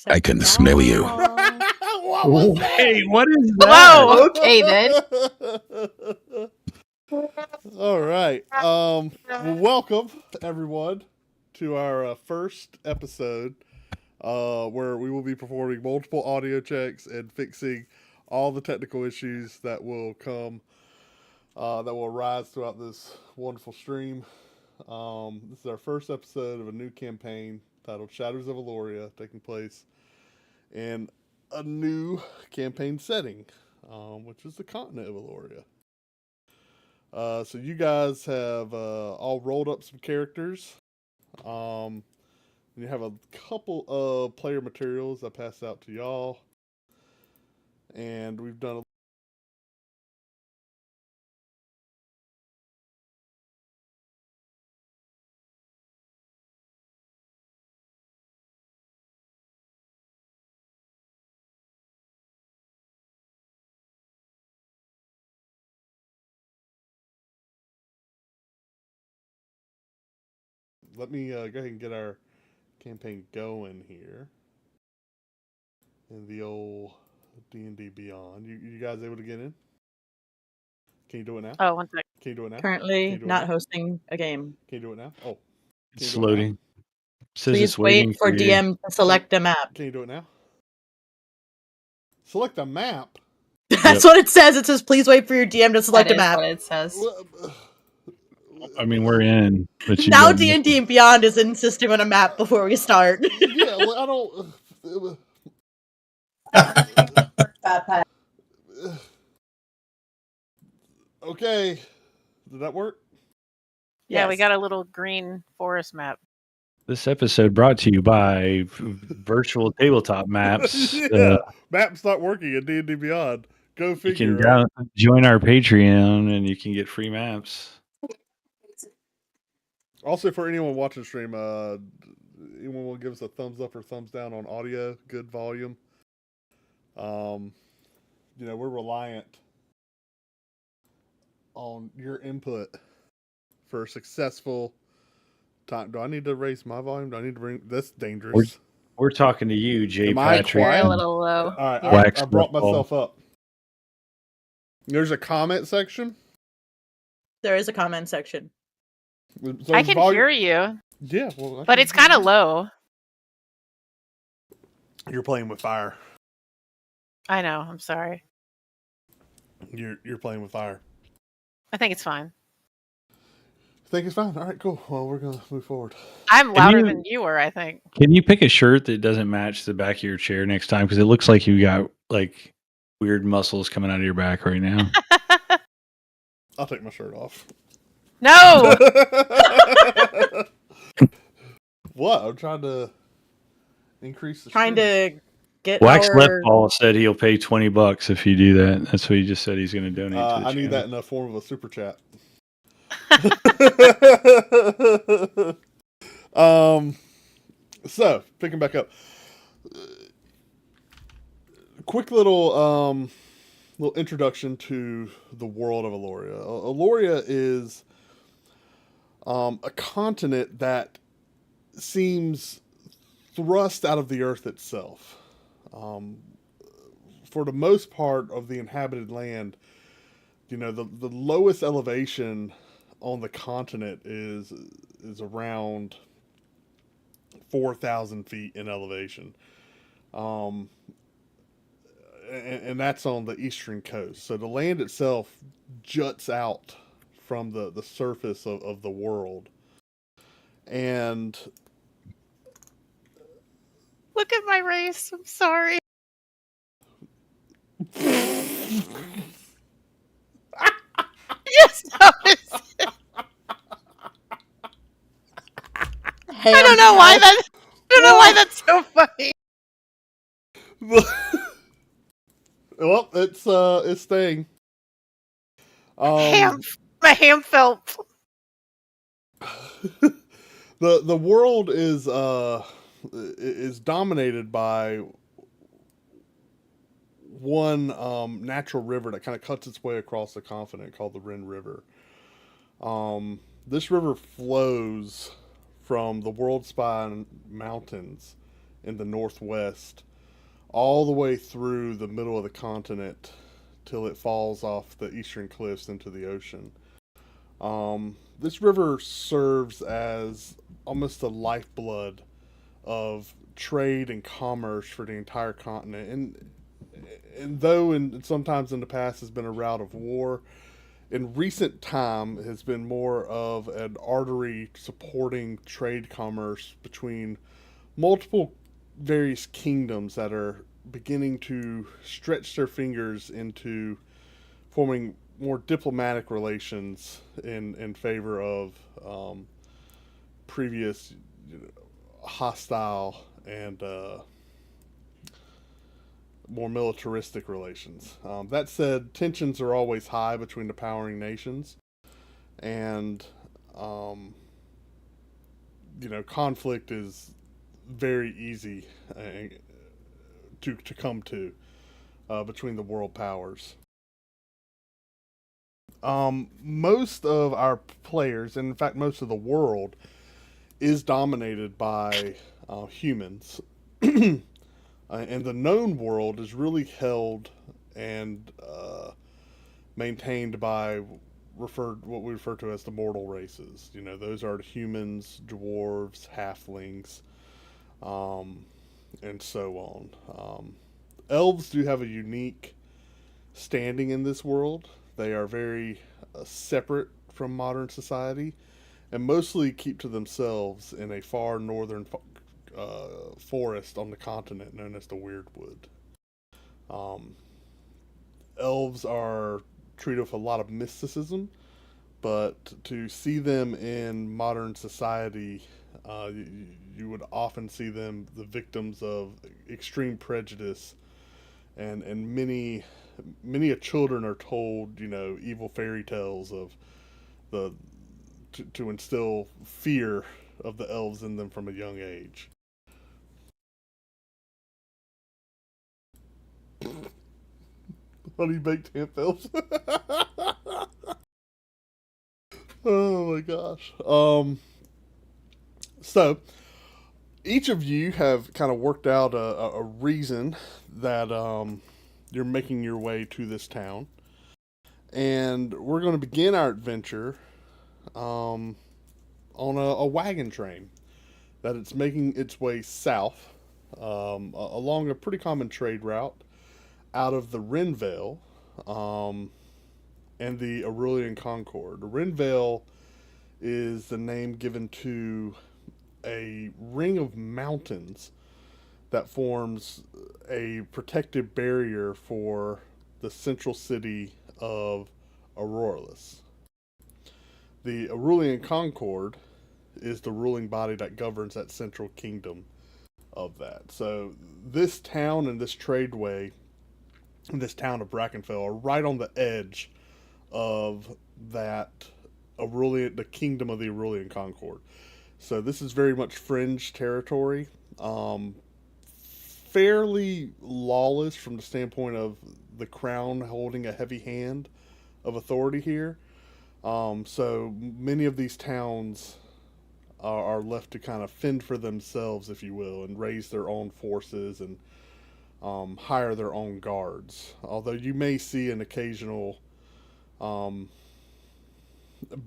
I can smell you. What was that? Hey, what is that? Whoa, okay then. All right. Well, welcome everyone to our first episode, where we will be performing multiple audio checks and fixing all the technical issues that will come, that will arise throughout this wonderful stream. This is our first episode of a new campaign titled Shadows of Aeloria, taking place in a new campaign setting, which is the continent of Aeloria. So you guys have all rolled up some characters. You have a couple of player materials I passed out to y'all. And we've done a Let me go ahead and get our campaign going here in the old D&D Beyond. You guys able to get in? Can you do it now? Oh, one sec. Can you do it now? Currently not hosting a game. Can you do it now? Oh. It's loading. Says Please it's waiting wait for you. DM to select a map. Can you do it now? Select a map? That's what it says. It says, please wait for your DM to select That a is map. what it says. I mean, we're in. But you Now gotta- D&D and Beyond is insisting on a map before we start. Yeah, well, I don't... Okay. Did that work? Yeah, we Yes. got a little green forest map. This episode brought to you by virtual tabletop maps. Yeah. Map's not working in D&D Beyond. Go You figure. can join our Patreon and you can get free maps. Also, for anyone watching the stream, anyone will give us a thumbs up or thumbs down on audio, good volume. We're reliant on your input for a successful time. Do I need to raise my volume? Do I need to bring this? Dangerous. We're talking to you, Jay Am I Patrick. You're a quiet? little low. All right, Yeah. I brought myself up. There's a comment section. There is a comment section. So I can hear you, Yeah, well, but it's kind of low. You're playing with fire. I know. I'm sorry. You're playing with fire. I think it's fine. Think it's fine. All right, cool. Well, we're gonna move forward. I'm louder than you were, I think. Can you pick a shirt that doesn't match the back of your chair next time? Because it looks like you got like weird muscles coming out of your back right now. I'll take my shirt off. No! What? I'm trying to increase the Trying stream. to get Wax our... Lipball said he'll pay $20 if you do that. That's what he just said he's going to donate to the I need channel. that in the form of a super chat. So picking back up, quick little introduction to the world of Aeloria. Aeloria is a continent that seems thrust out of the earth itself. For the most part of the inhabited land, the lowest elevation on the continent is around 4,000 feet in elevation. And that's on the eastern coast. So the land itself juts out from the surface of the world. And Look at my race. I'm sorry. Yes, notice it. I don't know why that. I don't know why that's so funny. Well, it's staying. My ham felt. The world is dominated by one natural river that kind of cuts its way across the continent called the Rin River. This river flows from the World Spine Mountains in the northwest, all the way through the middle of the continent till it falls off the eastern cliffs into the ocean. This river serves as almost the lifeblood of trade and commerce for the entire continent. And though sometimes in the past has been a route of war, in recent time has been more of an artery supporting trade commerce between multiple various kingdoms that are beginning to stretch their fingers into forming more diplomatic relations in favor of previous hostile and more militaristic relations. That said, tensions are always high between the powering nations, and conflict is very easy to come to between the world powers. Most of our players, and in fact most of the world, is dominated by humans. And the known world is really held and maintained by what we refer to as the mortal races. Those are the humans, dwarves, halflings, and so on. Elves do have a unique standing in this world. They are very separate from modern society and mostly keep to themselves in a far northern forest on the continent known as the Weirdwood. Elves are treated with a lot of mysticism, but to see them in modern society, you would often see them the victims of extreme prejudice, and many children are told evil fairy tales of to instill fear of the elves in them from a young age. Honey baked ham elves. Oh my gosh. So each of you have kind of worked out a reason that you're making your way to this town, and we're going to begin our adventure on a wagon train that it's making its way south along a pretty common trade route out of the Renvale and the Aeolian Concord. The Renvale is the name given to a ring of mountains that forms a protective barrier for the central city of Aurorlis. The Aeolian Concord is the ruling body that governs that central kingdom of that. So this town and this tradeway, this town of Brackenfell, are right on the edge of that the kingdom of the Aeolian Concord. So this is very much fringe territory, fairly lawless from the standpoint of the crown holding a heavy hand of authority here. So many of these towns are left to kind of fend for themselves, if you will, and raise their own forces and hire their own guards. Although you may see an occasional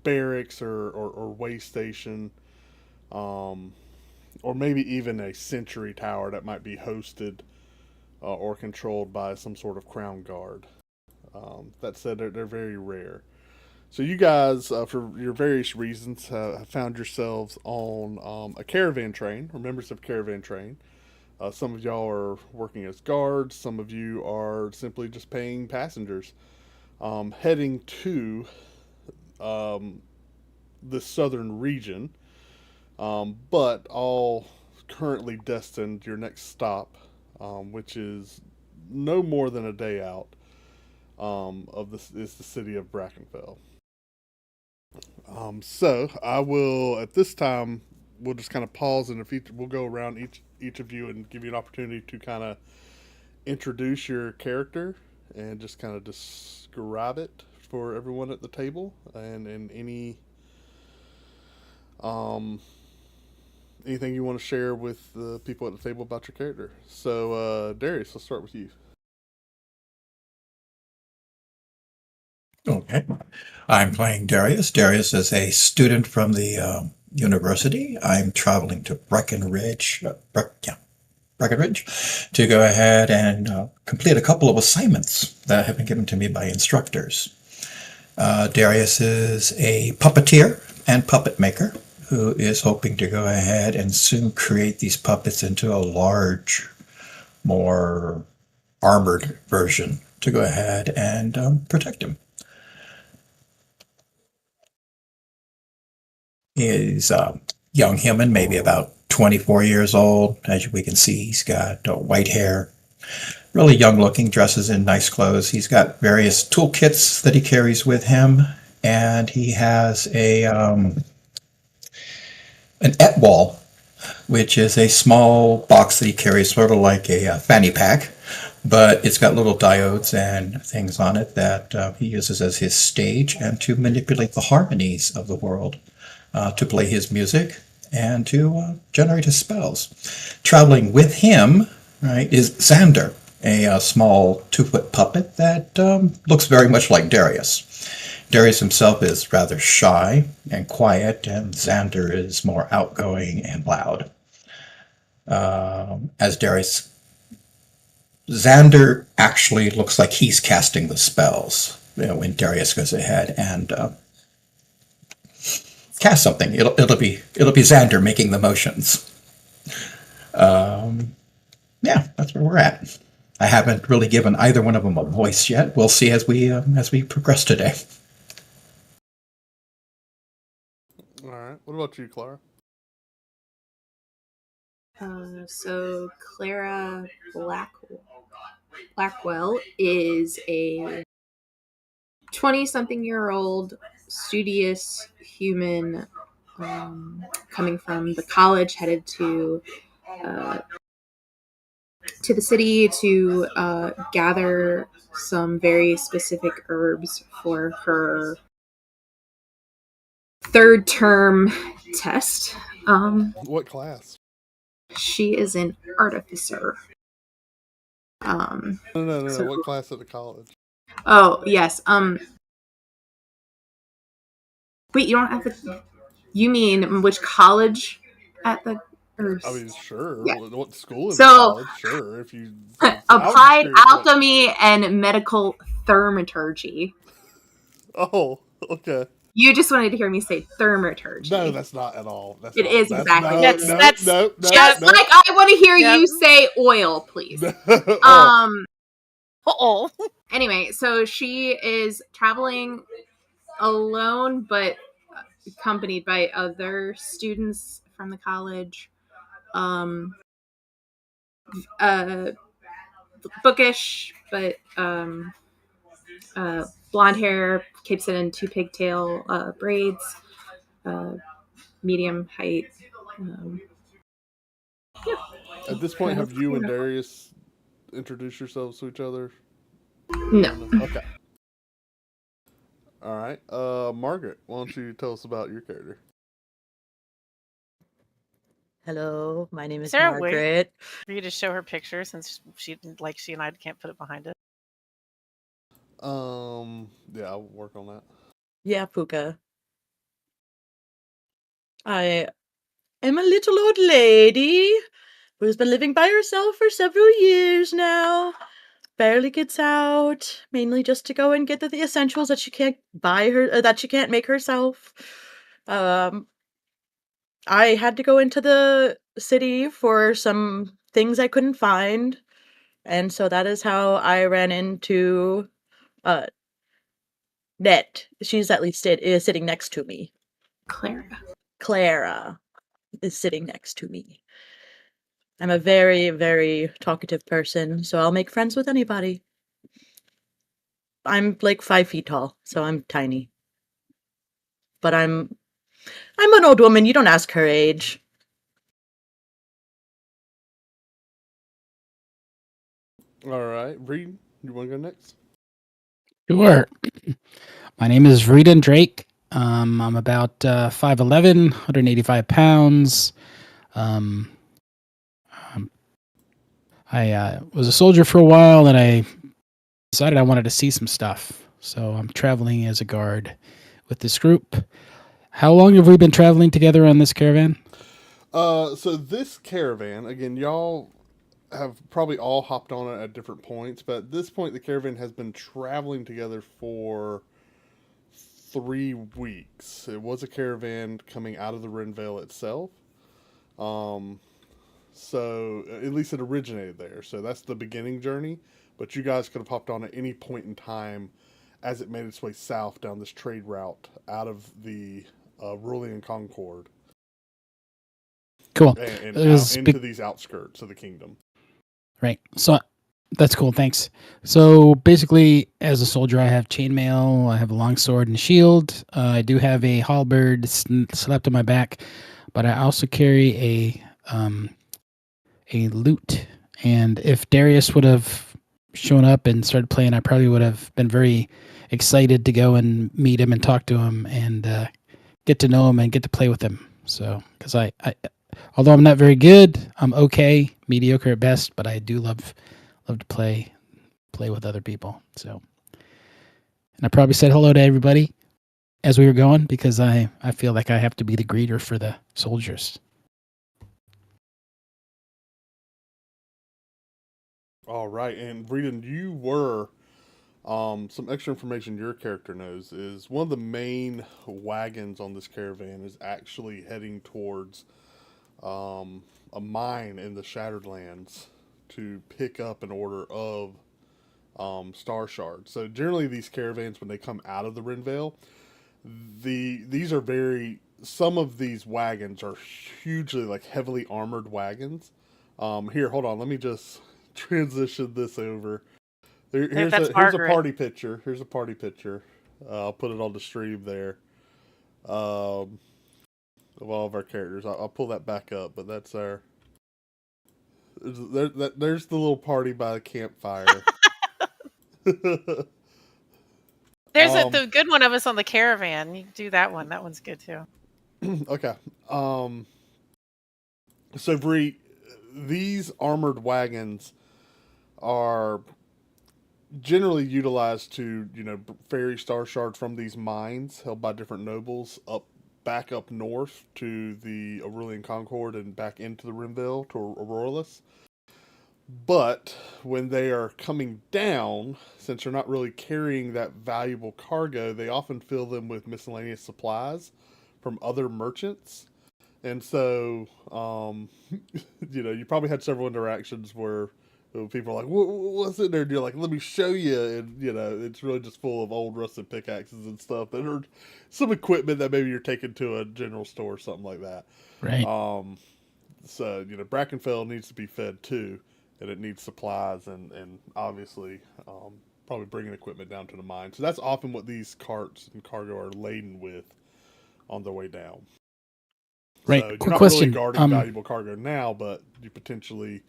barracks or way station, or maybe even a sentry tower that might be hosted or controlled by some sort of crown guard. That said, they're very rare. So you guys, for your various reasons, have found yourselves on a caravan train, or members of a caravan train. Some of y'all are working as guards. Some of you are simply just paying passengers, heading to the southern region, but all currently destined your next stop, which is no more than a day out of this is the city of Brackenfell. So I will at this time we'll just kind of pause, and we'll go around each of you and give you an opportunity to kind of introduce your character and just kind of describe it for everyone at the table, and any anything you want to share with the people at the table about your character. So, Darius, let's start with you. Okay. I'm playing Darius. Darius is a student from the university. I'm traveling to Breckenridge to go ahead and complete a couple of assignments that have been given to me by instructors. Darius is a puppeteer and puppet maker who is hoping to go ahead and soon create these puppets into a large, more armored version to go ahead and protect him. He's a young human, maybe about 24 years old. As we can see, he's got white hair, really young looking, dresses in nice clothes. He's got various toolkits that he carries with him, and he has an etwall, which is a small box that he carries, sort of like a fanny pack, but it's got little diodes and things on it that he uses as his stage and to manipulate the harmonies of the world. To play his music and to generate his spells. Traveling with him, right, is Xander, a small 2-foot puppet that looks very much like Darius. Darius himself is rather shy and quiet, and Xander is more outgoing and loud. As Darius, Xander actually looks like he's casting the spells, when Darius goes ahead and cast something. It'll be Xander making the motions. Yeah, that's where we're at. I haven't really given either one of them a voice yet. We'll see as we progress today. All right. What about you, Clara? So Clara Blackwell is a 20-something-year-old studious human coming from the college, headed to the city to gather some very specific herbs for her third term test. What class? She is an artificer. No. So- What class at the college? Oh, yes. Wait, you don't have to. You mean which college at the? I mean, sure. Yeah. What school in So- college? Sure. If you Applied alchemy and medical thermaturgy. Oh, okay. You just wanted to hear me say thermaturgy. No, that's not at all. That's It not, is that's exactly. No, That's- no, that's no, Just no, like I want to hear Yep. you say oil, please. no. Oh, Anyway, so she is traveling alone, but accompanied by other students from the college. Bookish, but blonde hair, keeps it in 2 pigtail braids, medium height. At this point, have you and Darius introduced yourselves to each other? No. Okay. All right. Margaret, why don't you tell us about your character? Hello, my name is there a way- Margaret. for you to show her picture since she and I can't put it behind it. Yeah, I'll work on that. Yeah, Pookha. I am a little old lady who's been living by herself for several years now. Barely gets out, mainly just to go and get the essentials that she can't that she can't make herself. I had to go into the city for some things I couldn't find, and so that is how I ran into Net. She's at least is sitting next to me. Clara is sitting next to me. I'm a very, very talkative person, so I'll make friends with anybody. I'm like 5 feet tall, so I'm tiny. But I'm an old woman. You don't ask her age. All right. Reed, you want to go next? Sure. My name is Vreeden Drake. I'm about 5'11", 185 pounds. Um, I was a soldier for a while, and I decided I wanted to see some stuff. So I'm traveling as a guard with this group. How long have we been traveling together on this caravan? So this caravan, again, y'all have probably all hopped on it at different points, but at this point, the caravan has been traveling together for 3 weeks. It was a caravan coming out of the Renvale itself. So at least it originated there. So that's the beginning journey. But you guys could have hopped on at any point in time as it made its way south down this trade route out of the Rulian Concord. Cool. And out into these outskirts of the kingdom. Right. So that's cool. Thanks. So basically, as a soldier, I have chainmail, I have a long sword and a shield. I do have a halberd slapped on my back, but I also carry a lute. And if Darius would have shown up and started playing, I probably would have been very excited to go and meet him and talk to him and get to know him and get to play with him. So, because I although I'm not very good, I'm okay, mediocre at best, but I do love to play with other people. So, and I probably said hello to everybody as we were going because I feel like I have to be the greeter for the soldiers. All right, and Breeden, you were some extra information your character knows is one of the main wagons on this caravan is actually heading towards a mine in the Shattered Lands to pick up an order of star shards. So generally, these caravans, when they come out of the Renvale, these are some of these wagons are hugely like heavily armored wagons. Here, hold on, let me just transition this over. Here's a party picture. Here's a party picture. I'll put it on the stream there. Of all of our characters. I'll pull that back up, but that's our. There's the little party by the campfire. There's the good one of us on the caravan. You can do that one. That one's good too. Okay. So Bree, these armored wagons are generally utilized to, ferry star shards from these mines held by different nobles back up north to the Aurelian Concord and back into the Renvale to Auroralis. But when they are coming down, since they're not really carrying that valuable cargo, they often fill them with miscellaneous supplies from other merchants. And so, you probably had several interactions where people are like, what's in there? And you're like, let me show you. And, it's really just full of old rusted pickaxes and stuff that are some equipment that maybe you're taking to a general store or something like that. Right. So, Brackenfell needs to be fed too, and it needs supplies and obviously probably bringing equipment down to the mine. So that's often what these carts and cargo are laden with on their way down. Right. So Quick you're not question. really guarding valuable cargo now, but you potentially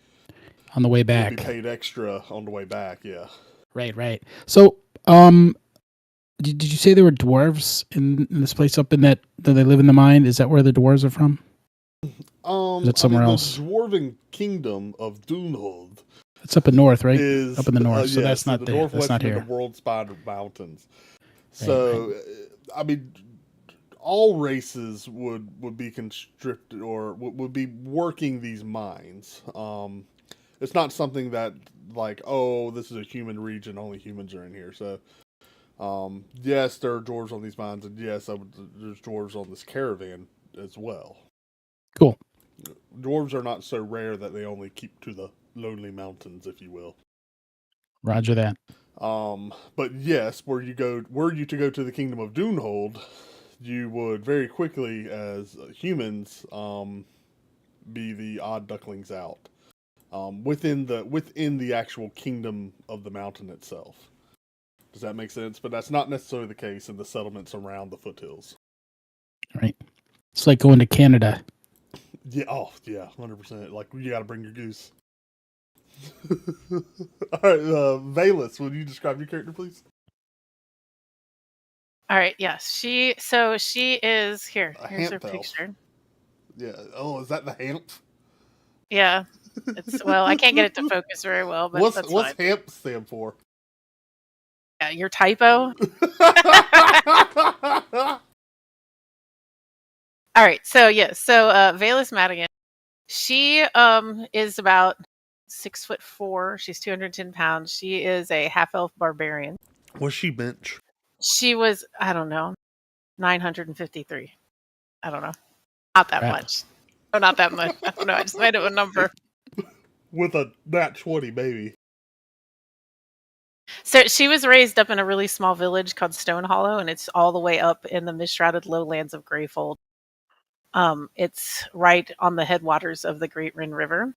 on the way back will be paid extra on the way back. Yeah. Right. So, did you say there were dwarves in this place up in that they live in the mine? Is that where the dwarves are from? Is it somewhere else? The dwarven kingdom of Dunhold. It's up in north, right? Is up in the north. So that's not there. That's not here. The World Spider Mountains. So, right. All races would be constricted or would be working these mines. It's not something that like, oh, this is a human region, only humans are in here. So, yes, there are dwarves on these mines, and yes, there's dwarves on this caravan as well. Cool. Dwarves are not so rare that they only keep to the lonely mountains, if you will. Roger that. But yes, were you to go to the kingdom of Dunhold, you would very quickly, as humans, be the odd ducklings out within the actual kingdom of the mountain itself. Does that make sense? But that's not necessarily the case in the settlements around the foothills. Right. It's like going to Canada. Yeah. Oh, yeah. 100%. Like you got to bring your goose. All right, Valus, would you describe your character, please? All right, yes. She is here. Here's her picture. Yeah. Oh, is that the hamp? Yeah. It's well, I can't get it to focus very well, but that's What's fine. hamp stand for? Yeah, your typo. All right. So Valus Madigan, she is about 6'4". She's 210 pounds. She is a half elf barbarian. Was she bench? She was, I don't know, 953. I don't know. Not that Crap. much. Oh, not that much. I don't know. I just made up a number. With a nat 20 baby. So she was raised up in a really small village called Stone Hollow, and it's all the way up in the mist-shrouded lowlands of Greyfold. It's right on the headwaters of the Great Rin River.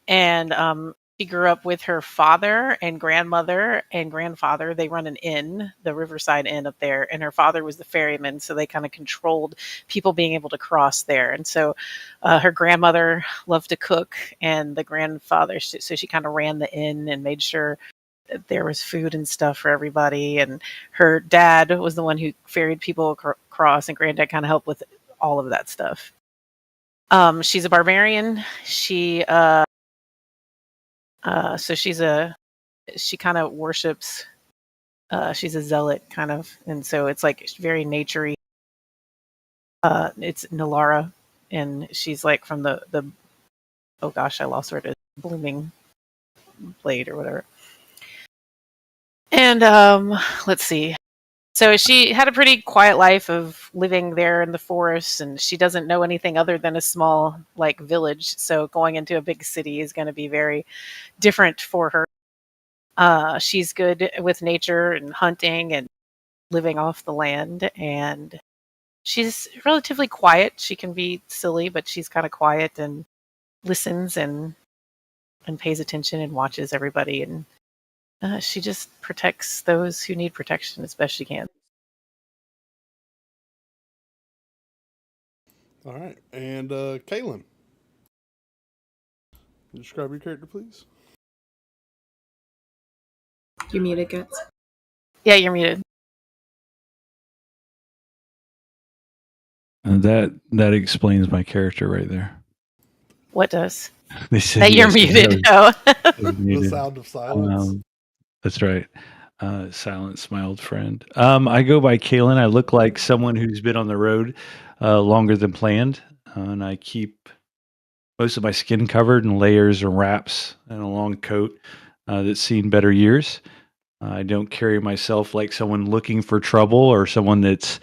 And she grew up with her father and grandmother and grandfather. They run an inn, the Riverside Inn up there, and her father was the ferryman, so they kind of controlled people being able to cross there. And so her grandmother loved to cook, and the grandfather, so she kind of ran the inn and made sure that there was food and stuff for everybody. And her dad was the one who ferried people across, and granddad kind of helped with all of that stuff. She's a barbarian. So she kind of worships, she's a zealot kind of. And so it's like very naturey. It's Nalara, and she's like from the, oh gosh, I lost where it is, Blooming Blade or whatever. And let's see. So she had a pretty quiet life of living there in the forest, and she doesn't know anything other than a small like village. So going into a big city is going to be very different for her. She's good with nature and hunting and living off the land, and she's relatively quiet. She can be silly, but she's kind of quiet and listens and pays attention and watches everybody, and she just protects those who need protection as best she can. All right. And Kaylin. Describe your character, please. You muted, Guts. Yeah, you're muted. And that explains my character right there. What does? They said That you're yes, muted. I Oh. was The muted. sound of silence. That's right. Silent smiled friend. I go by Kalen. I look like someone who's been on the road longer than planned, and I keep most of my skin covered in layers and wraps and a long coat that's seen better years. I don't carry myself like someone looking for trouble or someone that's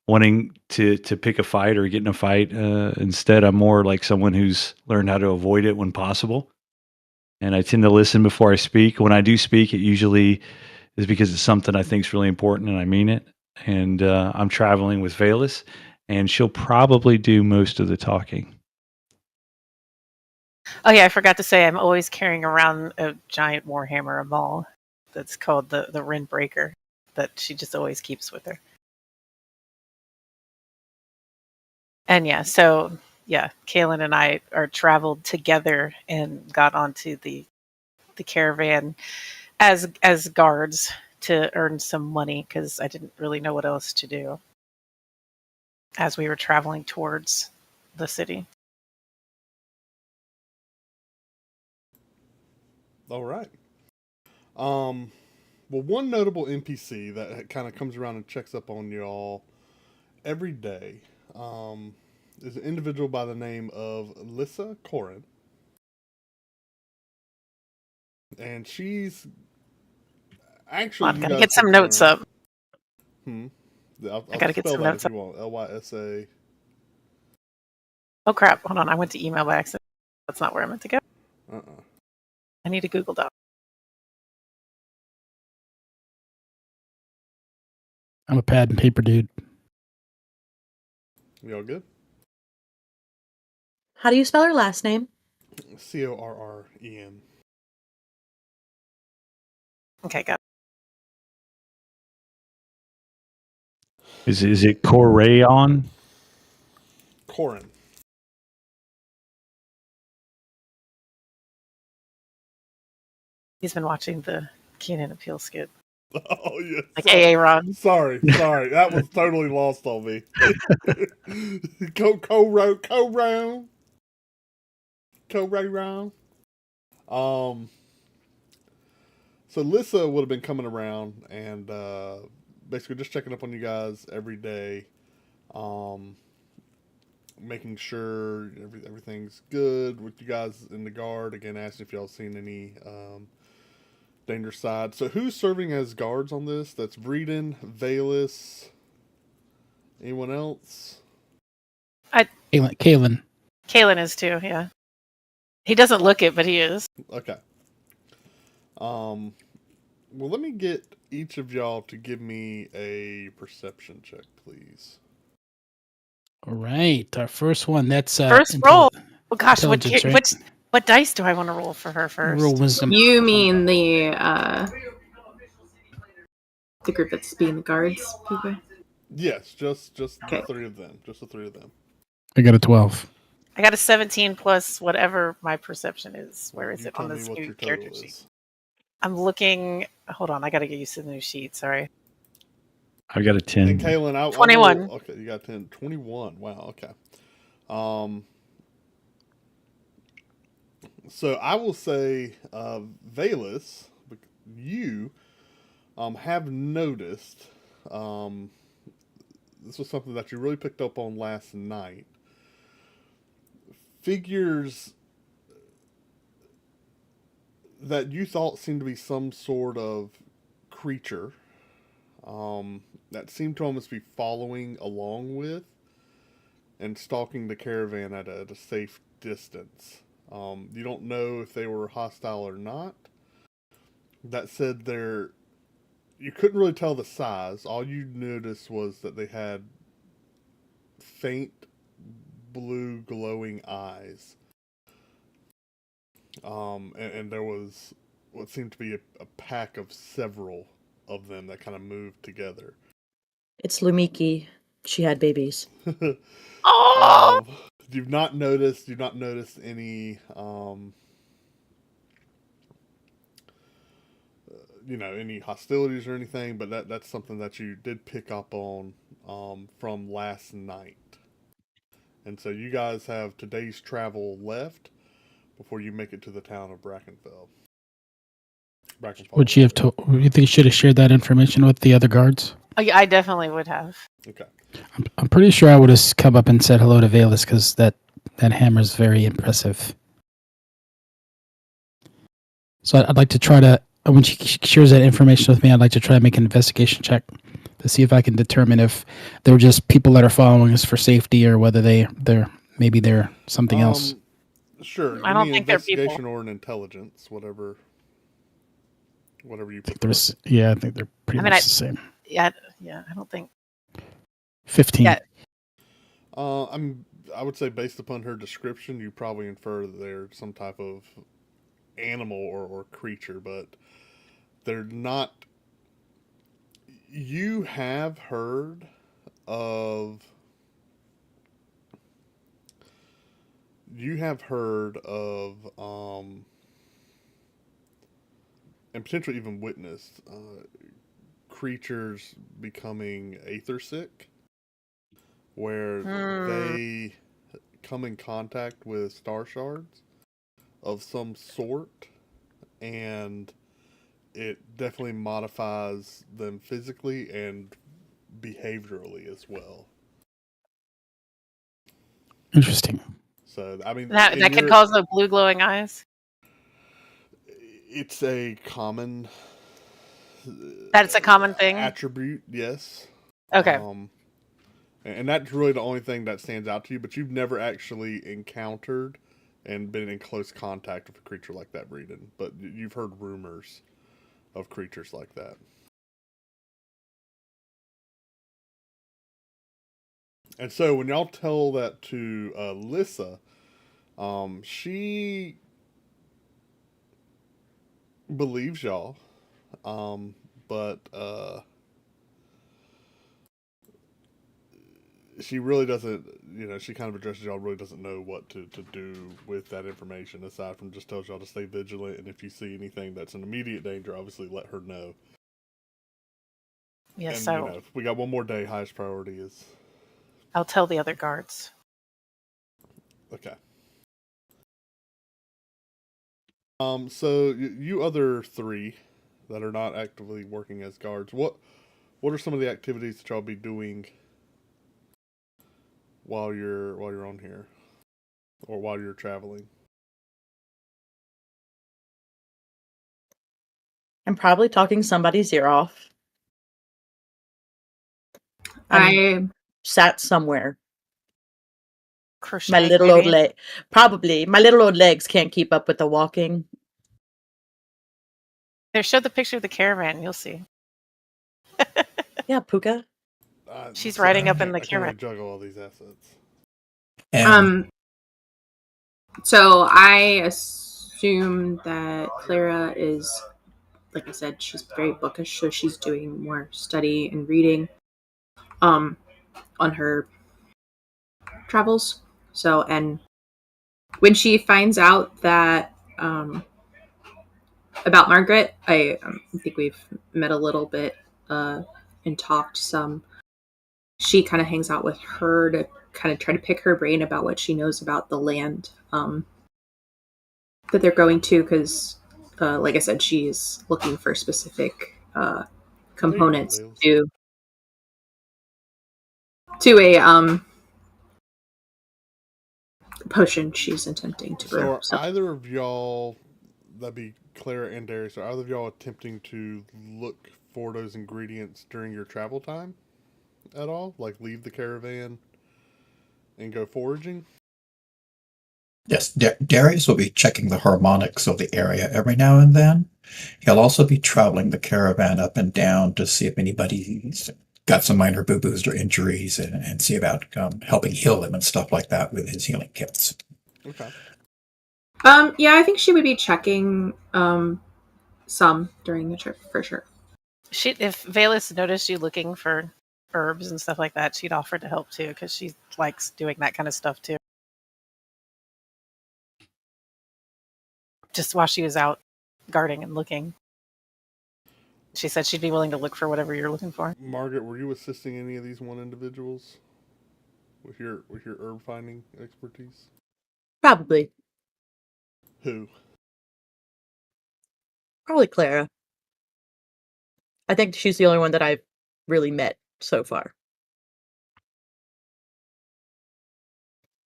wanting to pick a fight or get in a fight. Instead, I'm more like someone who's learned how to avoid it when possible. And I tend to listen before I speak. When I do speak, it usually is because it's something I think is really important and I mean it. And I'm traveling with Valus, and she'll probably do most of the talking. Oh yeah, I forgot to say I'm always carrying around a giant warhammer, a maul, that's called the Rin Breaker, that she just always keeps with her. And Kaylin and I are traveled together and got onto the caravan as guards to earn some money because I didn't really know what else to do as we were traveling towards the city. All right. Well, one notable NPC that kind of comes around and checks up on y'all every day is an individual by the name of Lissa Corin. And she's actually. I gotta get some notes up. I'll I gotta get spell some that notes if you want. Lysa. Oh crap! Hold on, I went to email by accident. That's not where I meant to go. I need a Google Doc. I'm a pad and paper dude. Y'all good? How do you spell her last name? Corren. Okay, got Is it Corayon? Corin. He's been watching the Keenan and Peele skit. Oh yeah, Like sorry. AA Ron. Sorry, that was totally lost on me. Co-wrong. So Lissa would have been coming around and basically just checking up on you guys every day, making sure everything's good with you guys in the guard. Again, asking if y'all seen any danger side. So who's serving as guards on this? That's Breeden, Valus, anyone else? Kalen. Kalen is too, yeah. He doesn't look it, but he is. Okay. Well, let me get each of y'all to give me a perception check, please. All right, our first one. That's First roll. Oh gosh, intelligence, right? what dice do I want to roll for her first? Roll wisdom. You mean the group that's being the guards, Pookha? Yes, just Okay. the three of them. Just the three of them. I got a 12. I got a 17 plus whatever my perception is. Where is You it tell on me this what new your character total sheet? is. I'm looking. Hold on, I got to get used to the new sheet. Sorry. I've got a 10. And Kaylin, I 21. will, okay, you got 10. 21. Wow, okay. So I will say, Valus, you have noticed, this was something that you really picked up on last night. Figures that you thought seemed to be some sort of creature that seemed to almost be following along with and stalking the caravan at a safe distance. You don't know if they were hostile or not. That said, you couldn't really tell the size. All you noticed was that they had faint blue glowing eyes. And there was what seemed to be a pack of several of them that kind of moved together. It's Lumiki. She had babies. Oh, You've not noticed any any hostilities or anything, but that's something that you did pick up on from last night. And so you guys have today's travel left before you make it to the town of Brackenfell. Would you have told? You think you should have shared that information with the other guards? oh yeah, I definitely would have. Okay. I'm pretty sure I would have come up and said hello to Valus because that hammer is very impressive. So I'd like to try to, when she shares that information with me, I'd like to try to make an investigation check to see if I can determine if they're just people that are following us for safety or whether they're something else. Sure. I don't Give me an think they're people. investigation or an intelligence, whatever you prefer. I think they're pretty much the same. Yeah, I don't think. 15. Yeah. I would say based upon her description, you probably infer that they're some type of animal or creature, but they're not. You have heard of and potentially even witnessed creatures becoming aether sick, where they come in contact with star shards of some sort, and it definitely modifies them physically and behaviorally as well. Interesting. So, I mean, That could cause the blue glowing eyes. It's a common. That's a common thing. Attribute, yes. Okay. And that's really the only thing that stands out to you, but you've never actually encountered and been in close contact with a creature like that, Breeden. But you've heard rumors of creatures like that. And so when y'all tell that to Lissa, she believes y'all, but she really doesn't, she kind of addresses y'all, really doesn't know what to do with that information, aside from just tells y'all to stay vigilant, and if you see anything that's an immediate danger, obviously let her know. Yes, And we got one more day. Highest priority is I'll tell the other guards. okay. So you other three that are not actively working as guards, what are some of the activities that y'all be doing while you're on here, or while you're traveling? I'm probably talking somebody's ear off. I'm I sat somewhere. My Crocheting, little old maybe? leg. Probably. My little old legs can't keep up with the walking. There, show the picture of the caravan. You'll see. Yeah, Pookha. She's riding up in the I can't really caravan. juggle all these assets. And So I assume that Clara is, like I said, she's very bookish, so she's doing more study and reading on her travels. So, and when she finds out that about Margaret, I think we've met a little bit and talked some. She kind of hangs out with her to kind of try to pick her brain about what she knows about the land that they're going to, because like I said, she's looking for specific components to a potion she's attempting to brew. So are either of y'all, that'd be Clara and Darius, are either of y'all attempting to look for those ingredients during your travel time at all? Like leave the caravan and go foraging? yes, Darius will be checking the harmonics of the area every now and then. He'll also be traveling the caravan up and down to see if anybody's got some minor boo-boos or injuries, and see about helping heal them and stuff like that with his healing kits. Okay. Yeah, I think she would be checking some during the trip for sure. If Valus noticed you looking for herbs and stuff like that, she'd offer to help too, because she likes doing that kind of stuff too. Just while she was out guarding and looking, she said she'd be willing to look for whatever you're looking for. Margaret, were you assisting any of these one individuals with your herb finding expertise? Probably. Who? Probably Clara. I think she's the only one that I've really met so far.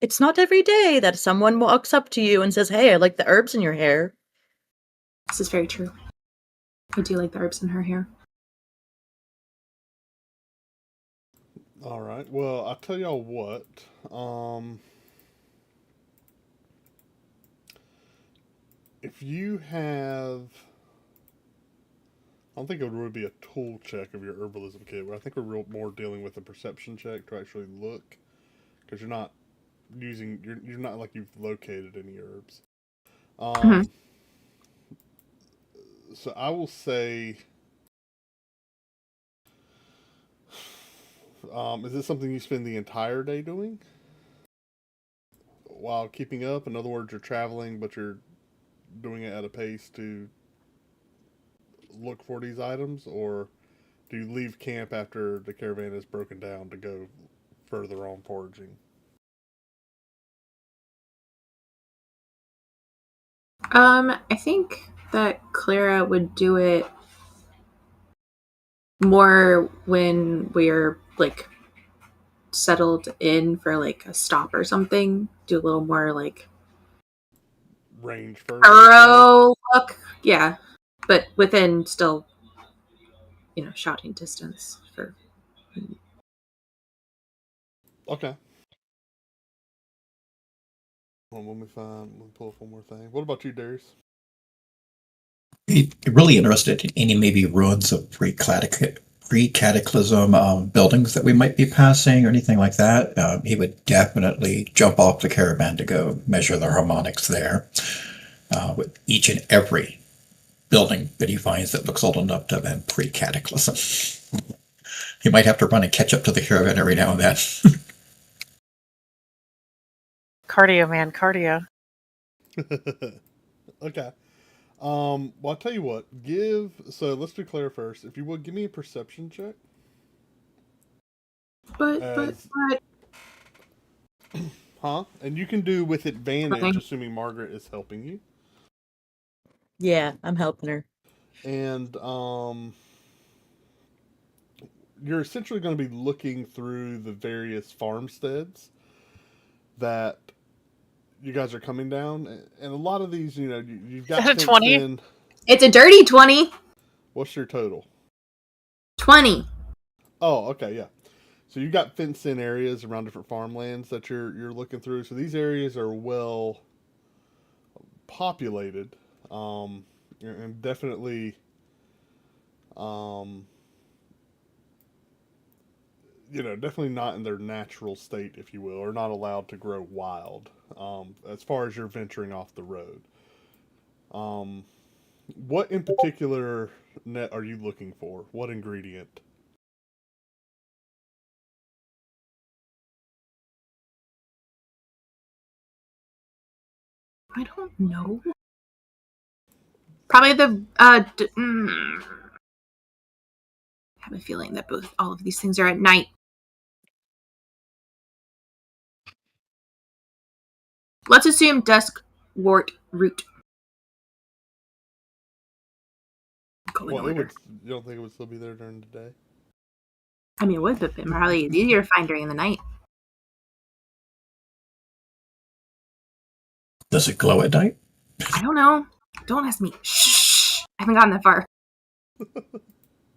It's not every day that someone walks up to you and says, "Hey, I like the herbs in your hair." This is very true. I do like the herbs in her hair. All right. Well, I'll tell y'all what. If you have, I don't think it would really be a tool check of your herbalism kit, but I think we're more dealing with a perception check to actually look, because you're not like you've located any herbs. So I will say, is this something you spend the entire day doing while keeping up? In other words, you're traveling, but you're doing it at a pace to look for these items, or do you leave camp after the caravan is broken down to go further on foraging? I think that Clara would do it more when we're like settled in for like a stop or something. Do a little more like Range further. thorough look, yeah, but within still, shouting distance for. Okay. Well, let me pull up one more thing. What about you, Darius? Really interested in any maybe ruins of pre-cataclysm buildings that we might be passing or anything like that. He would definitely jump off the caravan to go measure the harmonics there with each and every building that he finds that looks old enough to have been pre-cataclysm. He might have to run and catch up to the caravan every now and then. Cardio, man, cardio. Okay. Well, I'll tell you what. So let's do Claire first. If you would, give me a perception check. But Huh? And you can do with advantage, Okay. assuming Margaret is helping you. Yeah, I'm helping her. And you're essentially going to be looking through the various farmsteads that you guys are coming down, and a lot of these, you've got Is that a fenced 20? in. It's a dirty 20. What's your total? 20. Oh, okay, yeah. So you've got fenced in areas around different farmlands that you're looking through. So these areas are well populated, and definitely, um, definitely not in their natural state, if you will, or not allowed to grow wild. As far as you're venturing off the road, um, what in particular net are you looking for? What ingredient? I don't know. Probably the I have a feeling that all of these things are at night. Let's assume dusk wart root. Go in Well, order. you don't think it would still be there during the day? I mean, it would, but probably it's easier to find during the night. Does it glow at night? I don't know. Don't ask me. Shh. I haven't gotten that far.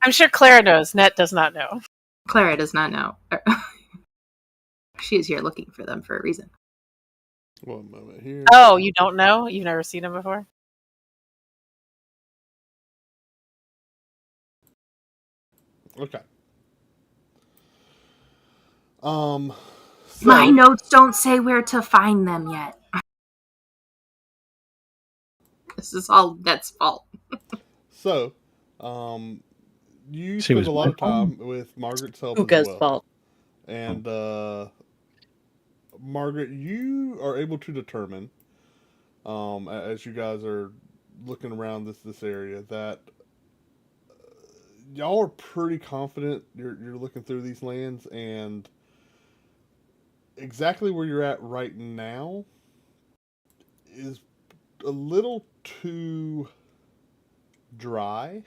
I'm sure Clara knows. Net does not know. Clara does not know. She is here looking for them for a reason. One moment here. Oh, you don't know? You've never seen him before? Okay. My notes don't say where to find them yet. This is all Net's fault. So, you See, it spend was a lot my of time with Margaret's help Pookha's as well. fault. And Margaret, you are able to determine, as you guys are looking around this area, that y'all are pretty confident you're looking through these lands, and exactly where you're at right now is a little too dry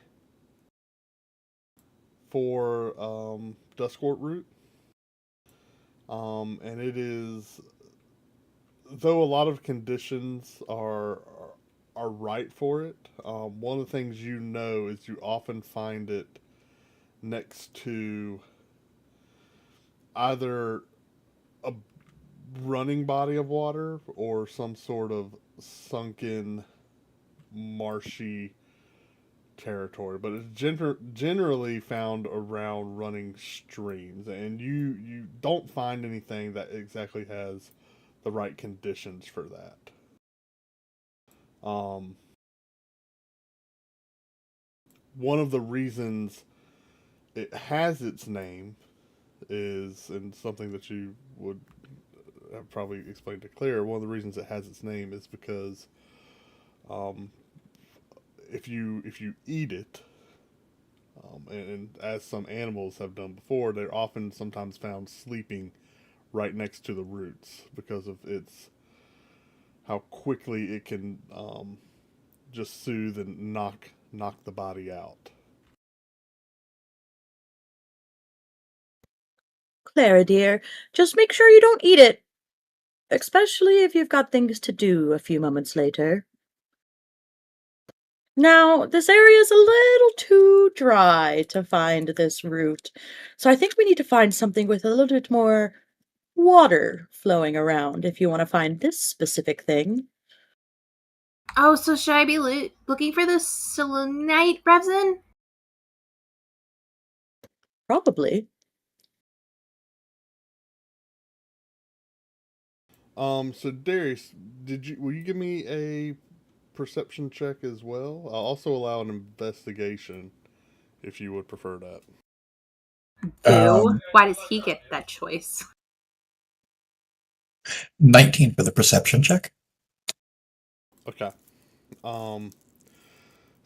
for Duskwort root. And it is, though a lot of conditions are right for it. One of the things you know is you often find it next to either a running body of water or some sort of sunken, marshy territory, but it's generally found around running streams, and you don't find anything that exactly has the right conditions for that. One of the reasons it has its name is, and something that you would have probably explained to Claire, one of the reasons it has its name is because um, if you eat it, and as some animals have done before, they're often sometimes found sleeping right next to the roots because of its how quickly it can just soothe and knock the body out. Clara, dear, just make sure you don't eat it. Especially if you've got things to do a few moments later. Now, this area is a little too dry to find this root, so I think we need to find something with a little bit more water flowing around if you want to find this specific thing. Oh, so should I be looking for the selenite resin? Probably. So Darius, will you give me a perception check as well? I'll also allow an investigation if you would prefer that. Boo. Why does he get that choice? 19 for the perception check. Okay. So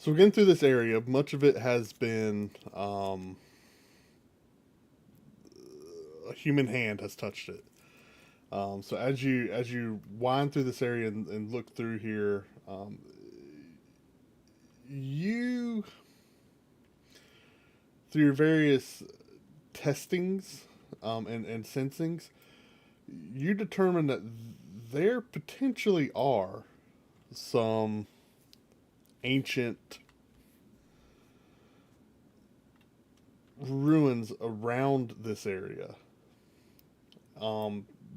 we're getting through this area. Much of it has been a human hand has touched it. So as you wind through this area and look through here, you through your various testings and sensings, you determine that there potentially are some ancient ruins around this area.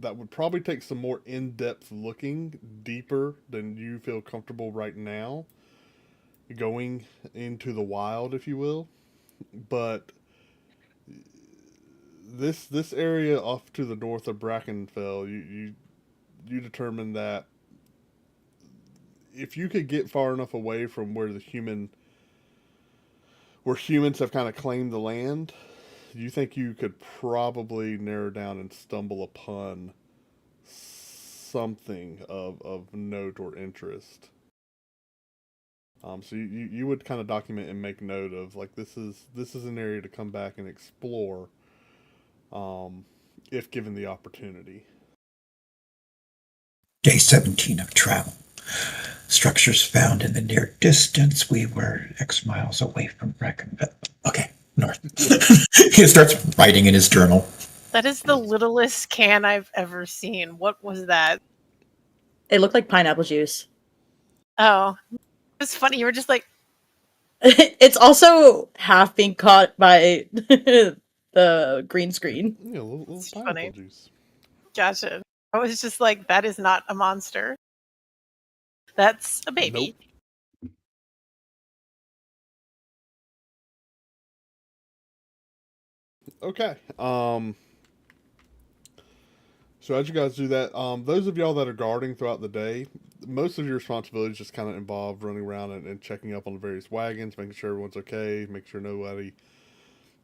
That would probably take some more in-depth looking, deeper than you feel comfortable right now, going into the wild, if you will. But this area off to the north of Brackenfell, you determine that if you could get far enough away from where humans have kind of claimed the land, you think you could probably narrow down and stumble upon something of note or interest. So you would kind of document and make note of, like, this is an area to come back and explore, if given the opportunity. Day 17 of travel. Structures found in the near distance. We were X miles away from Brackenfell. Okay, north. He starts writing in his journal. That is the littlest can I've ever seen. What was that? It looked like pineapple juice. Oh, it's funny. You were just like, It's also half being caught by the green screen. Yeah, a little It's pineapple funny. juice. gotcha. I was just like, that is not a monster. That's a baby. Nope. Okay. So as you guys do that, those of y'all that are guarding throughout the day, most of your responsibilities just kind of involve running around and checking up on the various wagons, making sure everyone's okay, make sure nobody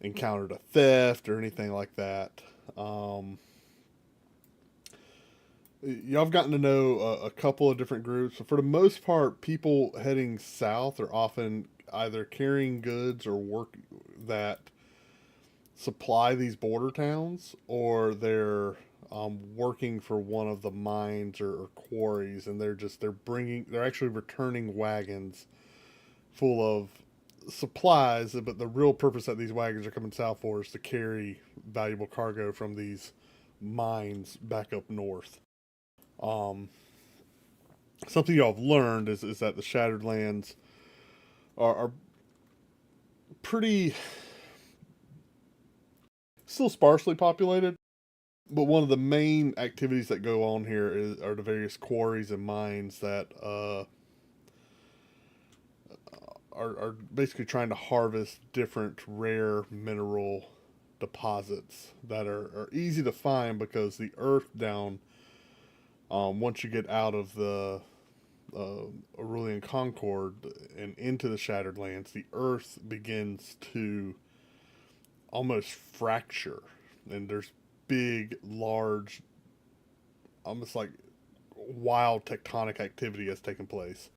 encountered a theft or anything like that. Y'all have gotten to know a couple of different groups. For the most part, people heading south are often either carrying goods or work that supply these border towns, or they're working for one of the mines or quarries, and they're actually returning wagons full of supplies. But the real purpose that these wagons are coming south for is to carry valuable cargo from these mines back up north. Something y'all have learned is that the Shattered Lands are pretty still sparsely populated, but one of the main activities that go on here are the various quarries and mines that are basically trying to harvest different rare mineral deposits that are easy to find, because the earth down, once you get out of the Aurelian Concord and into the Shattered Lands, the earth begins to almost fracture, and there's big, large, almost like wild tectonic activity has taken place.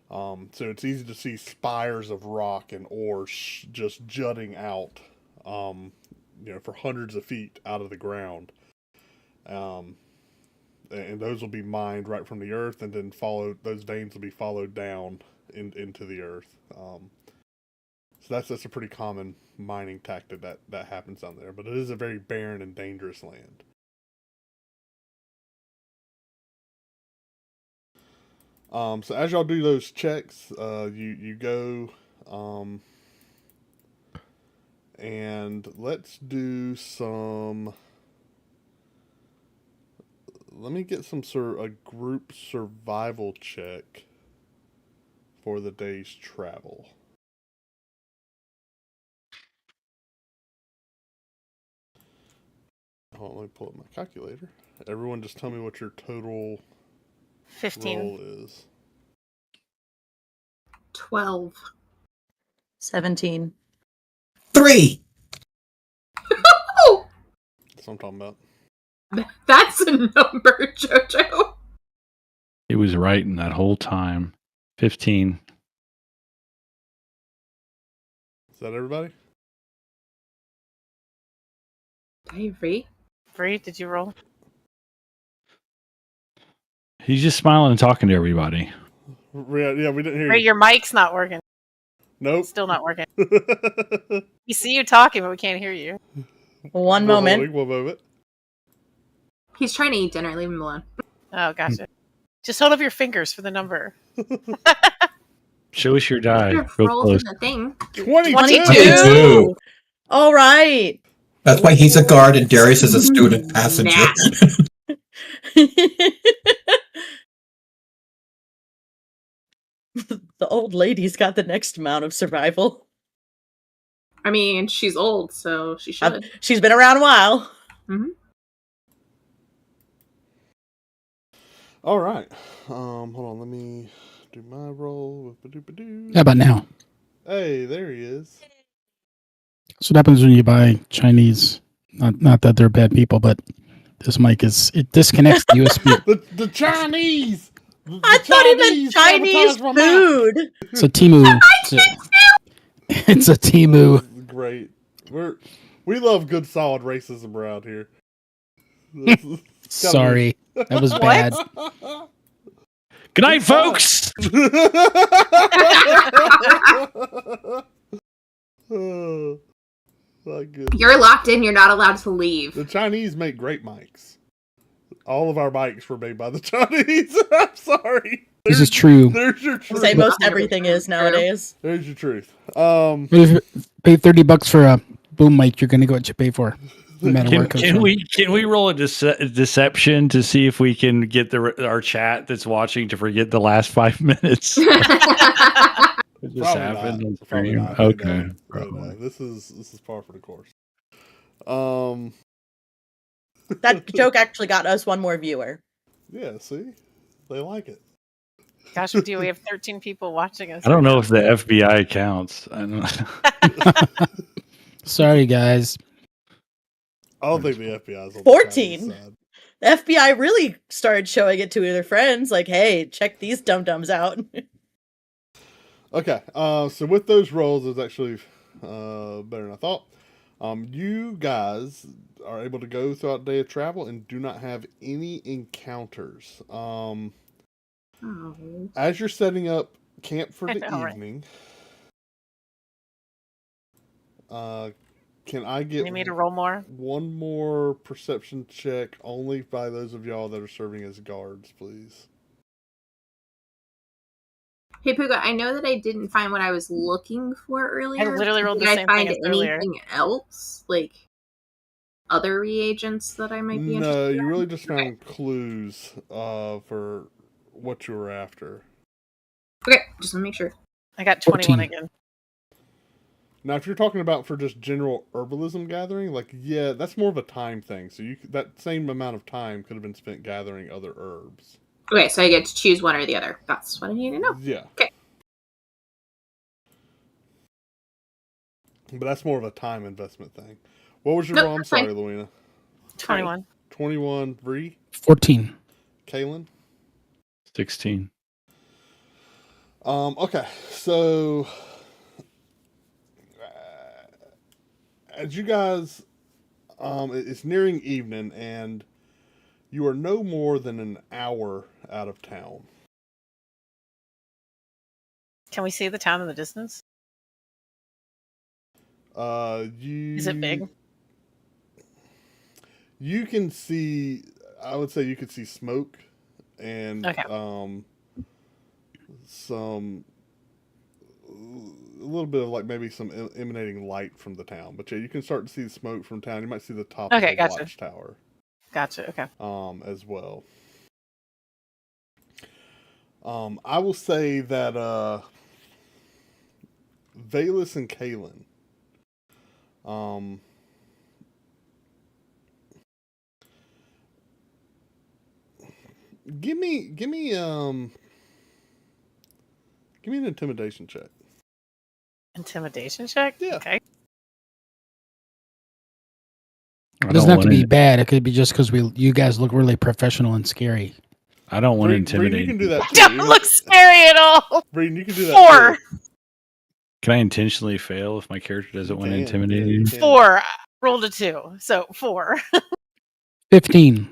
So it's easy to see spires of rock and ore just jutting out, for hundreds of feet out of the ground. And those will be mined right from the earth, and then those veins will be followed down into the earth. So that's a pretty common mining tactic that happens down there, but it is a very barren and dangerous land. So as y'all do those checks, you go, and let's do some. Let me get a group survival check for the day's travel. Hold on, let me pull up my calculator. Everyone just tell me what your total 15. roll is. 12. 17. 3. Oh, That's what I'm talking about. that's a number, Jojo. He was writing that whole time. 15. Is that everybody? Did I read? Bree, did you roll? He's just smiling and talking to everybody. Yeah, we didn't hear Bree, you. your mic's not working. Nope. Still not working. We see you talking, but we can't hear you. One We're moment. holding, 1 moment. He's trying to eat dinner. Leave him alone. Oh, gotcha. Just hold up your fingers for the number. Show us your die. You're Real rolling close. the thing. 22. 22. All right. That's why he's a guard and Darius is a student passenger. The old lady's got the next amount of survival. I mean, she's old, so she should. She's been around a while. Mm-hmm. All right. Hold on. Let me do my roll. How about now? Hey, there he is. That's what happens when you buy Chinese. Not that they're bad people, but this mic it disconnects the USB. The Chinese. I thought he meant Chinese sabotaged my map. food. It's a Temu. It's a Temu. Great. We love good solid racism around here. Sorry, that was bad. Good night, folks. Oh, my goodness. You're locked in. You're not allowed to leave. The Chinese make great mics. All of our mics were made by the Chinese. I'm sorry. This is true. There's your truth. Say most everything is nowadays. There's your truth. But if you pay $30 for a boom mic, you're gonna get what you pay for. No matter where it comes from. Can we roll a deception to see if we can get our chat that's watching to forget the last 5 minutes? It just Probably happened not. on Probably stream. not. Okay. No. Probably. This is par for the course. That joke actually got us one more viewer. Yeah, see? They like it. Gosh, we do. We have 13 people watching us. I don't know if the FBI counts. I don't. Sorry, guys. I don't think the FBI is on 14? the Chinese side. The FBI really started showing it to their friends, like, hey, check these dum-dums out. Okay, so with those rolls, it's actually better than I thought. You guys are able to go throughout the day of travel and do not have any encounters. As you're setting up camp for the evening, can I get You need me to roll more? one more perception check only by those of y'all that are serving as guards, please? Hey, Pookha, I know that I didn't find what I was looking for earlier. I literally rolled the Did same I thing find as earlier. anything else? Like other reagents that I might be interested No, in? you really just found clues for what you were after. Okay, just want to make sure. I got 21 14. again. Now, if you're talking about for just general herbalism gathering, like, yeah, that's more of a time thing. So that same amount of time could have been spent gathering other herbs. Okay, so I get to choose one or the other. That's what I need to know. Yeah. Okay. But that's more of a time investment thing. What was your Nope, roll? I'm that's sorry, fine. Luina. 21. 21, Bree, 14. Kaylin. 16. Okay, so as you guys, it's nearing evening, and you are no more than an hour out of town. Can we see the town in the distance? Is it big? You can see. I would say you could see smoke, and Okay. a little bit of like maybe some emanating light from the town. But yeah, you can start to see the smoke from town. You might see the top of the Gotcha. watchtower. Gotcha. Okay. As well. I will say that Valus and Kaylin, give me an intimidation check. Intimidation check? Yeah. Okay. It doesn't have to be bad. It could be just because you guys look really professional and scary. I don't want to Bree, intimidate. you can do that too. Don't look scary at all. Bree, you can do that 4. too. Can I intentionally fail if my character doesn't want to You intimidate can, you? you can. 4. Rolled a 2. So 4. 15.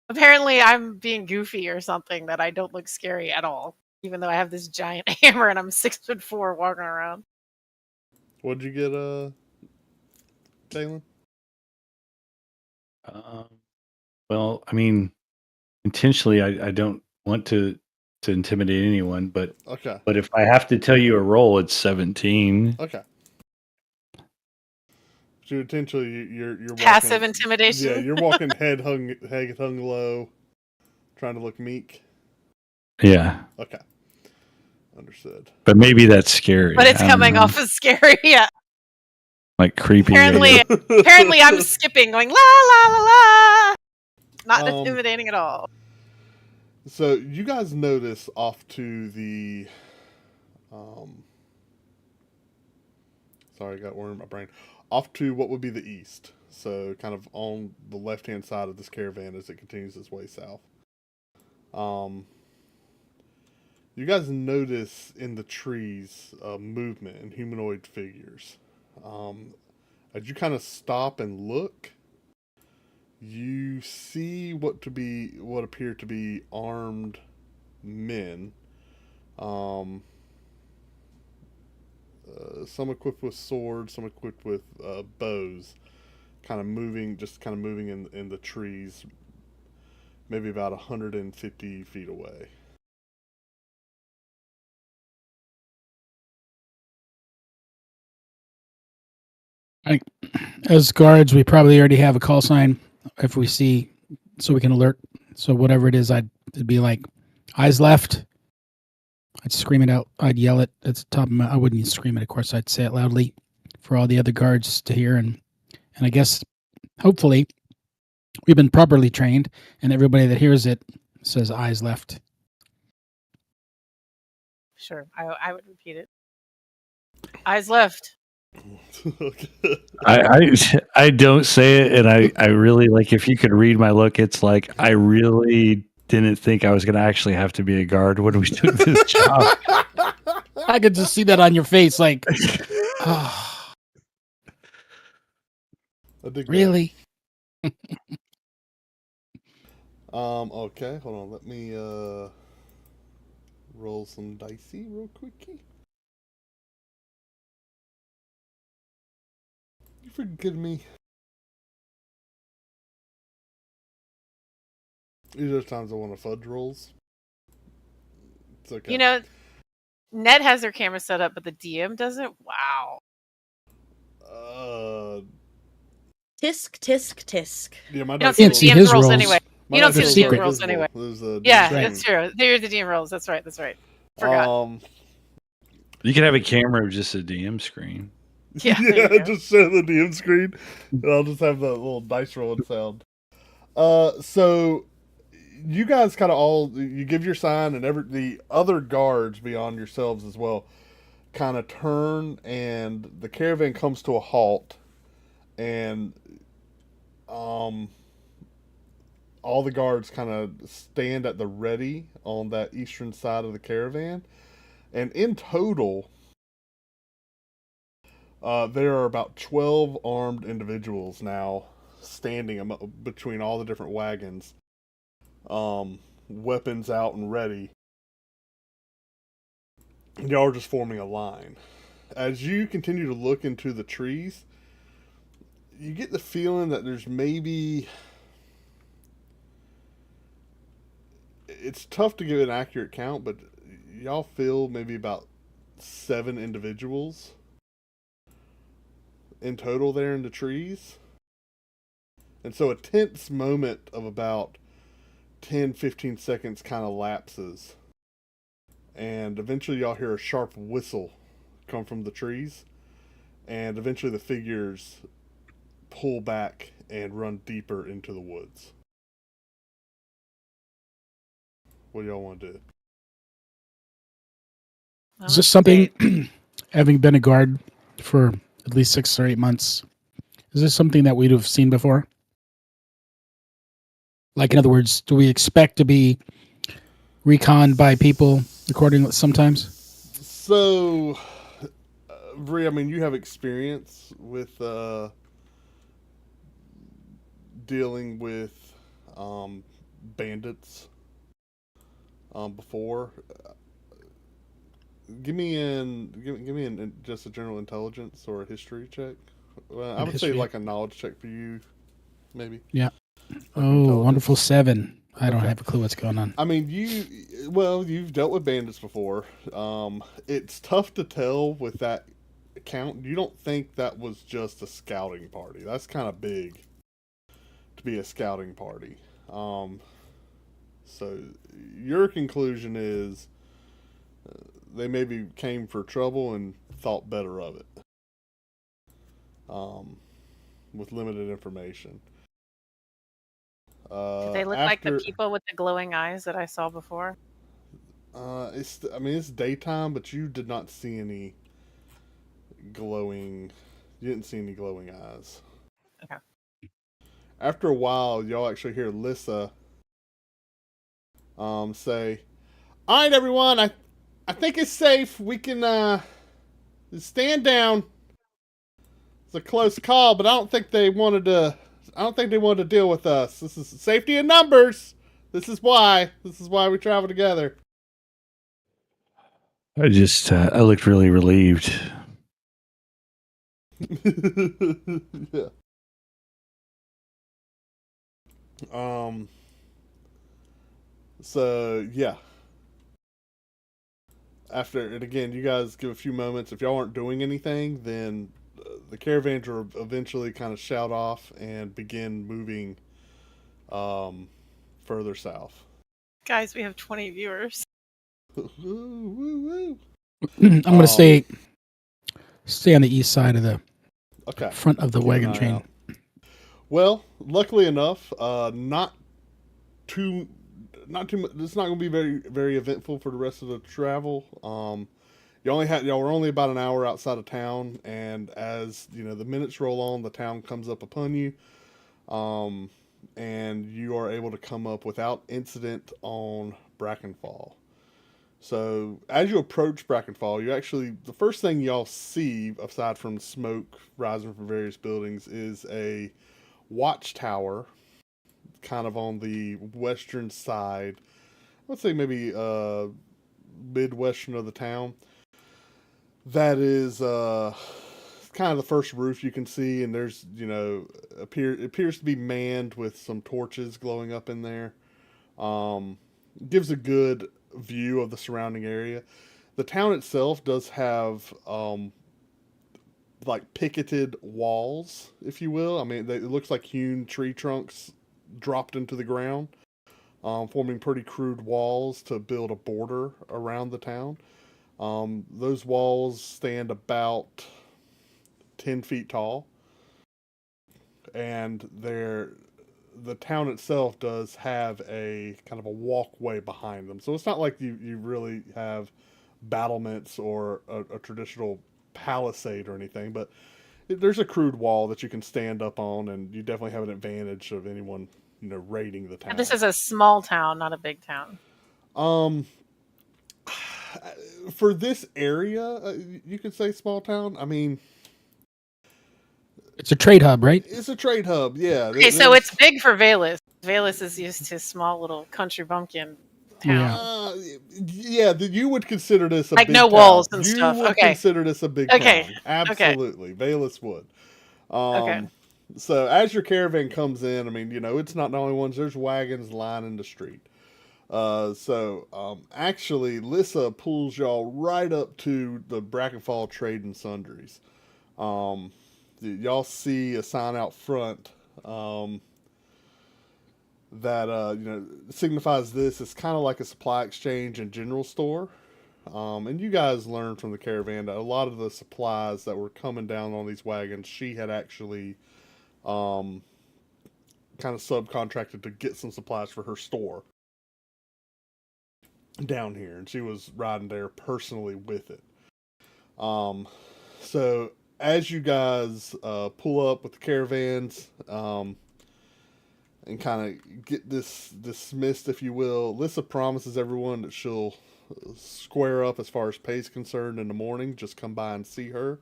Apparently, I'm being goofy or something that I don't look scary at all, even though I have this giant hammer and I'm 6'4" walking around. What'd you get, Kaylin? Well, I mean, intentionally, I don't want to intimidate anyone, but Okay. if I have to tell you a roll, it's 17. Okay. So intentionally, you're walking, Passive intimidation. Yeah, you're walking head hung low, trying to look meek. Yeah, Okay. Understood. but maybe that's scary. But it's I don't coming know. off as scary. Yeah. Like creepy. Apparently, I'm skipping, going la la la la. Not intimidating at all. So you guys notice off to the, sorry, I got word in my brain. Off to what would be the east. So kind of on the left-hand side of this caravan as it continues its way south. You guys notice in the trees movement and humanoid figures. As you kind of stop and look, you see what appear to be armed men. Some equipped with swords, some equipped with bows, kind of moving in the trees, maybe about 150 feet away. As guards, we probably already have a call sign if we see, so we can alert. So whatever it is, it'd be like, eyes left. I'd scream it out. I'd yell it at the top of my. I wouldn't scream it, of course. I'd say it loudly for all the other guards to hear, and I guess hopefully we've been properly trained, and everybody that hears it says eyes left. Sure, I would repeat it. Eyes left. I don't say it, and I really like. If you could read my look, it's like I really didn't think I was going to actually have to be a guard when we took this job. I could just see that on your face, like, oh, really? Okay, hold on. Let me roll some dicey real quickie. You forgive me. These are times I want to fudge rolls. It's okay. You know, Ned has their camera set up, but the DM doesn't. Wow. Tisk, tisk, tisk. Yeah, my You don't dice see the rolls. DM's rolls anyway. You don't see the secret. DM rolls Invisible. anyway. There's a Yeah, Right. that's true. They're the DM rolls. That's right. Forgot. You can have a camera of just a DM screen. Yeah, there you go. Just show the DM screen. And I'll just have the little dice rolling sound. So you guys kind of you give your sign, and the other guards beyond yourselves as well kind of turn, and the caravan comes to a halt, and all the guards kind of stand at the ready on that eastern side of the caravan, and in total there are about 12 armed individuals now standing between all the different wagons, weapons out and ready. And y'all are just forming a line. As you continue to look into the trees, you get the feeling that there's maybe... It's tough to give an accurate count, but y'all feel maybe about 7 individuals in total there in the trees. And so a tense moment of about 10-15 seconds kind of lapses. And eventually y'all hear a sharp whistle come from the trees. And eventually the figures pull back and run deeper into the woods. What do y'all want to do? Is this something, having been a guard for at least 6 or 8 months, is this something that we'd have seen before? Like, in other words, do we expect to be reconned by people accordingly sometimes? So, Bree, I mean, you have experience with dealing with bandits before. Give me just a general intelligence or a history check. Well, I would say History. like a knowledge check for you, maybe. Yeah. Like Oh, intelligence. wonderful 7. I don't Okay. have a clue what's going on. I mean, you've dealt with bandits before. It's tough to tell with that count. You don't think that was just a scouting party? That's kind of big to be a scouting party. So your conclusion is they maybe came for trouble and thought better of it. With limited information. Do they look like the people with the glowing eyes that I saw before? It's daytime, but you did not see any glowing. You didn't see any glowing eyes. Okay. After a while, y'all actually hear Lissa say, "All right, everyone, I think it's safe. We can stand down. It's a close call, but I don't think they wanted to deal with us. This is safety in numbers. This is why we travel together." I looked really relieved. Yeah. So yeah. After, and again, you guys give a few moments. If y'all aren't doing anything, then the caravans will eventually kind of shout off and begin moving further south. Guys, we have 20 viewers. Woo. I'm going to stay on the east side of the Okay. front of the Keep wagon an eye train. out. Well, luckily enough, not too much. It's not going to be very, very eventful for the rest of the travel. Y'all were only about an hour outside of town, and as the minutes roll on, the town comes up upon you, and you are able to come up without incident on Brackenfall. So as you approach Brackenfall, the first thing y'all see, aside from smoke rising from various buildings, is a watchtower kind of on the western side. Let's say maybe midwestern of the town. That is kind of the first roof you can see, and there's appears to be manned with some torches glowing up in there. Gives a good view of the surrounding area. The town itself does have like picketed walls, if you will. I mean, it looks like hewn tree trunks dropped into the ground, forming pretty crude walls to build a border around the town. Those walls stand about 10 feet tall, and the town itself does have a kind of a walkway behind them. So it's not like you really have battlements or a traditional palisade or anything, but there's a crude wall that you can stand up on, and you definitely have an advantage of anyone raiding the town. And this is a small town, not a big town. For this area, you could say small town. I mean, It's a trade hub, right? it's a trade hub. Yeah. Okay, so it's big for Valus. Valus is used to small little country bumpkin town. Yeah. You would consider this a like big no town. walls and you stuff. would Okay. consider this a big Okay. town. Absolutely. Valus would. Okay. So as your caravan comes in, I mean, it's not the only ones. There's wagons lining the street. Actually, Lissa pulls y'all right up to the Brackenfall Trade and Sundries. Y'all see a sign out front that signifies this. It's kind of like a supply exchange and general store. And you guys learned from the caravan that a lot of the supplies that were coming down on these wagons, she had actually kind of subcontracted to get some supplies for her store down here, and she was riding there personally with it. So as you guys pull up with the caravans and kind of get this dismissed, if you will, Lissa promises everyone that she'll square up as far as pay is concerned in the morning. Just come by and see her.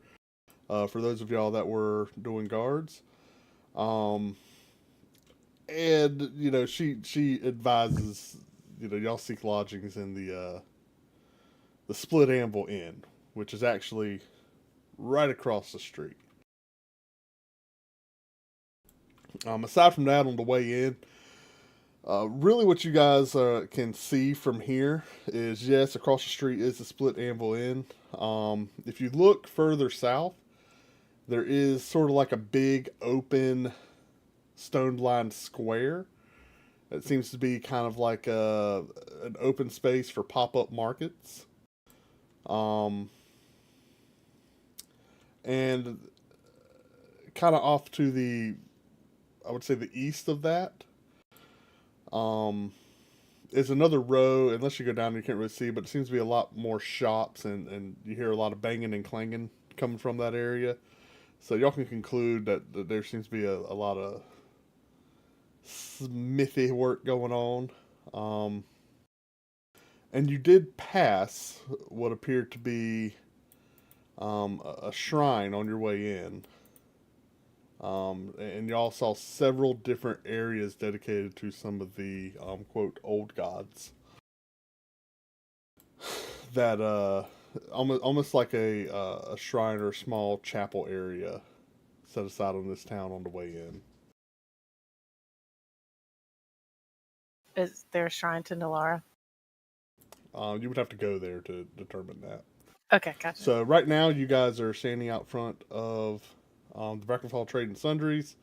For those of y'all that were doing guards. And she advises y'all seek lodgings in the Split Anvil Inn, which is actually right across the street. Aside from that, on the way in, really what you guys can see from here is, yes, across the street is the Split Anvil Inn. If you look further south, there is sort of like a big open stone-lined square. It seems to be kind of like an open space for pop-up markets. And kind of off to I would say the east of that, is another row. Unless you go down, you can't really see, but it seems to be a lot more shops, and you hear a lot of banging and clanging coming from that area. So y'all can conclude that there seems to be a lot of smithy work going on. And you did pass what appeared to be a shrine on your way in. And y'all saw several different areas dedicated to some of the quote old gods. That almost like a shrine or a small chapel area set aside on this town on the way in. Is there a shrine to Nalara? You would have to go there to determine that. Okay, gotcha. So right now, you guys are standing out front of the Brackenfall Trade and Sundries.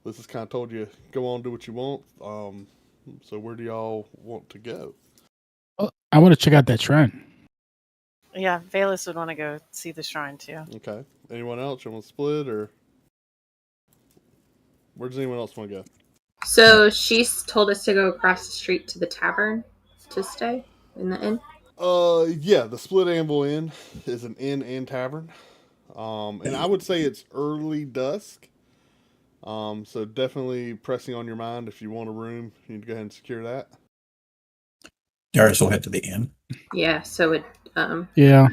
Liz has kind of told you, go on, do what you want. So where do y'all want to go? Oh, I want to check out that shrine. Yeah, Valus would want to go see the shrine too. Okay. Anyone else? You want to split, or where does anyone else want to go? So she's told us to go across the street to the tavern to stay in the inn. Yeah, the Split Anvil Inn is an inn and tavern. And I would say it's early dusk. So definitely pressing on your mind. If you want a room, you need to go ahead and secure that. Darius will head to the inn. Yeah, so it Yeah,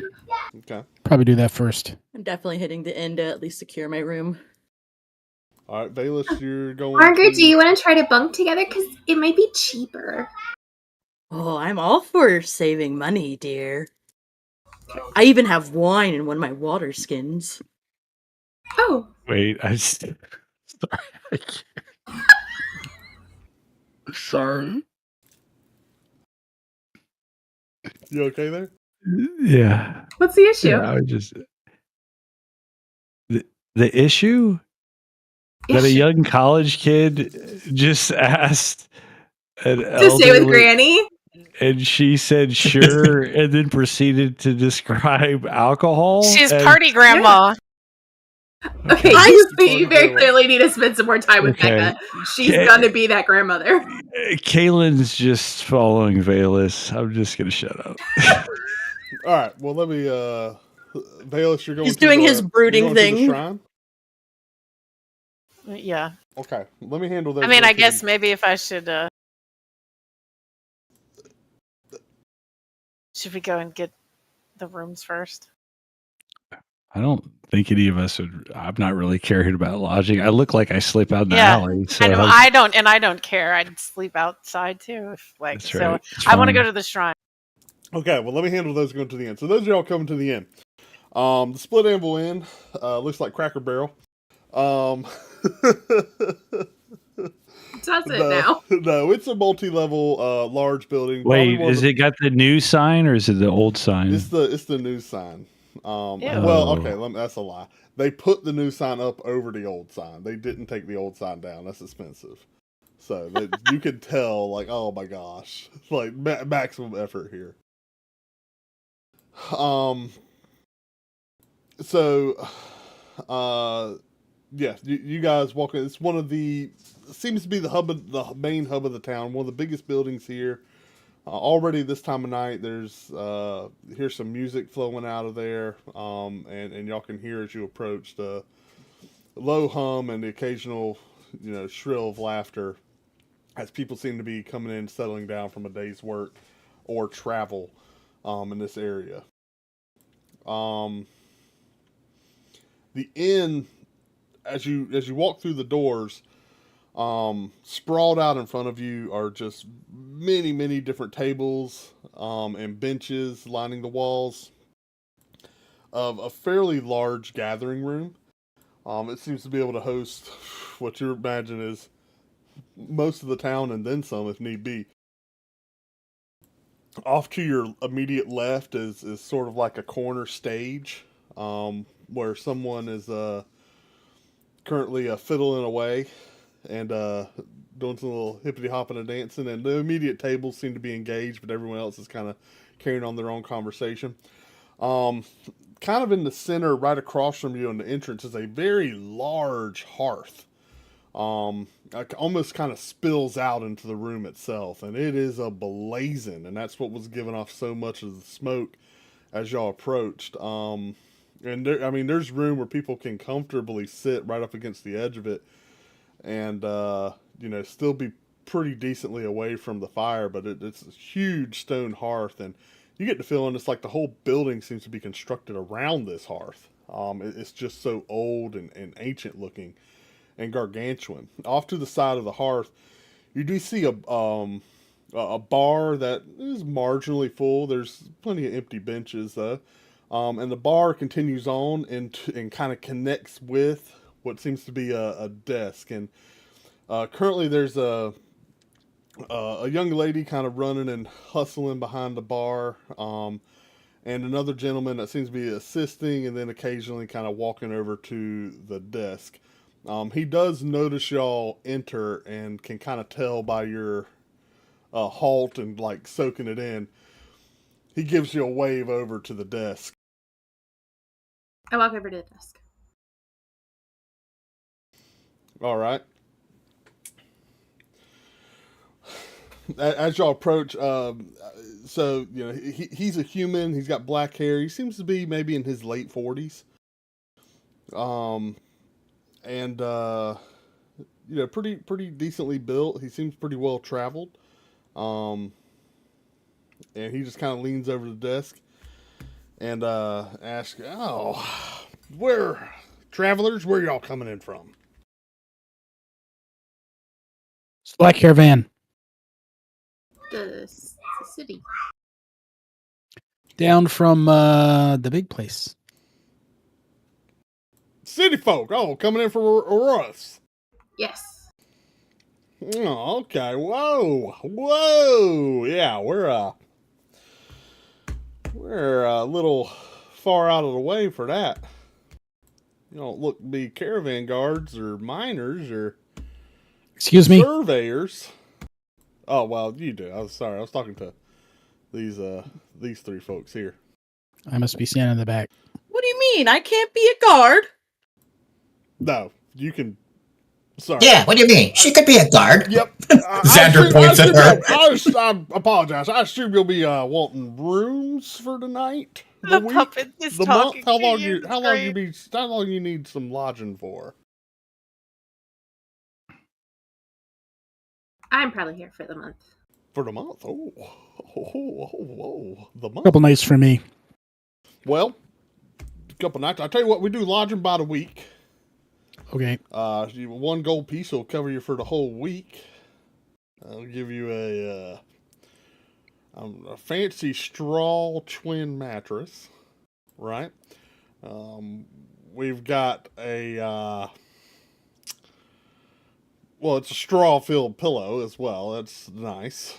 Okay. probably do that first. I'm definitely hitting the inn to at least secure my room. All right, Valus, you're going. Margaret, do you want to try to bunk together? Because it might be cheaper. Oh, I'm all for saving money, dear. I even have wine in one of my water skins. Oh. Wait, sorry. You okay there? Yeah. What's the issue? Yeah, I was just the issue that a young college kid just asked to stay with Granny? And she said sure, and then proceeded to describe alcohol. She's party grandma. Okay, you very clearly need to spend some more time with Becca. She's gonna be that grandmother. Kaylin's just following Valus. I'm just gonna shut up. All right. Well, let me. Valus, you're going. He's doing his brooding thing. To the shrine? Yeah. Okay. Let me handle that. I mean, I guess maybe if I should. Should we go and get the rooms first? I don't think any of us would. I'm not really caring about lodging. I look like I sleep out in the alley. So I don't care. I'd sleep outside too. That's so right. I want to go to the shrine. Okay, well, let me handle those going to the inn. So those are all coming to the inn. The Split Anvil Inn looks like Cracker Barrel. Does it now? No, it's a multi-level, large building. Wait, is it got the new sign or is it the old sign? It's the new sign. Well, okay, that's a lie. They put the new sign up over the old sign. They didn't take the old sign down. That's expensive. So you could tell, like, oh my gosh, like maximum effort here. Yeah, you guys walk in. It's one of seems to be the main hub of the town. One of the biggest buildings here. Already this time of night, here's some music flowing out of there, and y'all can hear as you approach the low hum and the occasional, shrill of laughter as people seem to be coming in, settling down from a day's work or travel in this area. The inn, as you walk through the doors, Sprawled out in front of you are just many, many different tables and benches lining the walls of a fairly large gathering room. It seems to be able to host what you imagine is most of the town and then some if need be. Off to your immediate left is sort of like a corner stage where someone is currently fiddling away and doing some little hippity hopping and dancing, and the immediate tables seem to be engaged, but everyone else is kind of carrying on their own conversation. Kind of in the center, right across from you in the entrance, is a very large hearth. Almost kind of spills out into the room itself, and it is ablazing, and that's what was giving off so much of the smoke as y'all approached. And there, I mean, there's room where people can comfortably sit right up against the edge of it, and still be pretty decently away from the fire. But it's a huge stone hearth, and you get the feeling it's like the whole building seems to be constructed around this hearth. It's just so old and ancient looking and gargantuan. Off to the side of the hearth, you do see a bar that is marginally full. There's plenty of empty benches though, and the bar continues on and kind of connects with what seems to be a desk. And currently, there's a young lady kind of running and hustling behind the bar, and another gentleman that seems to be assisting, and then occasionally kind of walking over to the desk. He does notice y'all enter and can kind of tell by your halt and like soaking it in. He gives you a wave over to the desk. I walk over to the desk. All right. As y'all approach, so he's a human. He's got black hair. He seems to be maybe in his late 40s. And pretty decently built. He seems pretty well traveled. And he just kind of leans over the desk and asks, "Oh, where travelers? Where y'all coming in from?" It's Black Caravan. The city. Down from the big place. City folk. Oh, coming in from Auroras. Yes. Oh, okay. Whoa. Yeah, we're a little far out of the way for that. You don't look to be caravan guards or miners or Excuse me? surveyors. Oh, well, you do. I was sorry. I was talking to these three folks here. I must be standing in the back. What do you mean? I can't be a guard? No, you can. Sorry. Yeah, what do you mean? She could be a guard. Yep. Xander points at her. I apologize. I assume you'll be wanting rooms for the night, the week, puppet is the talking month. to you. How long you need some lodging for? I'm probably here for the month. For the month? Oh, the month. Couple nights for me. Well, a couple nights. I tell you what, we do lodging by the week. Okay. 1 gold piece will cover you for the whole week. I'll give you a fancy straw twin mattress, right? We've got a it's a straw-filled pillow as well. That's nice.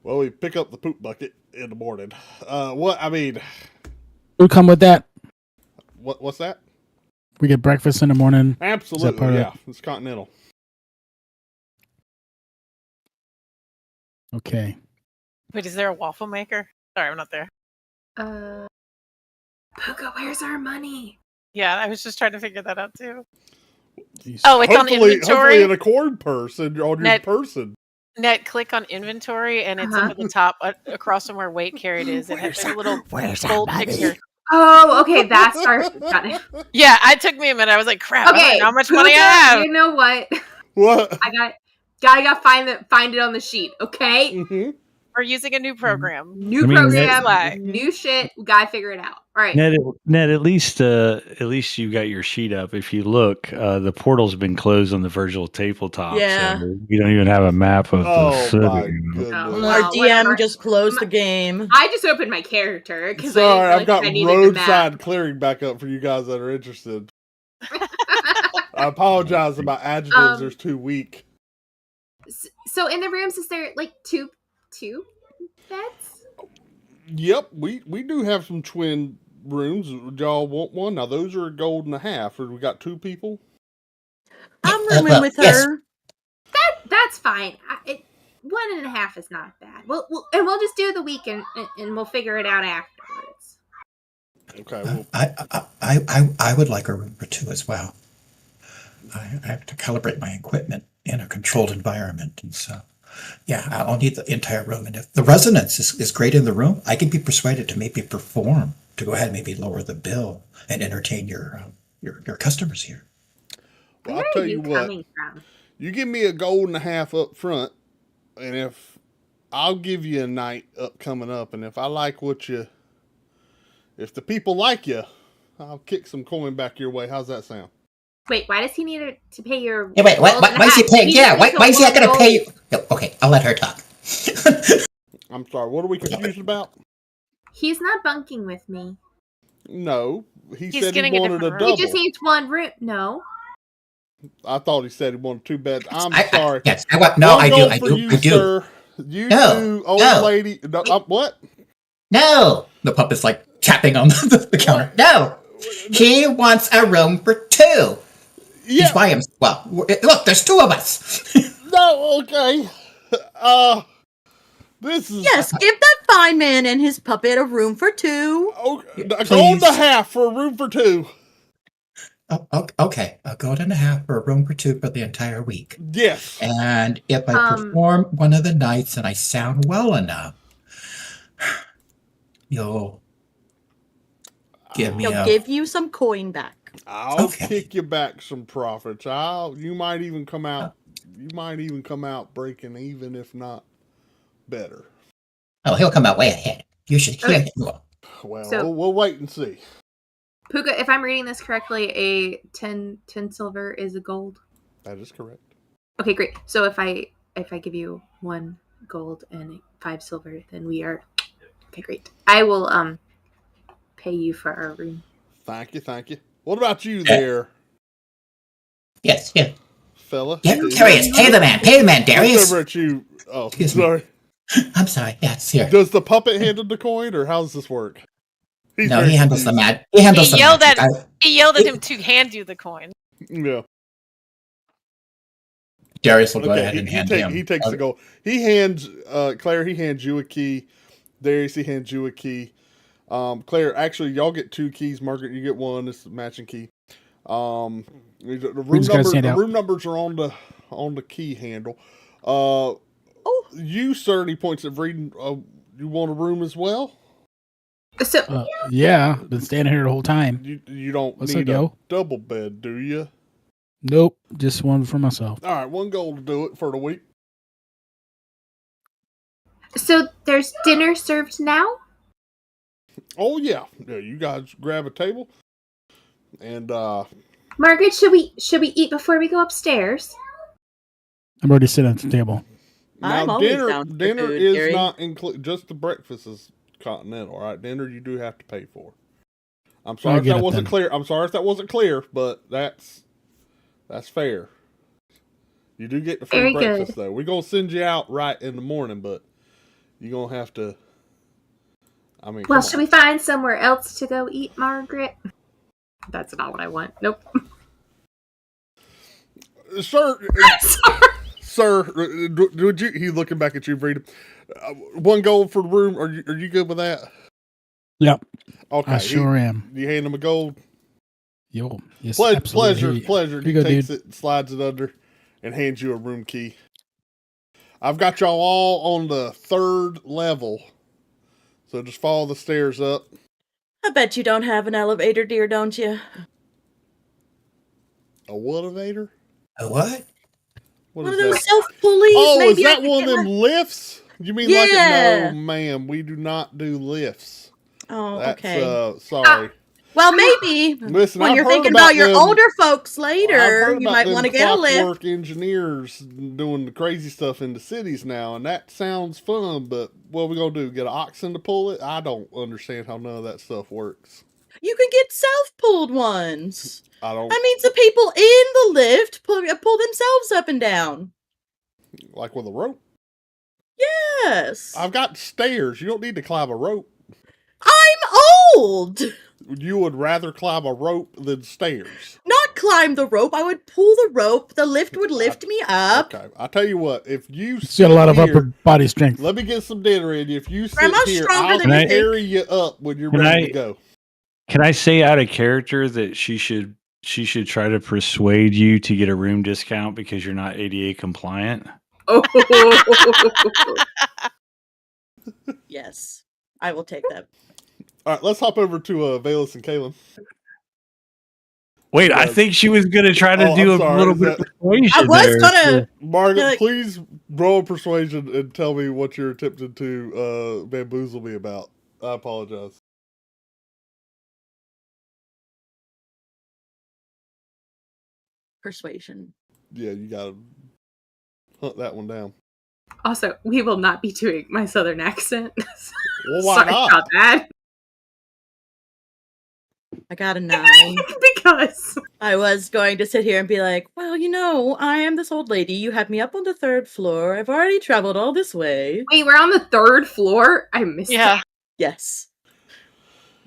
We pick up the poop bucket in the morning. Who come with that? What's that? We get breakfast in the morning. Absolutely, part of yeah. It's continental. Okay. Wait, is there a waffle maker? Sorry, I'm not there. Pookha, where's our money? Yeah, I was just trying to figure that out too. Jeez. Oh, it's on Hopefully inventory. in a cord purse on your person. Net, click on inventory, and it's up at the top across from where weight carried is. It has a little gold picture. Oh, okay, that's our. Got it. Yeah, it took me a minute. I was like, crap, I don't Okay, know how much money I Pookha, have. You know what? What? I got find it on the sheet. Okay. Mm-hmm. We're using a new program. New I mean, program, Why. new shit. We gotta figure it out. All right. Ned, at least you got your sheet up. If you look, the portal's been closed on the virtual tabletop, Yeah. so we don't even have a map of the Oh city. my you know. goodness! Oh, Our well, DM whatever. just closed the game. I just opened my character because I Sorry, didn't I've really got think I needed the map. roadside clearing back up for you guys that are interested. I apologize about adjectives. There's too weak. So in the rooms, is there like two beds? Yep, we do have some twin rooms. Would y'all want one? Now those are a gold and a half. Or we got two people. I'm rooming with yes. her. That's fine. 1.5 is not bad. We'll just do the week and we'll figure it out afterwards. Okay. Well, I would like a room for two as well. I have to calibrate my equipment in a controlled environment, and so yeah, I'll need the entire room. And if the resonance is great in the room, I can be persuaded to maybe perform, to go ahead and maybe lower the bill and entertain your customers here. well, Where I'll tell are you what. coming from? You give me a gold and a half up front, and if I'll give you a night coming up, and if I like if the people like you, I'll kick some coin back your way. How's that sound? Wait, why does he need to pay your? Yeah, wait, why is he paying? Yeah, why is he not going to pay you? No, okay, I'll let her talk. I'm sorry. What are we confused about? He's not bunking with me. No, he He's said he getting a wanted a different double. room. He just needs one room. No. I thought he said he wanted two beds. I'm I- sorry. Yes, no, One I gold do, for you, I do. Sir. You No, two, old no. lady. No, what? No, the puppet's like tapping on the counter. No, he wants a room for two. Yeah. He's by himself. Well, look, there's two of us. No. Okay. This is Yes, give that fine man and his puppet a room for two. okay. A Please. gold and a half for a room for two. Okay, a gold and a half for a room for two for the entire week. Yes. And if I perform one of the nights and I sound well enough, you'll give me He'll give you some coin back. I'll Okay. kick you back some profits. You might even come out. You might even come out breaking even, if not better. Oh, he'll come out way ahead. You should hear him. Well, So- we'll wait and see. Puka, if I'm reading this correctly, a 10 silver is a gold. That is correct. Okay, great. So if I give you 1 gold and 5 silver, then we are okay. Great. I will pay you for our room. Thank you. What about you there, Yes, yeah. fella? Yeah, Darius, pay the man, What's Darius. over at you? Oh, Excuse me. sorry. I'm sorry. Yes, here. Does the puppet handle the coin, or how does this work? He's No, very he handles the confused. mag. He handles He the yelled magic. at- He yelled at him to hand you the coin. Yeah. Darius will go Okay. ahead and hand He him. takes the gold. He hands Claire. He hands you a key. Darius. He hands you a key. Claire. Actually, y'all get 2 keys. Margaret, you get 1. It's a matching key. The just gotta stand out. room numbers are on the key handle. You, sir, and he points at reading. You want a room as well? So Yeah, been standing here the whole time. You don't What's need up, a yo? double bed, do you? Nope, just one for myself. All right, 1 gold to do it for the week. there's dinner served now? Oh yeah. You guys grab a table, and Margaret, should we eat before we go upstairs? I'm already sitting at the table. now I'm always dinner down for dinner food, is Gary. not included. Just the breakfast is continental. All right, dinner you do have to pay for. I'm sorry I'll if get that it wasn't then. clear. I'm sorry if that wasn't clear, but that's fair. You do get the free Very breakfast good. though. We're gonna send you out right in the morning, but you're gonna have to. I mean, Well, come should on. we find somewhere else to go eat, Margaret? That's not what I want. Nope. Sir, Sorry. sir, would you? He's looking back at you, Freedom. 1 gold for the room. Are you good with that? Yep, Okay. I sure am. You hand him a gold. Yo, yes, Pleasure. absolutely. Pleasure. Here He you go, takes dude. it, slides it under, and hands you a room key. I've got y'all all on the 3rd level, so just follow the stairs up. I bet you don't have an elevator, dear, don't you? A what elevator? A what? What One is of those that? self-pulleys. Oh, is maybe I that could one of get them lifts? You mean like it? Yeah. No, ma'am. We do not do lifts. Oh, That's okay. sorry. Well, maybe Listen, when I've you're heard thinking about about your them. older folks I've later, heard you about might them want to get a lift. clockwork engineers doing the crazy stuff in the cities now, and that sounds fun. But what are we gonna do? Get an oxen to pull it? I don't understand how none of that stuff works. You can get self-pulled ones. I don't That means the people in the lift pull themselves up and down. like with a rope. Yes. I've got stairs. You don't need to climb a rope. I'm old. You would rather climb a rope than stairs. Not climb the rope. I would pull the rope. The lift would lift me up. Okay, I'll tell you what. If you She's got a lot of here, upper body strength. let me get some dinner in you. If you sit Grandma's here, stronger I'll than you carry you up when you're ready to go. Can I say out of character that she should try to persuade you to get a room discount because you're not ADA compliant? Oh. Yes, I will take that. All right, let's hop over to Valus and Kaylin. Wait, I Yes. think she was going to try to Oh, do I'm a sorry, little is bit of that- persuasion. I was there. gonna. Margaret, Like- please roll persuasion and tell me what you're attempting to bamboozle me about. I apologize. Persuasion. Yeah, you gotta hunt that one down. Also, we will not be doing my southern accent. Well, why Sorry not? about that. I got a 9. Because I was going to sit here and be like, well, I am this old lady. You have me up on the 3rd floor. I've already traveled all this way. wait, we're on the 3rd floor. I missed Yeah. it. Yes.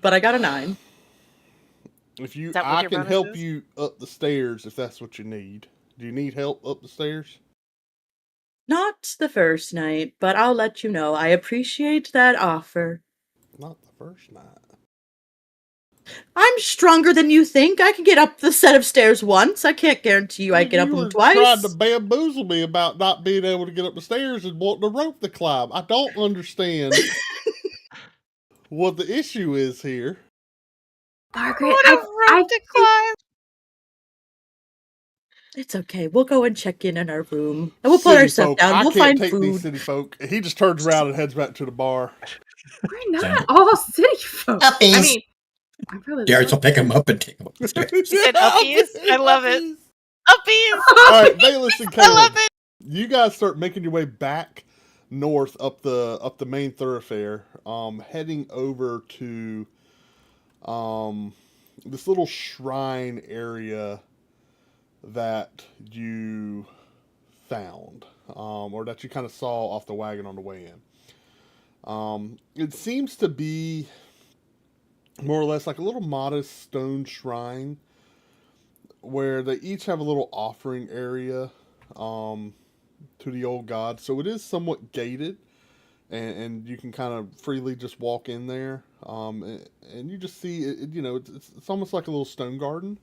But I got a 9. If you, Is that what I your can bonus help is? you up the stairs if that's what you need. Do you need help up the stairs? Not the first night, but I'll let you know. I appreciate that offer. Not the first night. I'm stronger than you think. I can get up the set of stairs once. I can't guarantee you I get up You them were twice. trying to bamboozle me about not being able to get up the stairs and wanting a rope to climb. I don't understand what the issue is here. Margaret, What a rope to climb. It's okay. We'll go and check in our room. And we'll put City our stuff folk. down. I We'll can't find take these food. city folk. He just turns around and heads back to the bar. we're not all city folk. Uppies. I mean, I'm probably Darius will pick him up and take him up the stairs. You said uppies? I love it. Uppies. All right, Valus and I love Caleb, it. you guys start making your way back north up the main thoroughfare, heading over to this little shrine area that you found, or that you kind of saw off the wagon on the way in. It seems to be more or less like a little modest stone shrine where they each have a little offering area to the old god. So it is somewhat gated, and you can kind of freely just walk in there. And you just see it, it's almost like a little stone garden.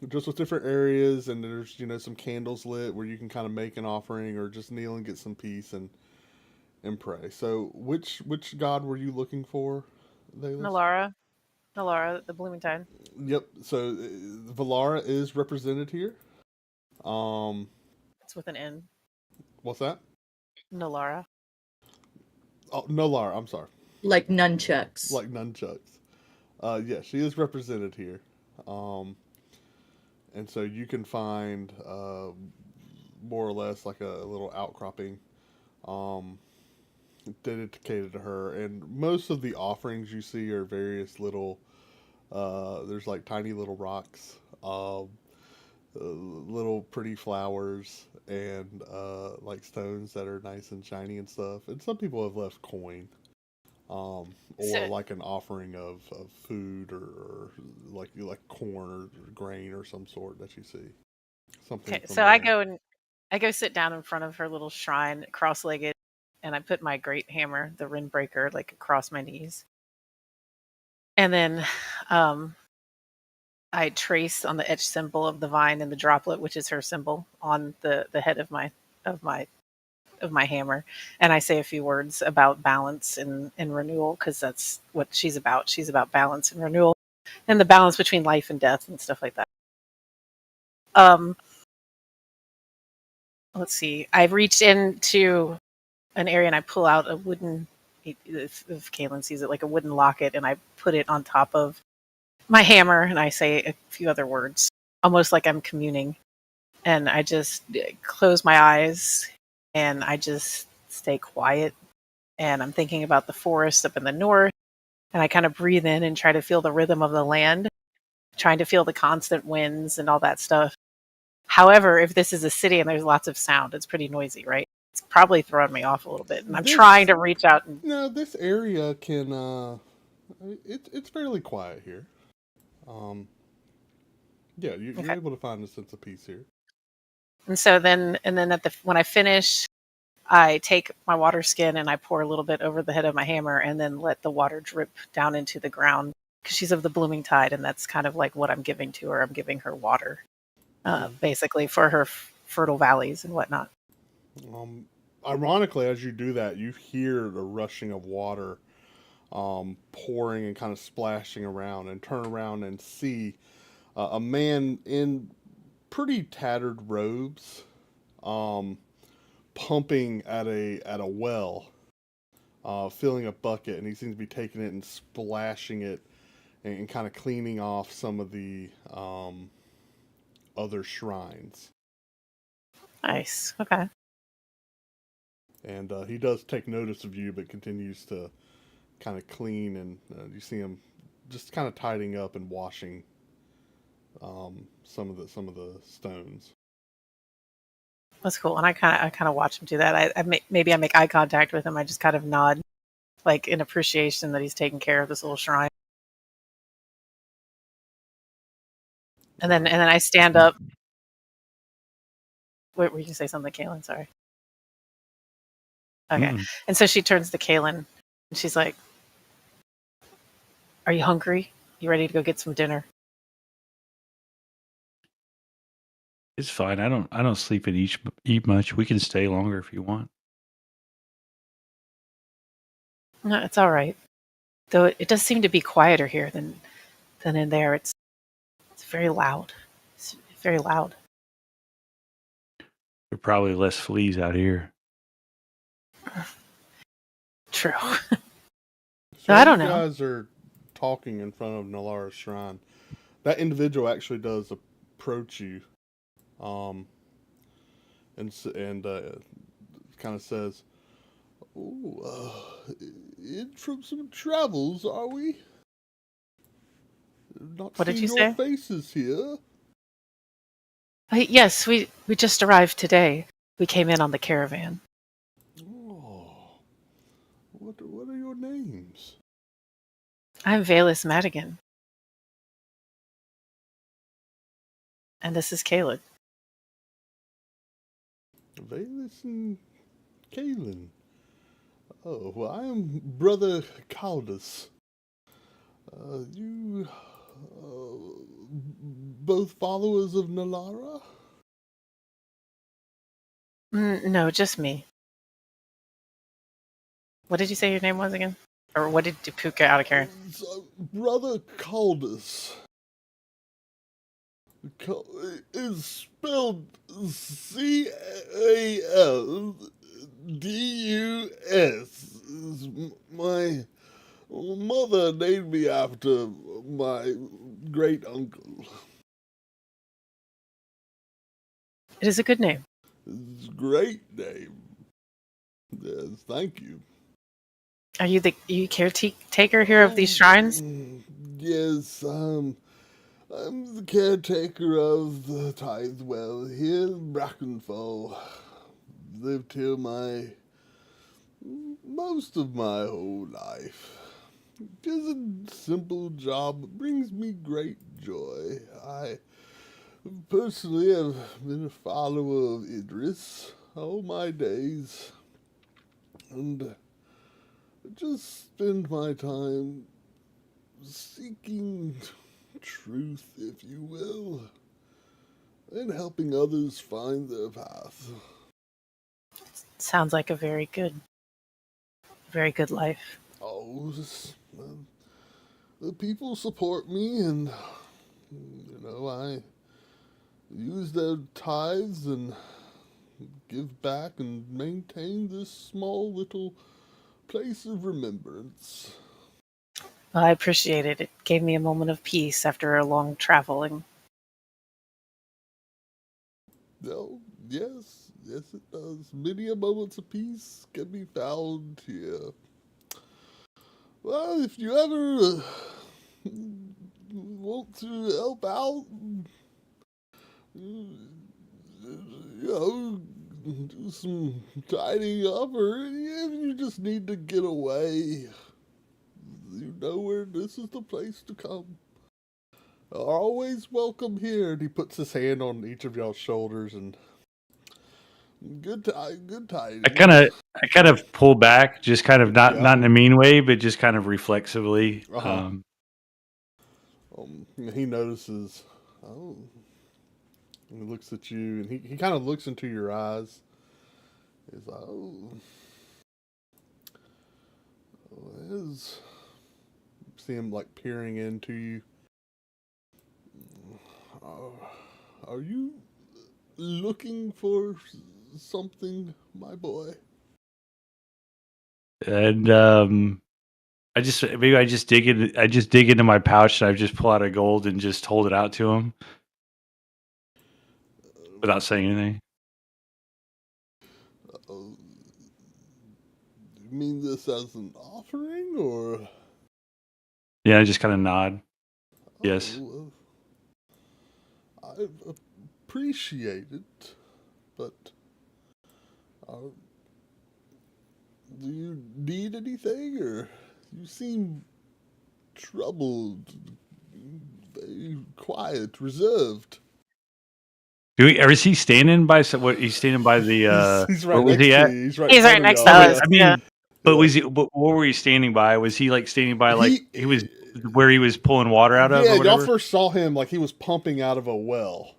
Just with different areas, and there's some candles lit where you can kind of make an offering or just kneel and get some peace and pray. So which god were you looking for, Valus? Nalara, the Bloomingtide. Yep. So Valara is represented here. It's with an N. What's that? Nalara. Oh, Nolara. I'm sorry. Like nunchucks. Like nunchucks. Yeah, she is represented here. And so you can find more or less like a little outcropping dedicated to her. And most of the offerings you see are various little, there's like tiny little rocks, little pretty flowers, and like stones that are nice and shiny and stuff. And some people have left coin. Or like an offering of food or like corn or grain or some sort that you see. Something. Okay, from so I there. go sit down in front of her little shrine, cross-legged, and I put my great hammer, the Rin Breaker, like across my knees. And then I trace on the etched symbol of the vine and the droplet, which is her symbol, on the head of my hammer, and I say a few words about balance and renewal, because that's what she's about. She's about balance and renewal, and the balance between life and death and stuff like that. let's see. I reached into an area and I pull out a wooden, if Kaylin sees it, like a wooden locket, and I put it on top of my hammer and I say a few other words, almost like I'm communing. And I just close my eyes and I just stay quiet. And I'm thinking about the forest up in the north. And I kind of breathe in and try to feel the rhythm of the land, trying to feel the constant winds and all that stuff. However, if this is a city and there's lots of sound, it's pretty noisy, right? It's probably throwing me off a little bit. And I'm trying to reach out and No, this area can. It's fairly quiet here. Yeah, you're Okay. able to find a sense of peace here. And so then when I finish, I take my water skin and I pour a little bit over the head of my hammer and then let the water drip down into the ground because she's of the blooming tide, and that's kind of like what I'm giving to her. I'm giving her water, basically for her fertile valleys and whatnot. Ironically, as you do that, you hear the rushing of water pouring and kind of splashing around, and turn around and see a man in pretty tattered robes, pumping at a well, filling a bucket, and he seems to be taking it and splashing it and kind of cleaning off some of the other shrines. Nice. Okay. And he does take notice of you, but continues to kind of clean, and you see him just kind of tidying up and washing some of the stones. That's cool. And I kind of watch him do that. Maybe I make eye contact with him. I just kind of nod, like in appreciation that he's taking care of this little shrine. And then I stand up. Wait, were you gonna say something, Kaylin? Sorry. Okay. Mm-mm. And so she turns to Kaylin and she's like, "Are you hungry? You ready to go get some dinner?" It's fine. I don't sleep and eat much. We can stay longer if you want. No, it's all right. Though it does seem to be quieter here than in there. It's very loud. It's very loud. There are probably less fleas out here. True. So I don't know. You guys are talking in front of Nalara's shrine. That individual actually does approach you, and kind of says, "Oh, in from some travels, are we? Not What did seen you your say? faces here." Yes, we just arrived today. We came in on the caravan. Oh, what are your names? I'm Valus Madigan. And this is Caleb. Valus and Kalen. Oh, well, I am Brother Caldus. You both followers of Nalara? No, just me. What did you say your name was again? Or what did Pookha out of Karen? So, Brother Caldus is spelled Caldus. My mother named me after my great uncle. It is a good name. It's a great name. Yes, thank you. Are you the caretaker here of these shrines? Yes, I'm the caretaker of the tithe well here in Brackenfall. Lived here most of my whole life. It is a simple job that brings me great joy. I personally have been a follower of Idris all my days, and just spend my time seeking truth, if you will, and helping others find their path. Sounds like a very good life. Oh, the people support me, and I use their tithes and give back and maintain this small little place of remembrance. Well, I appreciate it. It gave me a moment of peace after a long traveling. No, yes, it does. Many a moments of peace can be found here. Well, if you ever want to help out, do some tidying up, or if you just need to get away, you know where this is the place to come. Always welcome here. And he puts his hand on each of y'all's shoulders and good tidings. I kind of pull back, just kind of not Yeah. in a mean way, but just kind of reflexively. Uh-huh. He notices. Oh, and he looks at you, and he kind of looks into your eyes. He's like, see him like peering into you. Are you looking for something, my boy? And I just dig into my pouch and I just pull out a gold and just hold it out to him without saying anything. You mean this as an offering, or? Yeah, I just kind of nod. Yes. I appreciate it, but do you need anything, or you seem troubled, very quiet, reserved? Or is he standing by? What he's standing by the? He's right where was next he to at? you. He's right, He's right next to us. I mean, Yeah. but was he? But what were you standing by? Was he like standing by like he was where he was pulling water out of? Yeah, or y'all whatever? first saw him like he was pumping out of a well,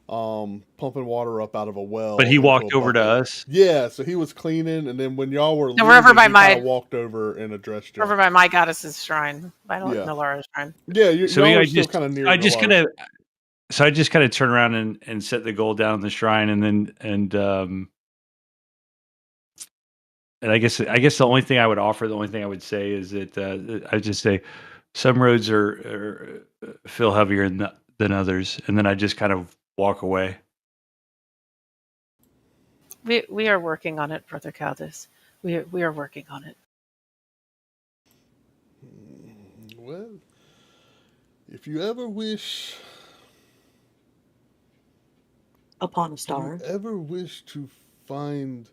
pumping water up out of a well. But he into walked a over to bucket. us. Yeah, so he was cleaning, and then when y'all were No, we're over leaving, by he my- kind of walked over and addressed you. Over by my goddess's shrine, by Yeah. Nalaura's shrine. Yeah, So y'all I are still just kind of near. I just Nalaura's. I just kind of turn around and set the gold down in the shrine, and I guess the only thing I would offer, the only thing I would say is that I just say some roads are feel heavier than others, and then I just kind of walk away. We are working on it, Brother Caldus. We are working on it. Well, if you ever wish, Upon a star. if you ever wish to find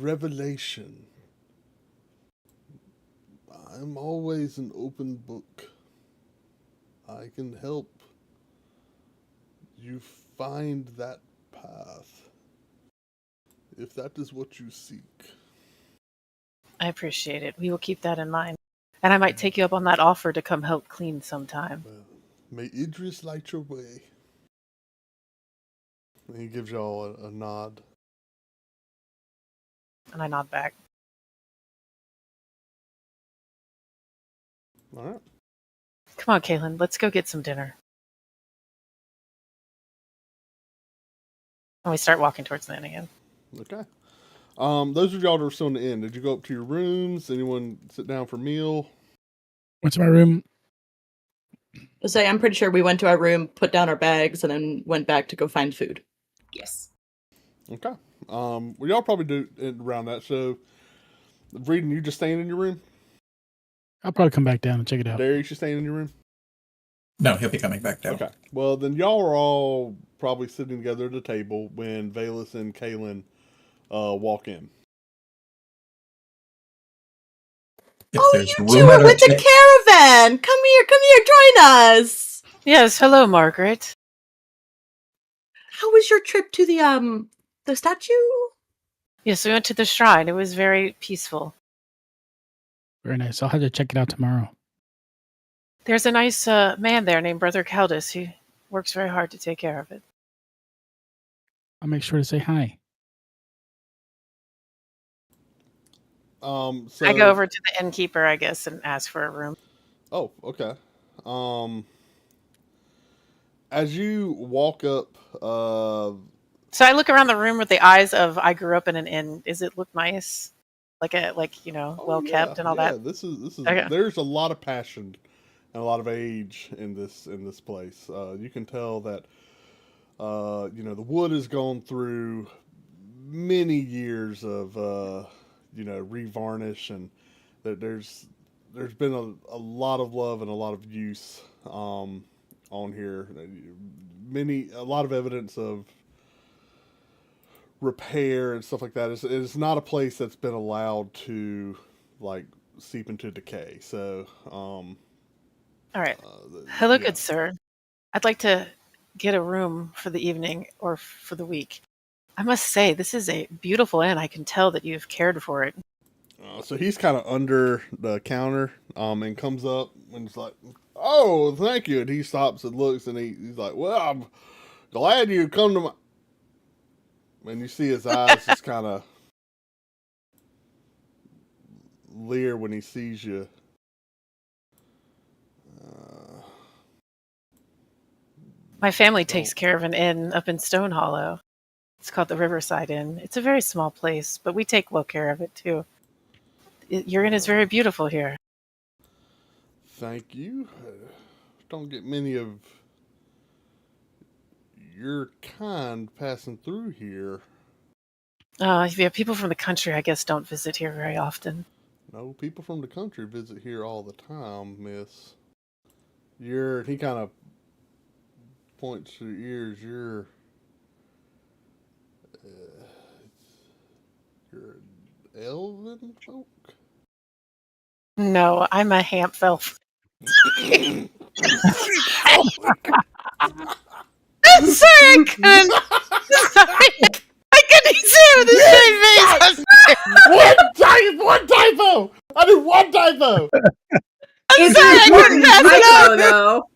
revelation, I'm always an open book. I can help you find that path, if that is what you seek. I appreciate it. We will keep that in mind. And I might take you up on that offer to come help clean sometime. Well, may Idris light your way. And he gives y'all a nod. And I nod back. All right. Come on, Kaylin, let's go get some dinner. And we start walking towards the inn again. Okay. Those of y'all that are still in the inn, did you go up to your rooms? Anyone sit down for a meal? Went to my room. I'm pretty sure we went to our room, put down our bags, and then went back to go find food. Yes. Okay. Well, y'all probably do it around that. So, Reading, you just staying in your room? I'll probably come back down and check it out. Darius, you staying in your room? No, he'll be coming back down. Okay. Well, then y'all are all probably sitting together at a table when Valus and Kaylin walk in. If Oh, there's you room two at are our with the caravan! Come here, join us! Yes, hello, Margaret. How was your trip to the statue? Yes, we went to the shrine. It was very peaceful. Very nice. I'll have to check it out tomorrow. There's a nice man there named Brother Caldus. He works very hard to take care of it. I'll make sure to say hi. So I go over to the innkeeper, I guess, and ask for a room. Oh, okay. as you walk up, So I look around the room with the eyes of I grew up in an inn. Does it look nice? Well kept and all that? This is Okay. there's a lot of passion and a lot of age in this place. You can tell that the wood has gone through many years of revarnish, and that there's been a lot of love and a lot of use on here. A lot of evidence of repair and stuff like that. It's not a place that's been allowed to like seep into decay. So, All right. Hello, good sir. I'd like to get a room for the evening or for the week. I must say, this is a beautiful inn. I can tell that you've cared for it. So he's kind of under the counter, and comes up and it's like, "Oh, thank you." And he stops and looks, and he's like, "Well, I'm glad you come to my." And you see his eyes just kind of leer when he sees you. My family takes care of an inn up in Stone Hollow. It's called the Riverside Inn. It's a very small place, but we take well care of it too. Your inn is very beautiful here. Thank you. Don't get many of your kind passing through here. Yeah, people from the country, I guess, don't visit here very often. No, people from the country visit here all the time, miss. He kind of points to your ears. You're elven folk? No, I'm a Hampfelf. Sorry, I couldn't. Sorry. I couldn't say with a straight face. One typo! I did one typo! I'm sorry, I couldn't pass it up. Though.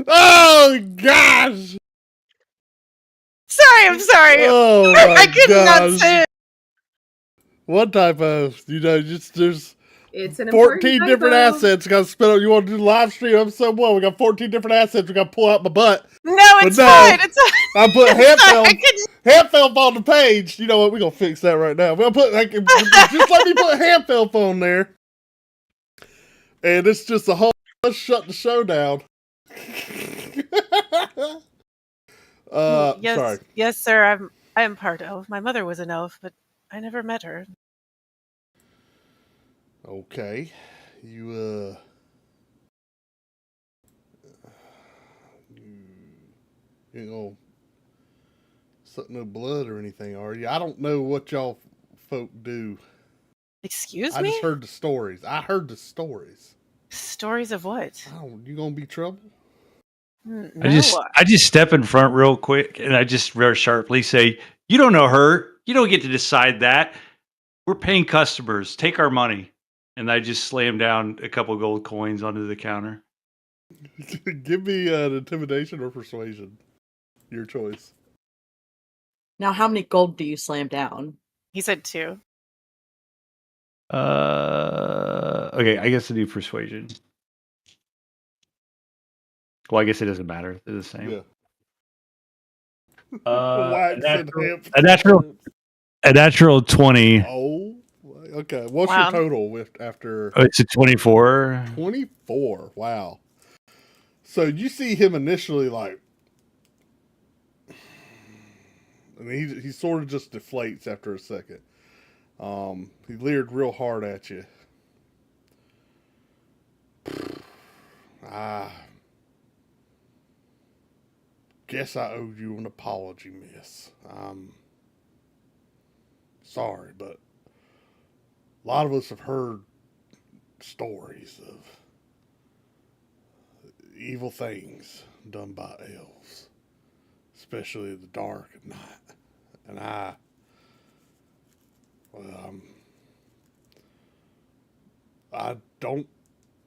Oh, gosh! Sorry, I'm sorry. Oh, I could not say it. One typo. There's It's an 14 different typo. assets. Got to spin up. You want to do the live stream episode 1? We got 14 different assets. We got to pull out my butt. No, it's fine. It's I put Hamfelf on the page. You know what? We're going to fix that right now. We're gonna put just let me put Hamfelf on there. And it's just a whole let's shut the show down. yes, sorry. Yes, sir. I am part elf. My mother was an elf, but I never met her. Okay. You ain't gonna suck no blood or anything, are you? I don't know what y'all folk do. Excuse I me? just heard the stories. I heard the stories. Stories of what? You gonna be trouble? No. I just step in front real quick and I just very sharply say, "You don't know her. You don't get to decide that. We're paying customers. Take our money." And I just slam down a couple gold coins onto the counter. Give me an intimidation or persuasion. Your choice. Now, how many gold do you slam down? He said 2. Okay, I guess I do persuasion. Well, I guess it doesn't matter. They're the same. Yeah. A natural 20. Oh, okay. What's Wow. your total with after? Oh, it's a 24. 24. Wow. So you see him initially like, I mean, he sort of just deflates after a second. He leered real hard at you. Guess I owe you an apology, miss. Sorry, but a lot of us have heard stories of evil things done by elves, especially in the dark at night. And I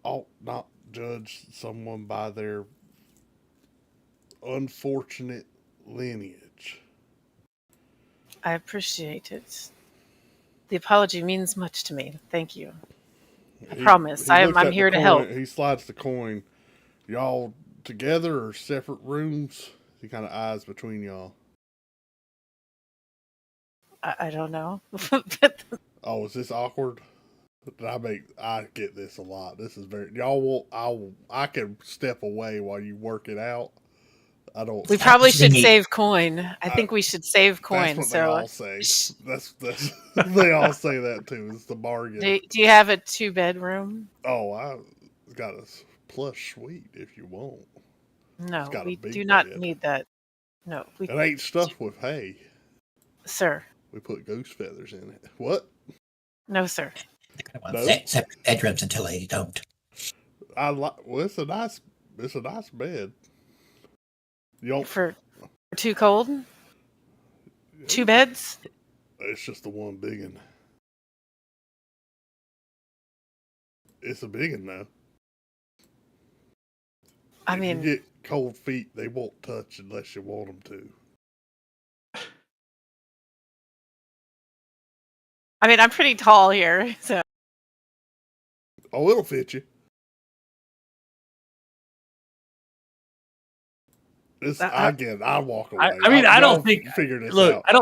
ought not judge someone by their unfortunate lineage. I appreciate it. The apology means much to me. Thank you. I promise. I'm here to help. He slides the coin. Y'all together or separate rooms? He kind of eyes between y'all. I don't know. Oh, is this awkward? I get this a lot. This is very y'all will I can step away while you work it out. I don't. We probably should Neat. save coin. I think we should save That's coin. what they So, all say. That's they all say that too. It's the bargain. do you have a 2-bedroom? Oh, I got a plush suite if you want. No, got a we big do not bed. need that. No, It ain't stuffed with hay. sir. We put goose feathers in it. What? No, sir. They're going No. to want separate bedrooms until they don't. I like. Well, it's a nice bed. You don't. For too cold? 2 beds? It's just the one big one. It's a big one though. I If mean, you get cold feet, they won't touch unless you want them to. I'm pretty tall here, so Oh, it'll fit you. This again, I walk away. I don't Y'all think. figure this Look, out. I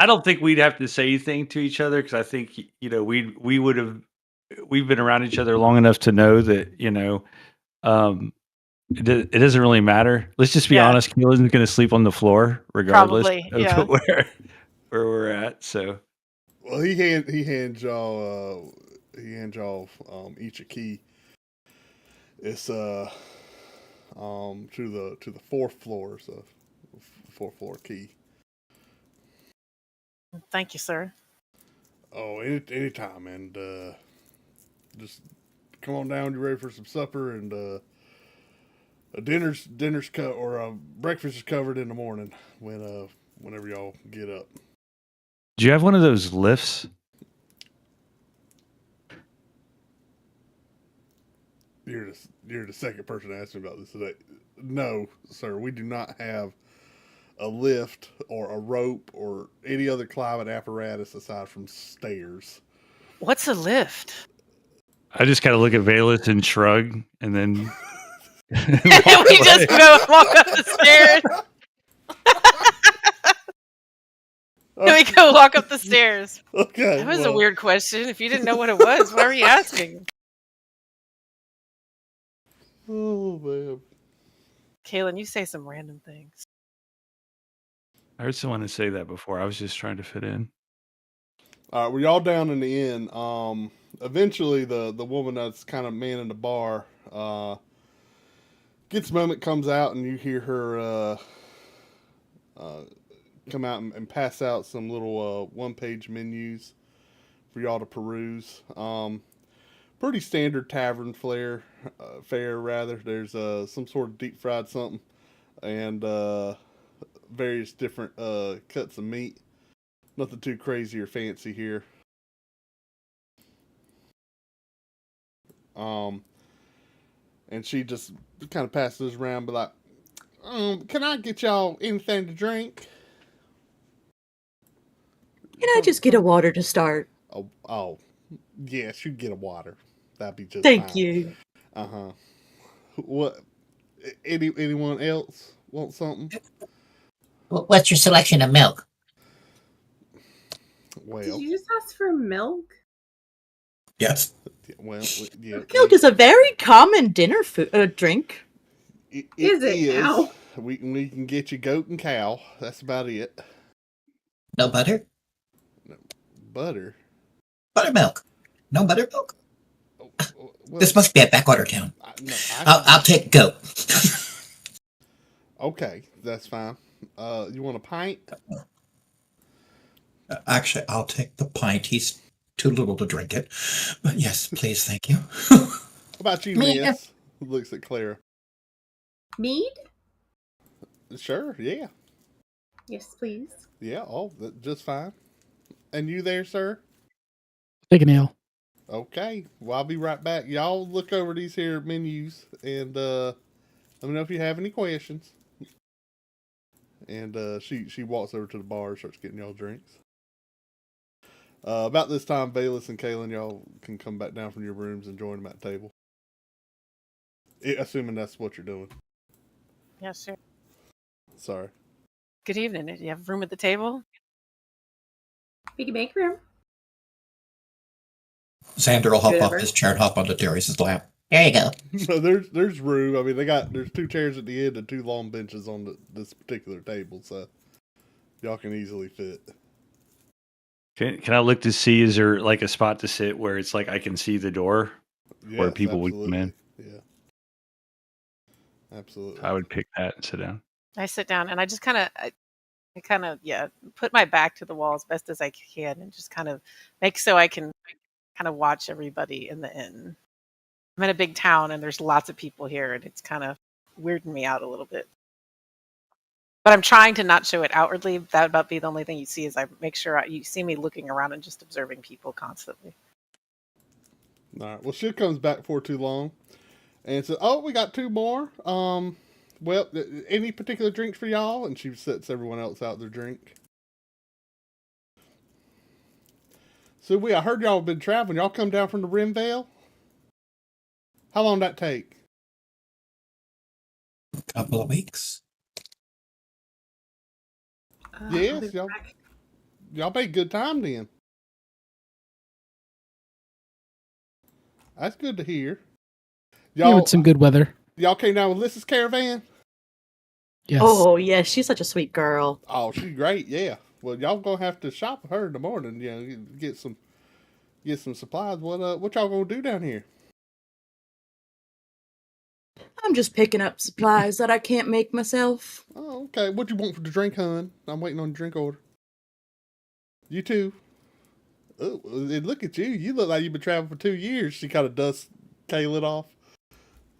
don't think we'd have to say anything to each other because I think we would have. We've been around each other long enough to know that it doesn't really matter. Let's just be Yeah. honest. Keelan's going to sleep on the floor regardless Probably, of yeah. where we're at. So Well, he hands y'all each a key. It's to the fourth floor, so fourth floor key. thank you, sir. Oh, anytime, and just come on down. You're ready for some supper, and dinner's breakfast is covered in the morning whenever y'all get up. do you have one of those lifts? You're the second person to ask me about this today. No, sir, we do not have a lift or a rope or any other climbing apparatus aside from stairs. What's a lift? I just kind of look at Valus and shrug, and then We just go walk up the stairs. We go walk up the stairs. Okay, That was a weird question. If you didn't know what it was, why were you asking? Oh man. Kaylin, you say some random things. I heard someone say that before. I was just trying to fit in. All right, we're y'all down in the inn. Eventually, the woman that's kind of manning the bar gets a moment, comes out, and you hear her come out and pass out some little one-page menus for y'all to peruse. Pretty standard tavern fare. There's some sort of deep fried something, and various different cuts of meat. Nothing too crazy or fancy here. And she just kind of passes around, but like, can I get y'all anything to drink? Can I just get a water to start? Oh, yes, you get a water. That'd be just Thank fine. you. Uh-huh. What? Anyone else want something? What's your selection of milk? Well, Did you just ask for milk? Yes. well, yeah. Milk is a very common dinner drink. Is it now? We can get you goat and cow. That's about it. No butter? Butter. Buttermilk. No buttermilk? Well, This must be a backwater town. no, I'll take goat. Okay, that's fine. You want a pint? Actually, I'll take the pint. He's too little to drink it. But yes, please, thank you. How about you, Me, Miss? Who looks at Clara? Mead? Sure, yeah. Yes, please. Yeah, just fine. And you there, sir? Take an ale. Okay, well, I'll be right back. Y'all look over these here menus and let me know if you have any questions. And she walks over to the bar and starts getting y'all drinks. About this time, Valus and Kaylin, y'all can come back down from your rooms and join them at the table. Assuming that's what you're doing. Yeah, sure. Sorry. Good evening. Do you have room at the table? We can make room. Xander will hop off Whatever. his chair and hop onto Darius's lap. There you go. No, there's room. I mean, there's 2 chairs at the end and 2 long benches on this particular table, so y'all can easily fit. Can I look to see, is there like a spot to sit where it's like I can see the door where Yes, people would come in? Yeah, absolutely. I would pick that and sit down. I sit down and I just kind of, put my back to the wall as best as I can and just kind of make so I can kind of watch everybody in the inn. I'm in a big town and there's lots of people here and it's kind of weirding me out a little bit. But I'm trying to not show it outwardly. That would about be the only thing you see is I make sure you see me looking around and just observing people constantly. All right. Well, she comes back for too long and says, "Oh, we got 2 more. Well, any particular drinks for y'all?" And she sets everyone else out their drink. So I heard y'all have been traveling. Y'all come down from the Rimvale? How long did that take? A couple of weeks. Yes, y'all made good time then. That's good to hear. Yeah, with some good weather. Y'all came down with Lys's caravan? Yes. Oh, yes, she's such a sweet girl. Oh, she's great, yeah. Well, y'all gonna have to shop with her in the morning, get some supplies. What y'all gonna do down here? I'm just picking up supplies that I can't make myself. Oh, okay. What you want for the drink, hon? I'm waiting on the drink order. You too. Oh, and look at you. You look like you've been traveling for 2 years. She kind of dusts Kaylin off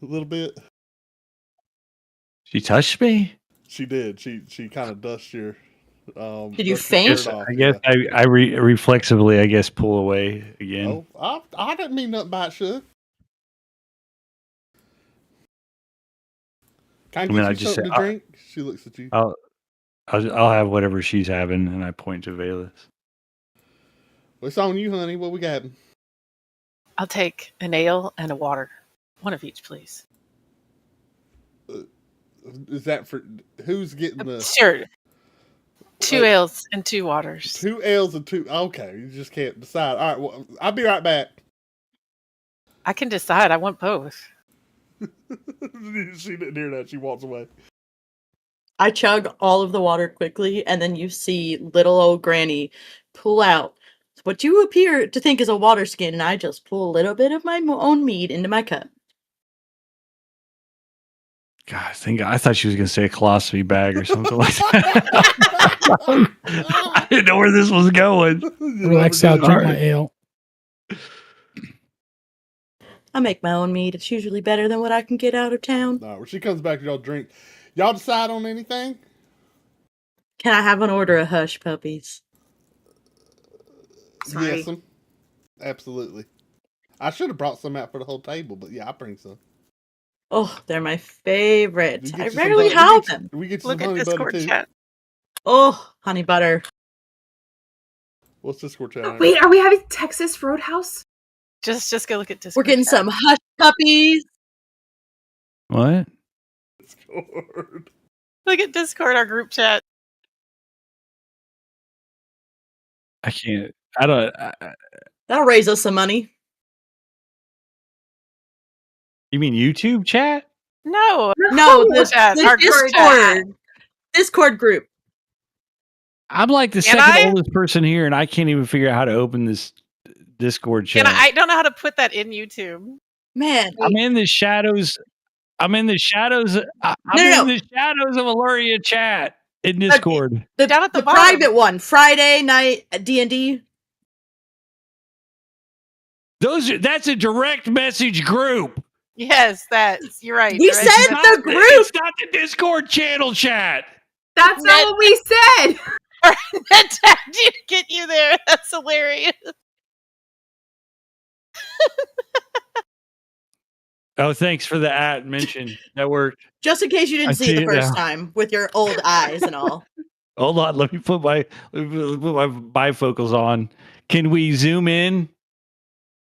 a little bit. She touched me? She did. She kind of dusts your. Did you dust your faint? shirt off, I guess yeah. I reflexively, I guess, pull away again. Oh, I didn't mean nothing by it, Shug. Can I get you something to drink? She looks at you. I'll have whatever she's having, and I point to Valus. Well, it's on you, honey. What we got? I'll take an ale and a water. One of each, please. Is that for who's getting the? Sure. 2 ales and 2 waters. 2 ales and 2. Okay, you just can't decide. All right, well, I'll be right back. I can decide. I want both. She didn't hear that. She walks away. I chug all of the water quickly, and then you see little old Granny pull out what you appear to think is a water skin, and I just pull a little bit of my own mead into my cup. God, I thought she was going to say a colostomy bag or something like that. I didn't know where this was going. Relax out, drink my ale. I make my own mead. It's usually better than what I can get out of town. No, when she comes back, y'all drink. Y'all decide on anything? Can I have an order of hush puppies? Sorry. Yes, absolutely. I should have brought some out for the whole table, but yeah, I'll bring some. Oh, they're my favorite. We get I you some rarely honey- have them. We get you Look some at honey butter Discord too. chat. Oh, honey butter. What's Discord chat? Wait, are we having Texas Roadhouse? Just go look at Discord. We're getting chat. some hush puppies. What? Discord. Look at Discord, our group chat. I can't. I don't. That'll raise us some money. You mean YouTube chat? No. No, the Chat, our group chat. Discord group. I'm like the Can second I? oldest person here, and I can't even figure out how to open this Discord chat. I don't know how to put that in YouTube. Man, I'm in the shadows. I'm in the shadows. I'm in the shadows of Aeloria chat in Discord. Down at the bottom. private one, Friday night at D&D. That's a direct message group. Yes, you're right. We There said is the group. It's not the Discord channel chat. That's not what we said. that tagged you to get you there. That's hilarious. Oh, thanks for the mention. That worked. Just in case you didn't I see see it the it first now. time with your old eyes and all. Hold on, let me put my bifocals on. Can we zoom in?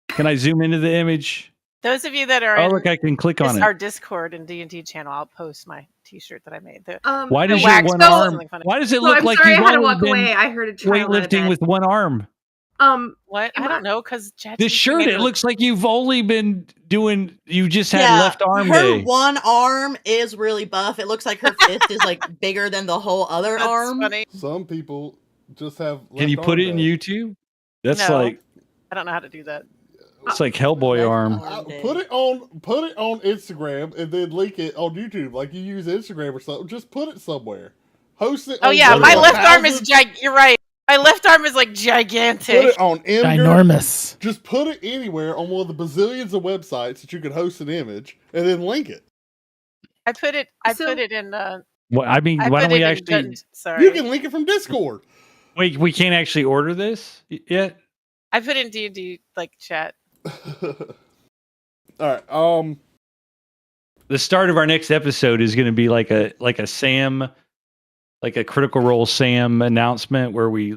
Can I zoom into the image? Those of you that are Oh, in look, I can click on our it. Discord and D&D channel, I'll post my T-shirt that I made. Why the does your wax one doll is arm? something funny. Why does it So look I'm like sorry I you've had to always walk been away. I heard a child out of weightlifting bed. with one arm? What? I don't know, because This shirt, it looks like you've only been doing. You just had Yeah, left arm her day. one arm is really buff. It looks like her fist is like bigger than the whole other That's arm. funny. Some people just have. Can you left put arm it in day. YouTube? That's No. like I don't know how to do that. it's like Hellboy Left arm. arm day. Put it on Instagram and then link it on YouTube like you use Instagram or something. Just put it somewhere. Host it. Oh on yeah, my Go left arm is 1000. You're right. My left arm is like Put gigantic. it on Imgur. Ginormous. Just put it anywhere on one of the bazillions of websites that you could host an image and then link it. I put it in. Well, I mean, I why put don't we it in actually? Gun- Sorry, You can link it from Discord. Wait, we can't actually order this yet. I put in D&D like chat. All right. The start of our next episode is going to be like a Sam, like a Critical Role Sam announcement where we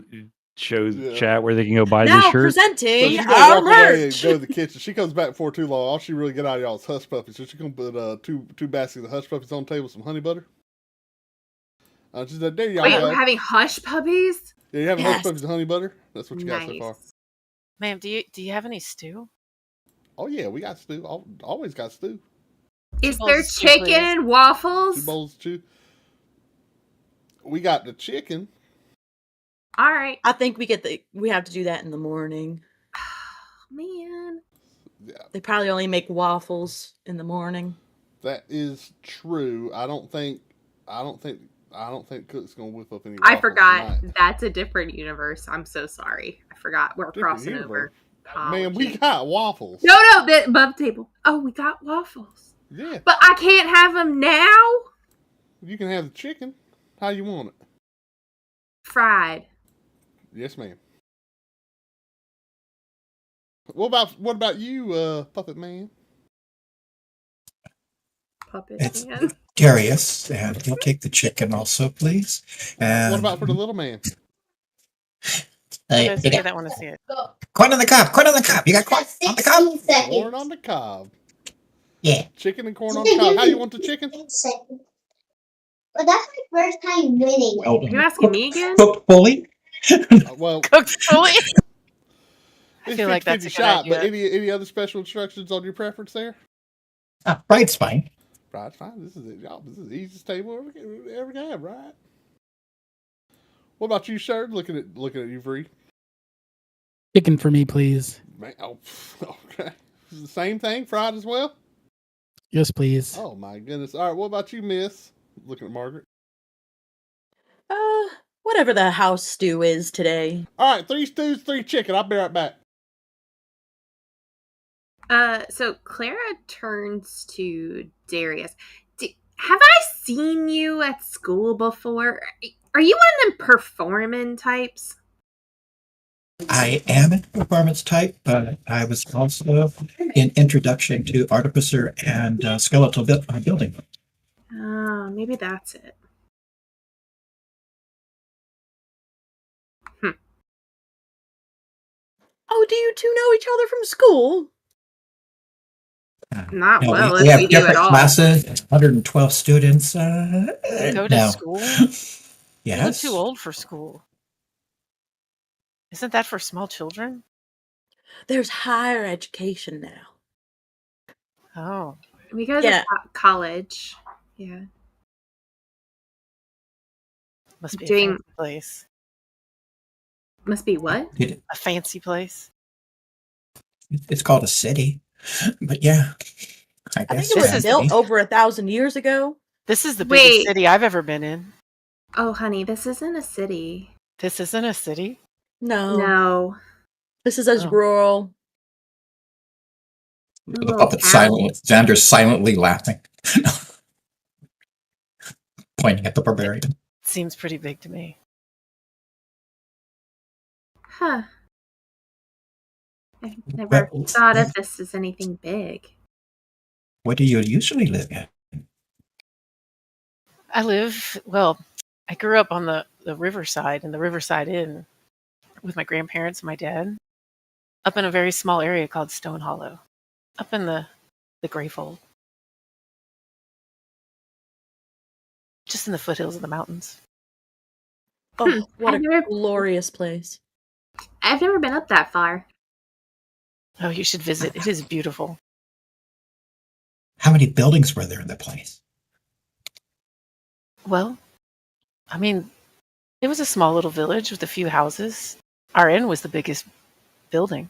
show chat where they can go buy this Now shirt. So presenting she's our gonna walk away and merch. go to the kitchen. She comes back before too long. All she really get out of y'all is hush puppies. So she's gonna put two baskets of hush puppies on the table with some honey butter. She's like, there y'all Wait, go. we're having hush puppies? Yeah, you having Yes. hush puppies and honey butter? That's what you got so far. Ma'am, do you have any stew? Oh yeah, we got stew. Always got stew. Is bowls there of stew, please. chicken, 2 waffles? bowls of stew. We got the chicken. All right. I think we have to do that in the morning. Man. Yeah, They probably only make waffles in the morning. that is true. I don't think Cook's gonna whip up any. I waffles forgot. tonight. That's a different universe. I'm so sorry. I forgot. We're Different crossing universe. over. Man, we got waffles. No, the above table. Oh, we got waffles. Yeah, But I can't have them now? you can have the chicken. How you want it? Fried. Yes, ma'am. What about you, Puppet Man? Puppet It's man. Darius, and he'll take the chicken also, please. And What about for the little man? Those of you that want to see it. Corn on the cob. Corn on the cob. You got corn on the cob? 16 seconds. Corn on the cob. Yeah. Chicken and corn on the cob. How you want the chicken? 16 seconds. But that's my first time winning. Well, Are you asking me again? cooked fully. Well, Cooked fully. I it's feel like that's a 50-50 good shot. But idea. any other special instructions on your preference there? Fried's fine. Right, fine. This is it, y'all. This is the easiest table ever had, right? What about you, sir? Looking at you, Vree. Chicken for me, please. Man, oh, okay. Is it the same thing, fried as well? Yes, please. Oh my goodness. All right, what about you, Miss? Looking at Margaret. Whatever the house stew is today. All right, 3 stews, 3 chicken. I'll be right back. So Clara turns to Darius. Have I seen you at school before? Are you one of them performing types? I am a performance type, but I was also in Introduction to Artificer and Skeletal Building. Oh, maybe that's it. Oh, do you two know each other from school? Not No, well, we if have we do at different all. classes, 112 students. Go to no. school. You look Yes. too old for school. Isn't that for small children? There's higher education now. Oh, We go Yeah. to college. Yeah. must be a Doing- fancy place. Must be what? A fancy place. It's called a city. But yeah. I guess think it was fancy. built over 1,000 years ago. This is the biggest Wait. city I've ever been in. Oh, honey, this isn't a city. This isn't a city. No. No. This is as Oh. rural. The Little puppet town. silently, Xander's silently laughing. Pointing at the barbarian. Seems pretty big to me. Huh. I never Well, thought of this as anything big. What do you usually live in? I grew up on the riverside in the Riverside Inn with my grandparents and my dad up in a very small area called Stone Hollow. Up in the Greyfold. Just in the foothills of the mountains. Oh, what I've a never- glorious place. I've never been up that far. Oh, you should visit. It is beautiful. How many buildings were there in the place? Well, I mean, it was a small little village with a few houses. Our inn was the biggest building.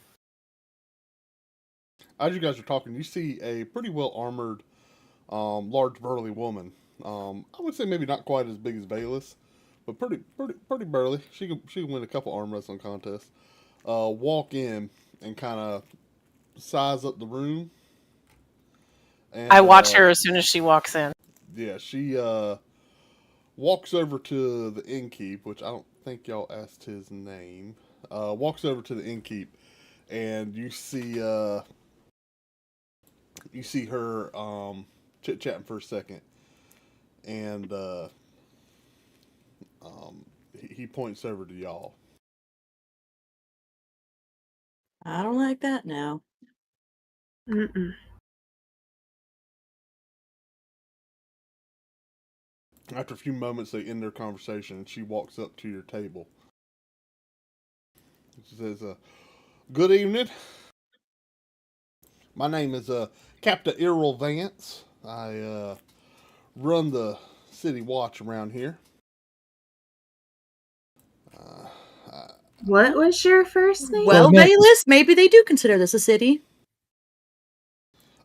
As you guys are talking, you see a pretty well armored, large burly woman. I would say maybe not quite as big as Bayless, but pretty burly. She can win a couple arm wrestling contests. Walk in and kind of size up the room. And, I watch her as soon as she walks in. Yeah, she walks over to the innkeep, which I don't think y'all asked his name. Walks over to the innkeep, and you see her chit chatting for a second, and he points over to y'all. I don't like that now. Mm-mm. After a few moments, they end their conversation, and she walks up to your table. She says, "Good evening. My name is Captain Errol Vance. I run the city watch around here. What was your first name? Well, Mick. Bayless, maybe they do consider this a city.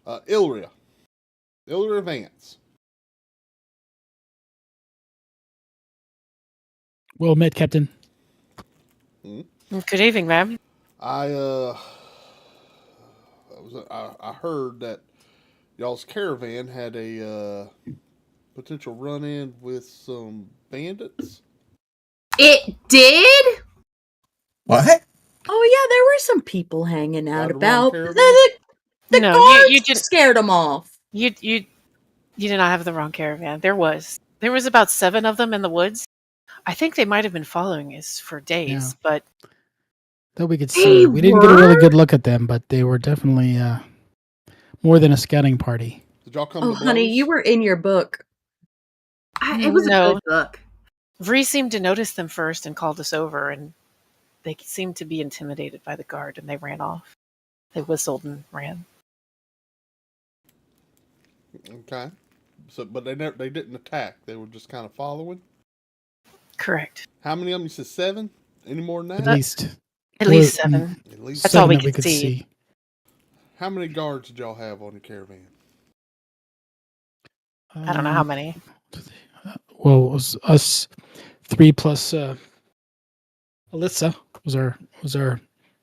Aeloria. Aeloria Vance. Well met, Captain. Good evening, ma'am. I heard that y'all's caravan had a potential run-in with some bandits. It did? What? Oh yeah, there were some people hanging out Ride around about. caravan? The No, guards you just scared them off. you did not have the wrong caravan. There was about 7 of them in the woods. I think they might have been following us for days, but That we could see. We didn't get a really good look at them, but they were definitely more than a scouting party. Did y'all come Oh, to honey, blows? you were in your book. It was a No. good book. Vree seemed to notice them first and called us over, and they seemed to be intimidated by the guard, and they ran off. They whistled and ran. Okay. So, but they didn't attack. They were just kind of following. Correct. How many of them? You said 7? Any more than At that? least. At least Or- 7. At least. That's all 7 we that could see. How many guards did y'all have on the caravan? I don't know how many. Well, it was us 3 plus Alyssa was our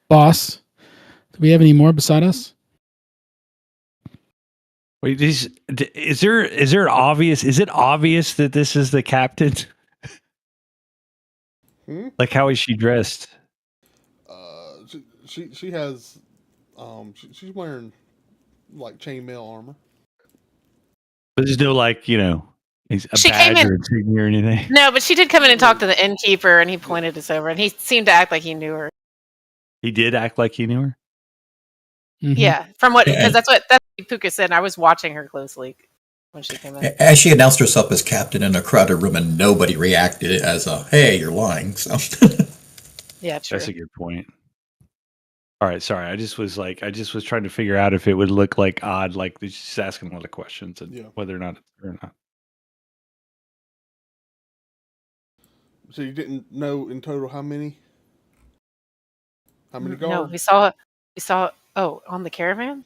boss. Do we have any more beside us? Wait, is it obvious that this is the captain? Like, how is she dressed? She has she's wearing like chainmail armor. But there's no, like, a She came badge in- or insignia or anything. No, but she did come in and talk to the innkeeper, and he pointed us over, and he seemed to act like he knew her. He did act like he knew her. Mhm. Yeah, from what, Yeah. because that's what Pookha said, and I was watching her closely when she came in. As she announced herself as captain in a crowded room, and nobody reacted as a "Hey, you're lying." So Yeah, true. That's a good point. All right, sorry. I just was trying to figure out if it would look like odd, like she's asking a lot of questions and Yeah. whether or not it's her or not. So you didn't know in total how many? How many No, guards? we saw. On the caravan,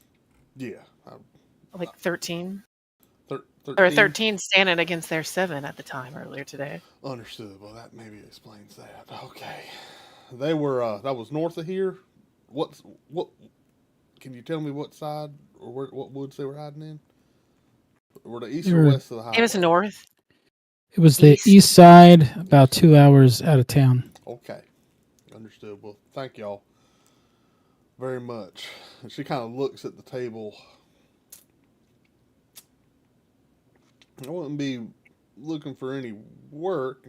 Yeah. like 13 13? or 13 standing against their 7 at the time earlier today. Understood. Well, that maybe explains that. Okay. They were, that was north of here. What, can you tell me what side or what woods they were hiding in? Were they east They or were- west of the highway? It was north. It was the East. east side, about 2 hours out of town. Okay. Understood. Well, thank y'all very much. And she kind of looks at the table. I wouldn't be looking for any work.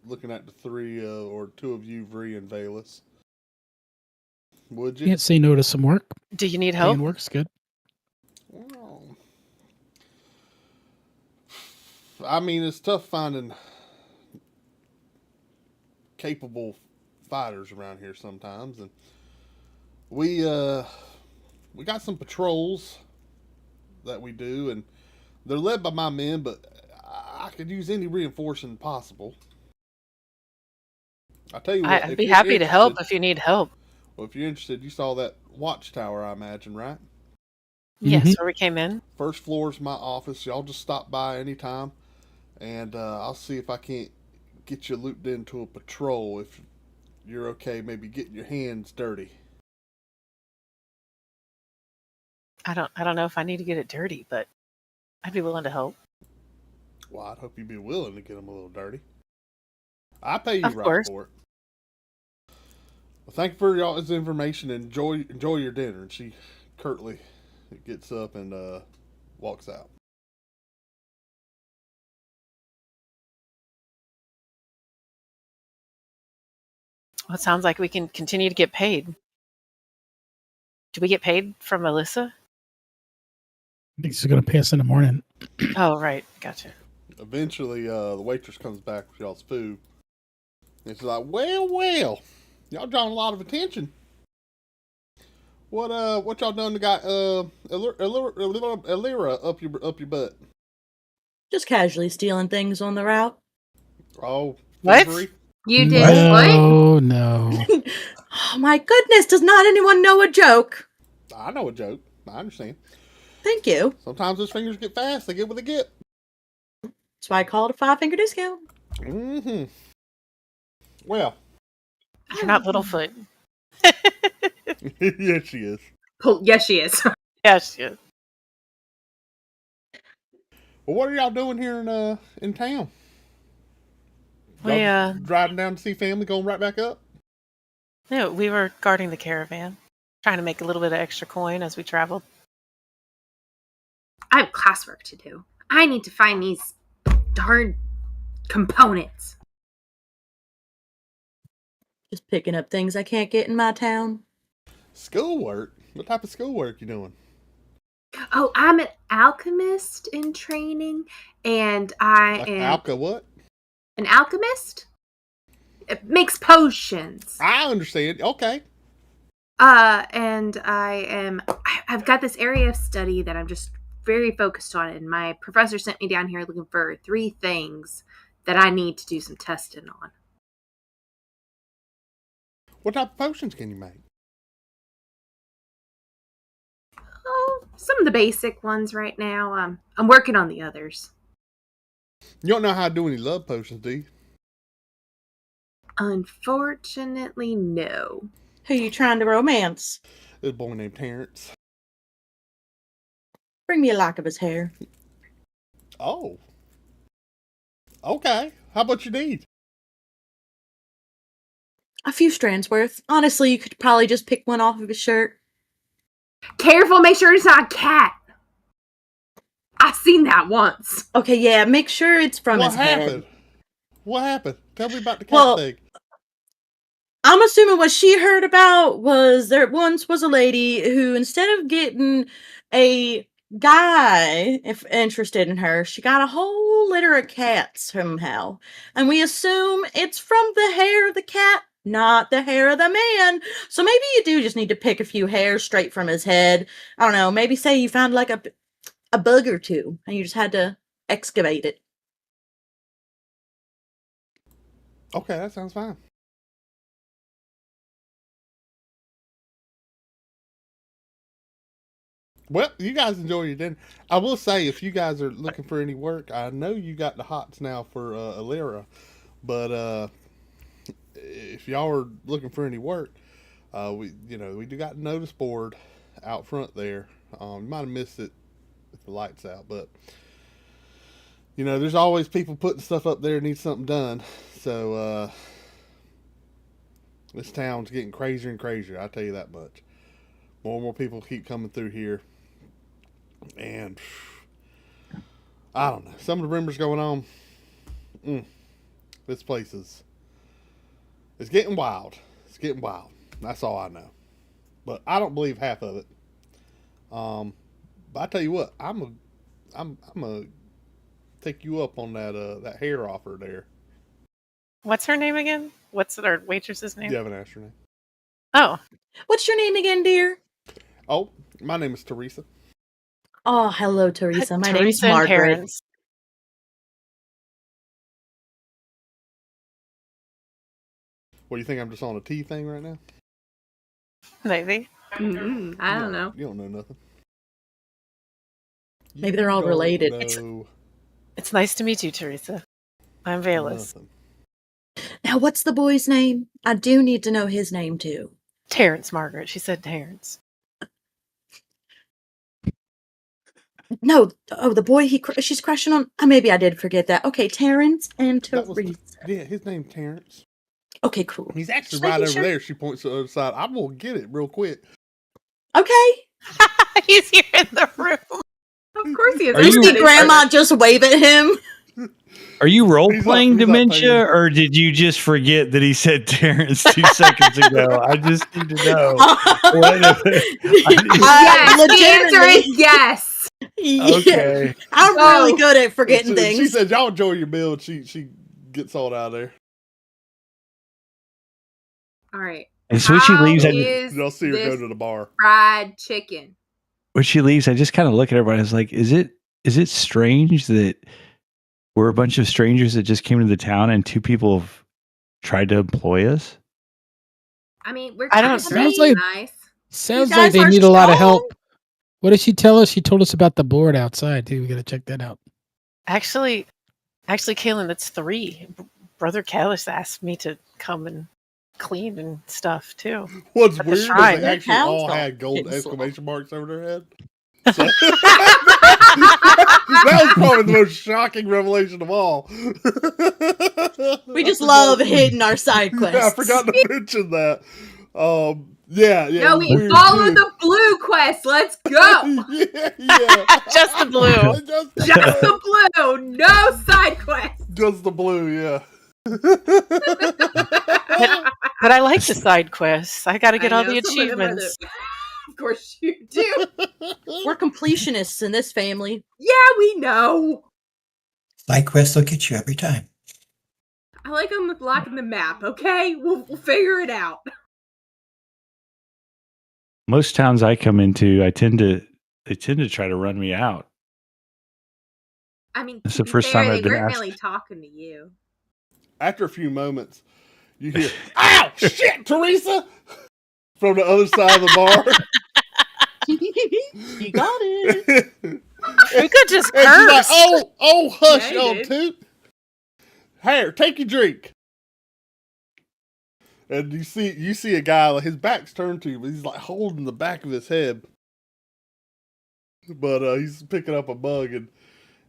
Looking at the 3 or 2 of you, Vree and Valus. Would you? Can't say no to some work. Do you need Paying help? work's good. I mean, it's tough finding capable fighters around here sometimes, and we got some patrols that we do, and they're led by my men, but I could use any reinforcing possible. I'll tell you what, I'd if be you're happy to help interested, if you need help. well, if you're interested, you saw that watchtower, I imagine, right? Yes, where we came in. First floor is my office. Y'all just stop by anytime, and I'll see if I can't get you looped into a patrol if you're okay. Maybe getting your hands dirty. I don't know if I need to get it dirty, but I'd be willing to help. Well, I'd hope you'd be willing to get them a little dirty. I pay you Of right course. for it. Well, thank you for y'all's information. Enjoy your dinner. And she curtly gets up and walks out. Well, it sounds like we can continue to get paid. Do we get paid from Alyssa? I think she's going to pay us in the morning. Oh, right. Gotcha. Eventually, the waitress comes back with y'all's food. And she's like, well, y'all drawing a lot of attention. What y'all done to got Aeloria up your butt? Just casually stealing things on the route. Oh, What? thievery? You did what? No, no. Oh my goodness, does not anyone know a joke? I know a joke. I understand. Thank you. Sometimes those fingers get fast. They get what they get. That's why I call it a 5-finger discount. Mm-hmm. Well, You're not Littlefoot. yes, she is. Yes, she is. Yes, yes. Well, what are y'all doing here in town? We Y'all driving down to see family, going right back up? no, we were guarding the caravan, trying to make a little bit of extra coin as we traveled. I have classwork to do. I need to find these darn components. Just picking up things I can't get in my town. Schoolwork? What type of schoolwork you doing? Oh, I'm an alchemist in training, and I am Alka what? an alchemist. It makes potions. I understand. Okay. And I've got this area of study that I'm just very focused on, and my professor sent me down here looking for 3 things that I need to do some testing on. What type of potions can you make? Oh, some of the basic ones right now. I'm working on the others. You don't know how to do any love potions, do you? Unfortunately, no. Who you trying to romance? There's a boy named Terrence. Bring me a lock of his hair. Oh. Okay. How about you need? A few strands worth. Honestly, you could probably just pick one off of his shirt. Careful, make sure it's not a cat. I've seen that once. Okay, yeah, make sure it's from What his happened? head. What happened? Tell me about the cat Well, thing. I'm assuming what she heard about was there once was a lady who, instead of getting a guy if interested in her, she got a whole litter of cats somehow. And we assume it's from the hair of the cat, not the hair of the man. So maybe you do just need to pick a few hairs straight from his head. I don't know, maybe say you found like a bug or two and you just had to excavate it. Okay, that sounds fine. Well, you guys enjoy your dinner. I will say, if you guys are looking for any work, I know you got the hots now for Aeloria, but if y'all are looking for any work, we do got a notice board out front there. You might have missed it with the lights out, but there's always people putting stuff up there that needs something done. So this town's getting crazier and crazier. I'll tell you that much. More and more people keep coming through here. And I don't know. Some of the rumors going on. This place it's getting wild. It's getting wild. That's all I know. But I don't believe half of it. But I tell you what, I'm a take you up on that hair offer there. What's her name again? What's our waitress's name? You haven't asked her name. Oh, What's your name again, dear? Oh, my name is Teresa. Oh, hello, Teresa. My name's Teresa and Margaret. Terrence. What do you think? I'm just on a tea thing right now? Maybe. I don't know. You don't know nothing. Maybe they're all You related. don't know It's nice to meet you, Teresa. I'm Valus. nothing. Now, what's the boy's name? I do need to know his name, too. Terrence, Margaret. She said Terrence. No, the boy she's crushing on. Maybe I did forget that. Okay, Terrence and That was- Teresa. Yeah, his name's Terrence. Okay, cool. He's actually Just right making over sure. there. She points to the other side. I'm gonna get it real quick. Okay. He's here in the room. Of course he is. Are You you- see Grandma just wave at him. Are you role playing he's not dementia, paying. or did you just forget that he said Terrence 2 seconds ago? I just need to know. Yes, the answer is yes. Yeah. Okay. I'm really good at forgetting So things. she said, "Y'all enjoy your meal." And she gets on out of there. All right. And so when she How leaves, is Y'all see her go this to the bar. fried chicken? when she leaves, I just kind of look at everybody. I was like, is it strange that we're a bunch of strangers that just came to the town and 2 people have tried to employ us? I mean, we're I kind don't of Sounds like- nice. Sounds You like guys they are need a lot of strong. help. What did she tell us? She told us about the board outside too. We got to check that out. Actually, Kaylin, that's 3. Brother Callis asked me to come and clean and stuff too. What's At the weird is shrine. they actually Town's all not had gold getting slow. exclamation marks over their head. So- that was probably the most shocking revelation of all. We just love hitting our side Yeah, I quests. forgot to mention that. Yeah. No, we weird follow too. the blue quest. Let's go. yeah. Just the blue. Just the blue. No side quest. Just the blue, yeah. But I like the side quests. I got to get I all know, the some of them are achievements. Of course you do. We're completionists in this family. Yeah, we know. Side quests will get you every time. I like them with blocking the map. Okay, we'll figure it out. Most towns I come into, they tend to try to run me out. I mean, It's to the be first fair, time they I've been weren't asked. really talking to you. After a few moments, you hear, "Ow, shit, Teresa!" from the other side of the bar. You got it. We could just And she's like, curse. oh, hush, Yeah, you y'all did. toot. Here, take your drink. And you see a guy, like, his back's turned to you, but he's like holding the back of his head. But he's picking up a mug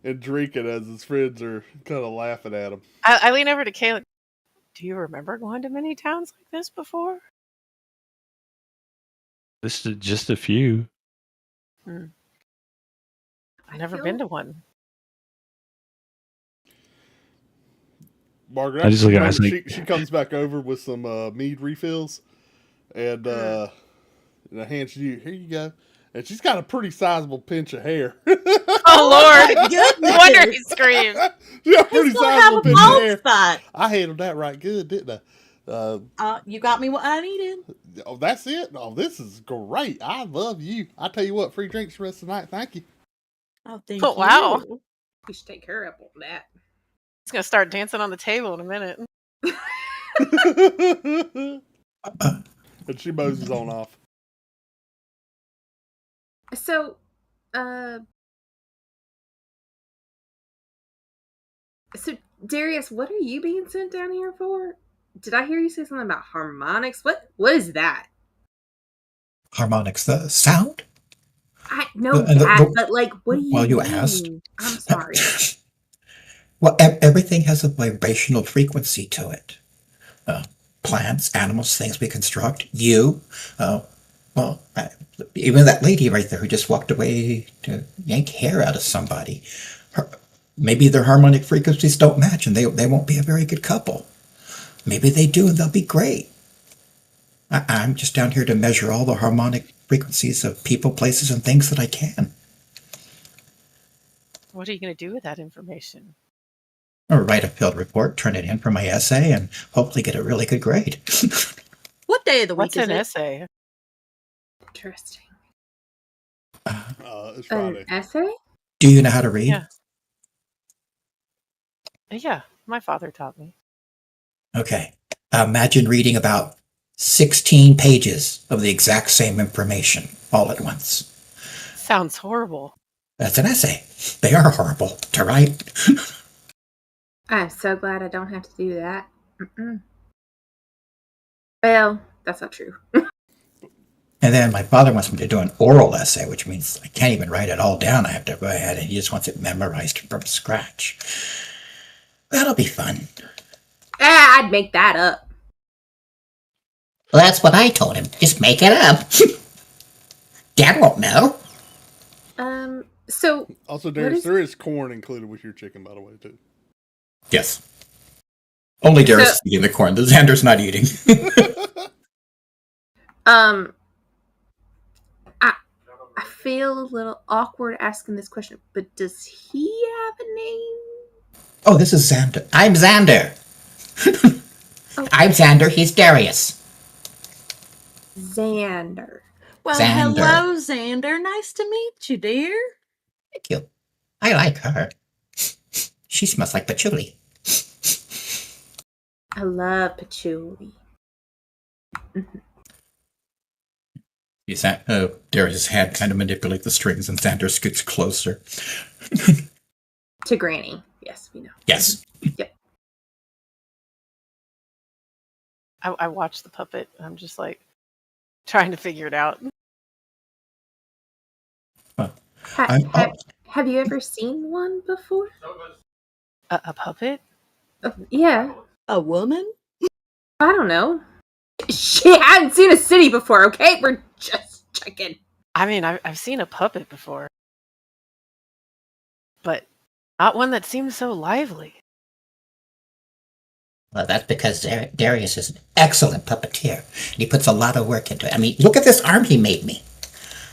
and drinking as his friends are kind of laughing at him. I lean over to Kaylin. Do you remember going to many towns like this before? This is just a few. I've never feel- been to one. Margaret, I just look at her, I was she comes back over with some mead refills and hands you, here you go. And she's got a pretty sizable pinch of hair. Oh Lord! Goodness. No wonder he screams. She got a pretty He's gonna have sizable a pinch of bald hair. spot. I handled that right good, didn't I? You got me what I needed. Oh, that's it? Oh, this is great. I love you. I tell you what, free drinks the rest of the night. Thank you. Oh, thank Oh, wow. you. We should take her up on that. He's gonna start dancing on the table in a minute. And she moses on off. So, Darius, what are you being sent down here for? Did I hear you say something about harmonics? What is that? Harmonics, the sound? I know And that, but like, what do you Well, you mean? asked. I'm sorry. Well, everything has a vibrational frequency to it. Plants, animals, things we construct. You, even that lady right there who just walked away to yank hair out of somebody. Maybe their harmonic frequencies don't match and they won't be a very good couple. Maybe they do and they'll be great. I'm just down here to measure all the harmonic frequencies of people, places, and things that I can. What are you going to do with that information? Or write a field report, turn it in for my essay, and hopefully get a really good grade. What day of the What's week is an it? essay? Interesting. It's An Friday. essay? Do you know how to read? Yeah. Yeah, my father taught me. Okay. Imagine reading about 16 pages of the exact same information all at once. Sounds horrible. That's an essay. They are horrible to write. I'm so glad I don't have to do that. Mm-mm. Well, that's not true. And then my father wants me to do an oral essay, which means I can't even write it all down. I have to go ahead and he just wants it memorized from scratch. That'll be fun. I'd make that up. Well, that's what I told him. Just make it up. Dad won't know. So Also, What Darius, is- there is corn included with your chicken, by the way, too. Yes. Only Darius is eating the corn. The Xander's not eating. I feel a little awkward asking this question, but does he have a name? Oh, this is Xander. I'm Xander. Oh. I'm Xander. He's Darius. Xander. Well, Xander. hello, Xander. Nice to meet you, dear. Thank you. I like her. She smells like patchouli. I love patchouli. Darius' hand kind of manipulate the strings and Xander scoots closer. To Granny. Yes, we know. Yes. I watched the puppet. And I'm just like trying to figure it out. Have you ever seen one before? A puppet? Yeah. A woman? I don't know. She hadn't seen a city before, okay? We're just checking. I mean, I've seen a puppet before, but not one that seems so lively. Well, that's because Darius is an excellent puppeteer, and he puts a lot of work into it. I mean, look at this arm he made me.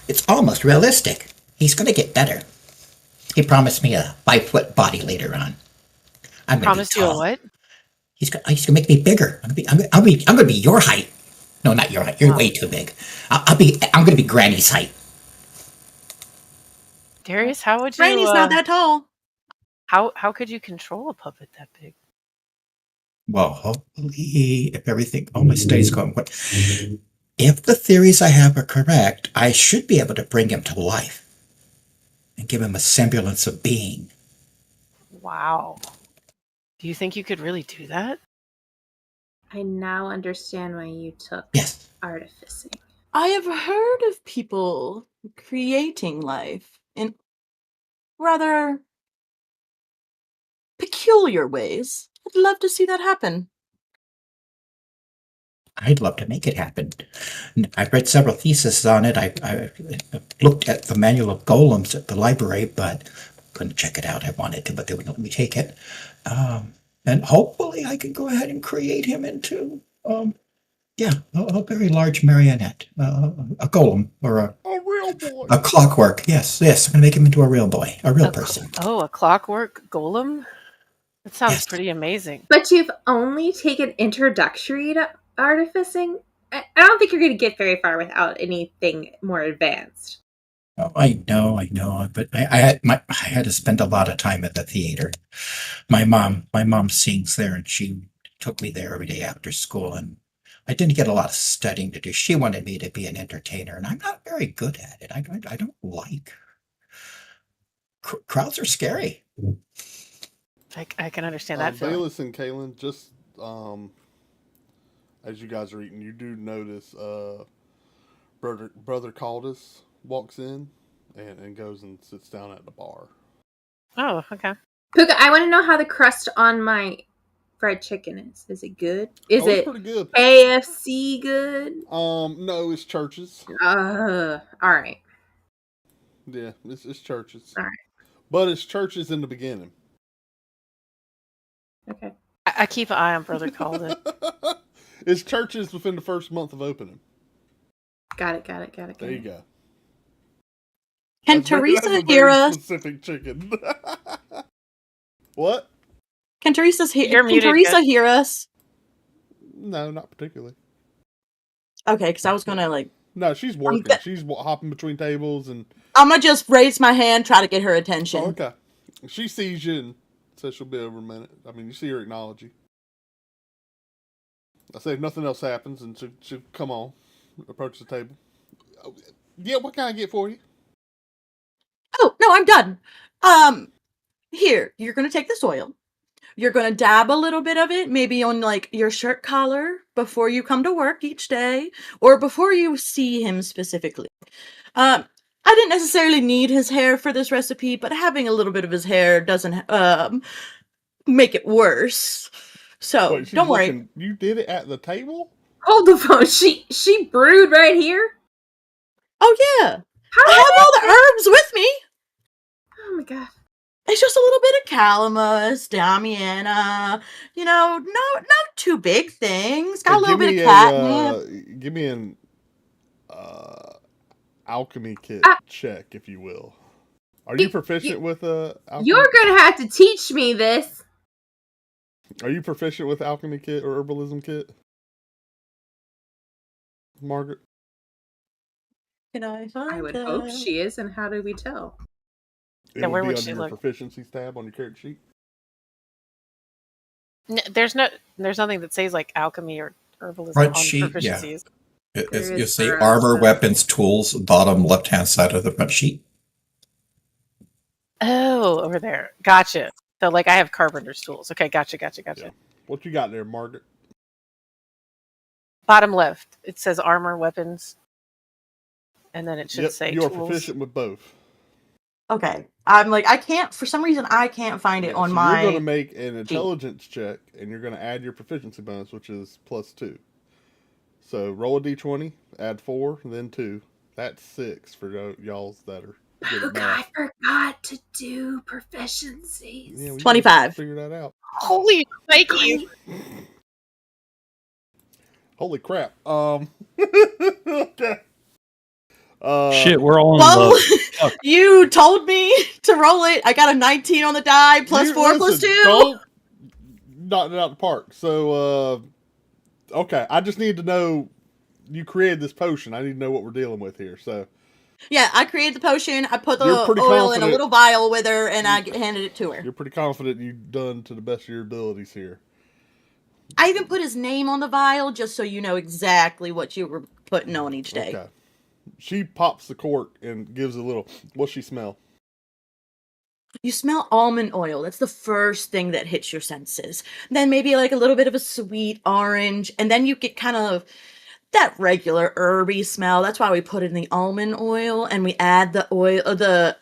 It's almost realistic. He's going to get better. He promised me a 5-foot body later on. I'm going to be Promised you a tall. what? He's going to make me bigger. I'm going to be your height. No, not your height. You're way too big. I'm going to be Granny's height. Darius, how would you? Granny's not that tall. How could you control a puppet that big? Well, hopefully, if everything, all my studies going, if the theories I have are correct, I should be able to bring him to life and give him a semblance of being. Wow. Do you think you could really do that? I now understand why you took Yes. artificing. I have heard of people creating life in rather peculiar ways. I'd love to see that happen. I'd love to make it happen. I've read several theses on it. I looked at the manual of golems at the library, but couldn't check it out. I wanted to, but they wouldn't let me take it. And hopefully I can go ahead and create him into, a very large marionette, a golem, or A real boy. a clockwork. Yes, I'm going to make him into a real boy, a real person. A clockwork golem? That sounds Yes. pretty amazing. But you've only taken introductory to artificing. I don't think you're going to get very far without anything more advanced. Oh, I know, but I had to spend a lot of time at the theater. My mom sings there, and she took me there every day after school, and I didn't get a lot of studying to do. She wanted me to be an entertainer, and I'm not very good at it. I don't like crowds are scary. I can understand that feeling. Bayless and Kaylin, just as you guys are eating, you do notice Brother Caldus walks in and goes and sits down at the bar. Oh, okay. Pookha, I want to know how the crust on my fried chicken is. Is it good? Is it's it pretty good? AFC good? No, it's Church's. All right. Yeah, it's Church's. All right. But it's Church's in the beginning. Okay. I keep an eye on Brother Calden. It's Church's within the first month of opening. Got it. There you go. Can That's a Teresa hear very us? specific chicken. What? Can You're muted, Teresa Gus. hear us? No, not particularly. Okay, because I was gonna like, No, she's working. She's hopping between tables and. I'm gonna just raise my hand, try to get her attention. Oh, okay. She sees you and says she'll be over in a minute. I mean, you see her acknowledge you. I say if nothing else happens, and she'll come on, approach the table. Yeah, what can I get for you? Oh no, I'm done. Here, you're gonna take this oil. You're gonna dab a little bit of it, maybe on like your shirt collar before you come to work each day, or before you see him specifically. I didn't necessarily need his hair for this recipe, but having a little bit of his hair doesn't make it worse. So Wait, don't worry. You did it at the table? Hold the phone. She brewed right here? Oh yeah, How I have all the herbs with me. Oh my god. It's just a little bit of calamus, damiana, no too big things. Got a little bit of catnip. Give me an alchemy kit check, if you will. Are you proficient with alchemy? You're gonna have to teach me this. Are you proficient with alchemy kit or herbalism kit, Margaret? Can I find I would hope she is, and how do we tell? It where would would be she under your look? proficiencies tab on your character sheet. There's nothing that says like alchemy or herbalism Front on sheet, yeah. proficiencies. You see armor, weapons, tools, bottom left-hand side of the front sheet. Oh, over there. Gotcha. So like I have carpenter's tools. Okay, gotcha. Yeah. What you got there, Margaret? Bottom left. It says armor, weapons. And then it should say you are tools. proficient with both. Okay. I'm like, for some reason, I can't find it on so my... You're going to make an intelligence check, and you're going to add your proficiency bonus, which is +2. So roll a d20, add 4, then 2. That's 6 for y'all's that are good at math. I forgot to do proficiencies. Yeah, 25. Figure that out. Holy, thank you. Holy crap. Okay. Shit, we're all in Well, love. Fuck. you told me to roll it. I got a 19 on the die, plus 4, plus 2. Don't knock it out the park. So, okay. I just need to know you created this potion. I need to know what we're dealing with here. So, Yeah, I created the potion. I put the You're pretty oil in a confident- little vial with her, and I handed it to her. you're pretty confident you've done to the best of your abilities here. I even put his name on the vial just so you know exactly what you were putting on each day. Okay. She pops the cork and gives a little. What's she smell? You smell almond oil. That's the first thing that hits your senses. Then maybe like a little bit of a sweet orange, and then you get kind of that regular herby smell. That's why we put in the almond oil, and we add the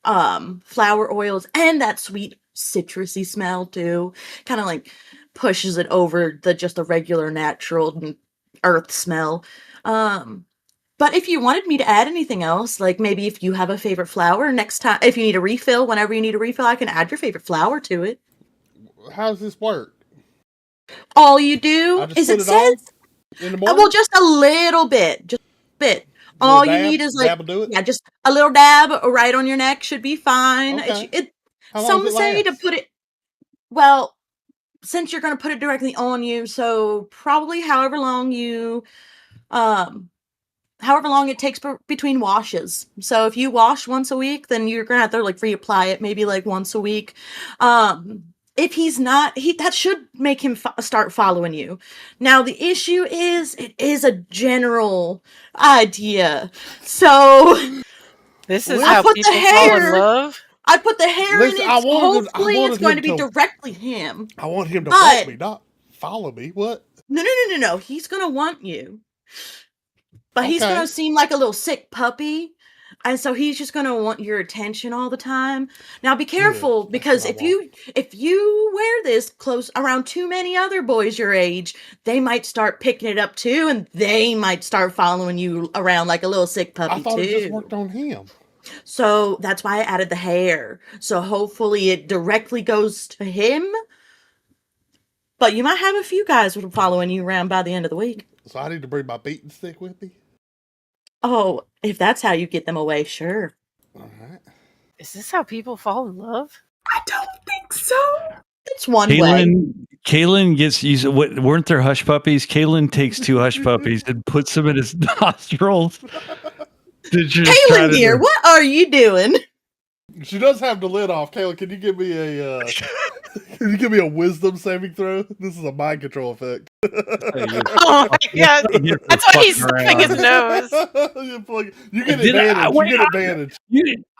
flower oils and that sweet citrusy smell too. Kind of like pushes it over just the regular natural earth smell. But if you wanted me to add anything else, like maybe if you have a favorite flower, next time, if you need a refill, whenever you need a refill, I can add your favorite flower to it. How does this work? All you do I just is put it it on says, in the morning? well, just a little bit, just a bit. All you need is like, dab will do it? yeah, just a little dab right on your neck should be fine. Okay. How long Some does it say to last? put it, well, since you're going to put it directly on you, so probably however long it takes between washes. So if you wash once a week, then you're gonna have to like reapply it maybe like once a week. If he's not, that should make him start following you. Now the issue is, it is a general idea. So This is I how put the people fall in hair- love. I put the hair Listen, in I it. wanted Hopefully it's him going to be to- directly him. I want him to But- want me, not follow me. What? No. He's gonna want you. But he's Okay. gonna seem like a little sick puppy. And so he's just gonna want your attention all the time. Now be careful, that's because what I if you wear this close around too many other boys your age, they might start picking it up too, and they might start following you around like a little sick puppy I thought too. it just worked on him. So that's why I added the hair. So hopefully it directly goes to him. But you might have a few guys following you around by the end of the week. So I need to bring my beating stick with me? Oh, if that's how you get them away, sure. All right. Is this how people fall in love? I don't think so. It's one way. Kaylin gets used. What weren't there hush puppies? Kaylin takes 2 hush puppies and puts them in his nostrils. To just try Kaylin, to- dear, what are you doing? She does have the lid off. Kayla, can you give me a wisdom saving throw? This is a mind control effect. Oh my god. That's why he's sniffing his nose. You get Did I- advantage. wait, You get advantage.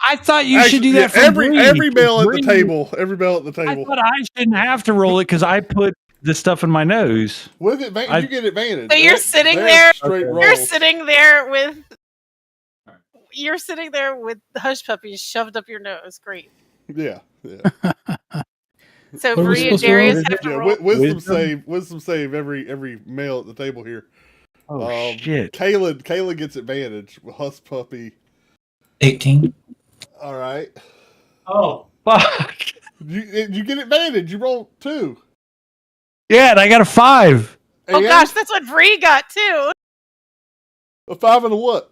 I thought you should do Actually, that for every Bree, male at the Bree- table. Every male at the I table. thought I shouldn't have to roll it because I put the stuff in my nose. With advantage, you get advantage. So you're sitting there. Straight Okay. rolls. You're sitting there with hush puppies shoved up your nose. Great. Yeah. So What are we Bree and supposed to Darius roll? have to Yeah, roll. wisdom save every male at the table here. Oh shit! Kaylin gets advantage with hush puppy. 18. All right. Oh fuck! You get advantage. You roll 2. Yeah, and I got a 5. Oh And gosh, that's what Bree got too. a 5 and a what?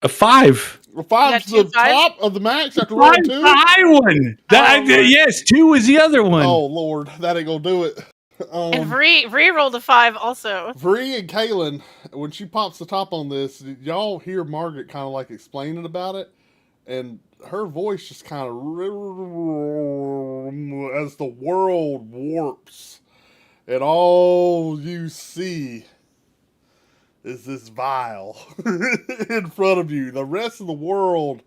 A 5. A 5's You the got 2 5s? top of the max after rolling 2. The high one. Yes, 2 was the other one. Oh Lord, that ain't gonna do it. And Bree rolled a 5 also. Bree and Kaylin, when she pops the top on this, y'all hear Margaret kind of like explaining about it, and her voice just kind of as the world warps, and all you see is this vial in front of you. The rest of the world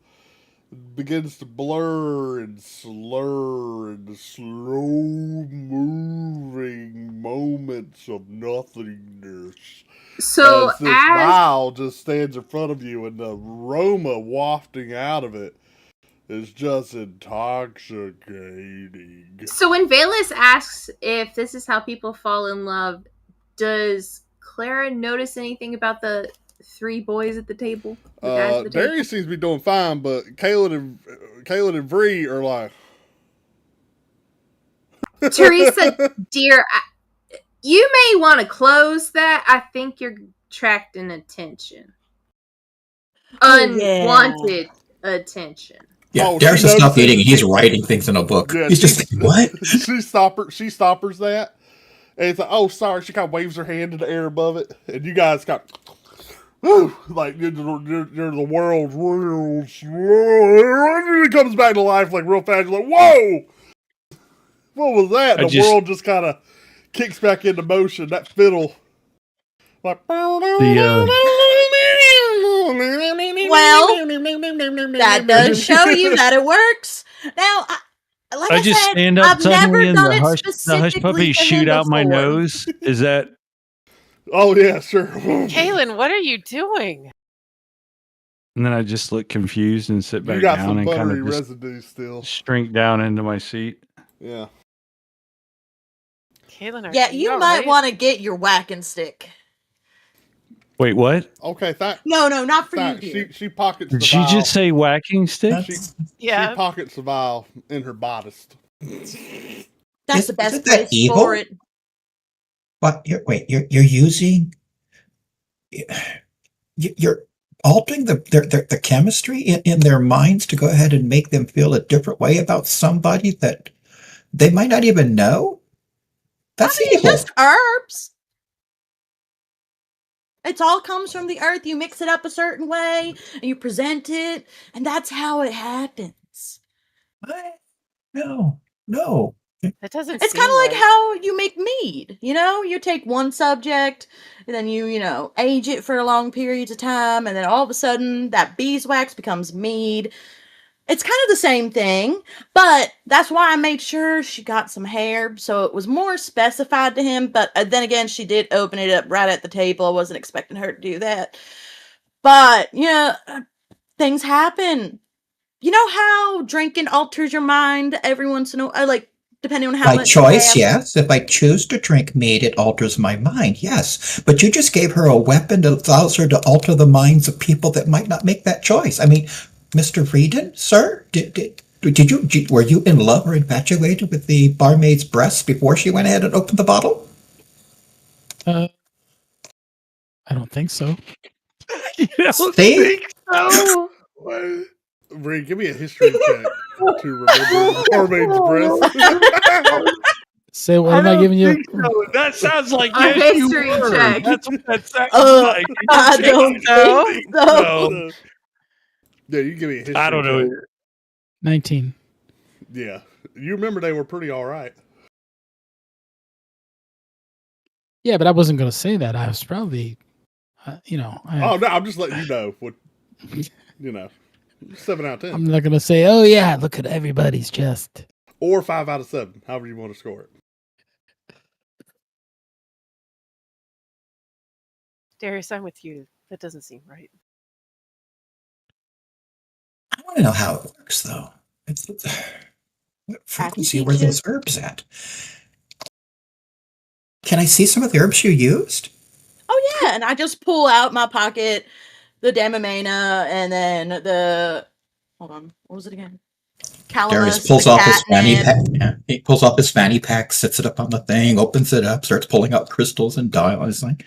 begins to blur and slur into slow moving moments of nothingness. So as this as vial just stands in front of you, and the aroma wafting out of it is just intoxicating. so when Valus asks if this is how people fall in love, does Clara notice anything about the 3 boys at the table? The guys at the table? Darius seems to be doing fine, but Kaylin and Bree are like, Teresa, dear, you may want to close that. I think you're attracting attention. Oh, yeah. Unwanted attention. Yeah, Oh, Darius she is not notices- eating. He's writing things in a book. Yeah, He's just she- thinking, what? she stoppers that, and it's like, oh, sorry. She kind of waves her hand in the air above it, and you guys got, whew, like you're the world's real slow. And it comes back to life like real fast. You're like, whoa, what was that? And the world just kind of kicks back into motion. That fiddle, like That does show you that it works. Now, like I just said, stand up I've suddenly never and done the it hush specifically puppies to shoot him out my before. nose. Is that? Oh yeah, sure. Kaylin, what are you doing? And then I just look confused and sit back You got down some and kind buttery of just residue still. shrink down into my seat. Yeah. Kaylin, are Yeah, you might alright? want to get your whacking stick. Wait, what? Okay. No, not for you, dear. She pockets. Did the she vial. just say whacking stick? That's- Yeah. She pockets the vial in her bodice. That's the best Isn't that place evil? for it. What? You're using. You're altering the chemistry in their minds to go ahead and make them feel a different way about somebody that they might not even know. That's I mean, it's evil. just herbs. It all comes from the earth. You mix it up a certain way, and you present it, and that's how it happens. What? No. That doesn't It's seem kind of like right. how you make mead. You take one subject, and then you age it for long periods of time, and then all of a sudden that beeswax becomes mead. It's kind of the same thing, but that's why I made sure she got some hair, so it was more specified to him. But then again, she did open it up right at the table. I wasn't expecting her to do that. But, things happen. You know how drinking alters your mind every once in a while? Like, depending on how By much you choice, have. yes. If I choose to drink mead, it alters my mind, yes. But you just gave her a weapon that allows her to alter the minds of people that might not make that choice. I mean, Mr. Frieden, sir, were you in love or infatuated with the barmaid's breasts before she went ahead and opened the bottle? I don't think so. You don't See? think so? Bree, give me a history check to remember the barmaid's breath. So what am I don't giving you? think so. That sounds like A yes, you history were. check. That's what that sounds like. I don't so. think so. So, yeah, you give me a history I don't know. check. 19. Yeah. You remember they were pretty all right. Yeah, but I wasn't going to say that. I was probably, Oh, no, I'm just letting you know. What, 7 out of 10. I'm not going to say, oh, yeah, look at everybody's chest. Or 5 out of 7, however you want to score it. Darius, I'm with you. That doesn't seem right. I want to know how it works, though. What frequency were those herbs at? Can I see some of the herbs you used? Oh yeah, and I just pull out my pocket, the Damamena, and then hold on, what was it again? Darius Calamus, pulls the off his fanny catnip. pack. Yeah, he pulls off his fanny pack, sits it up on the thing, opens it up, starts pulling out crystals and dial. It's like,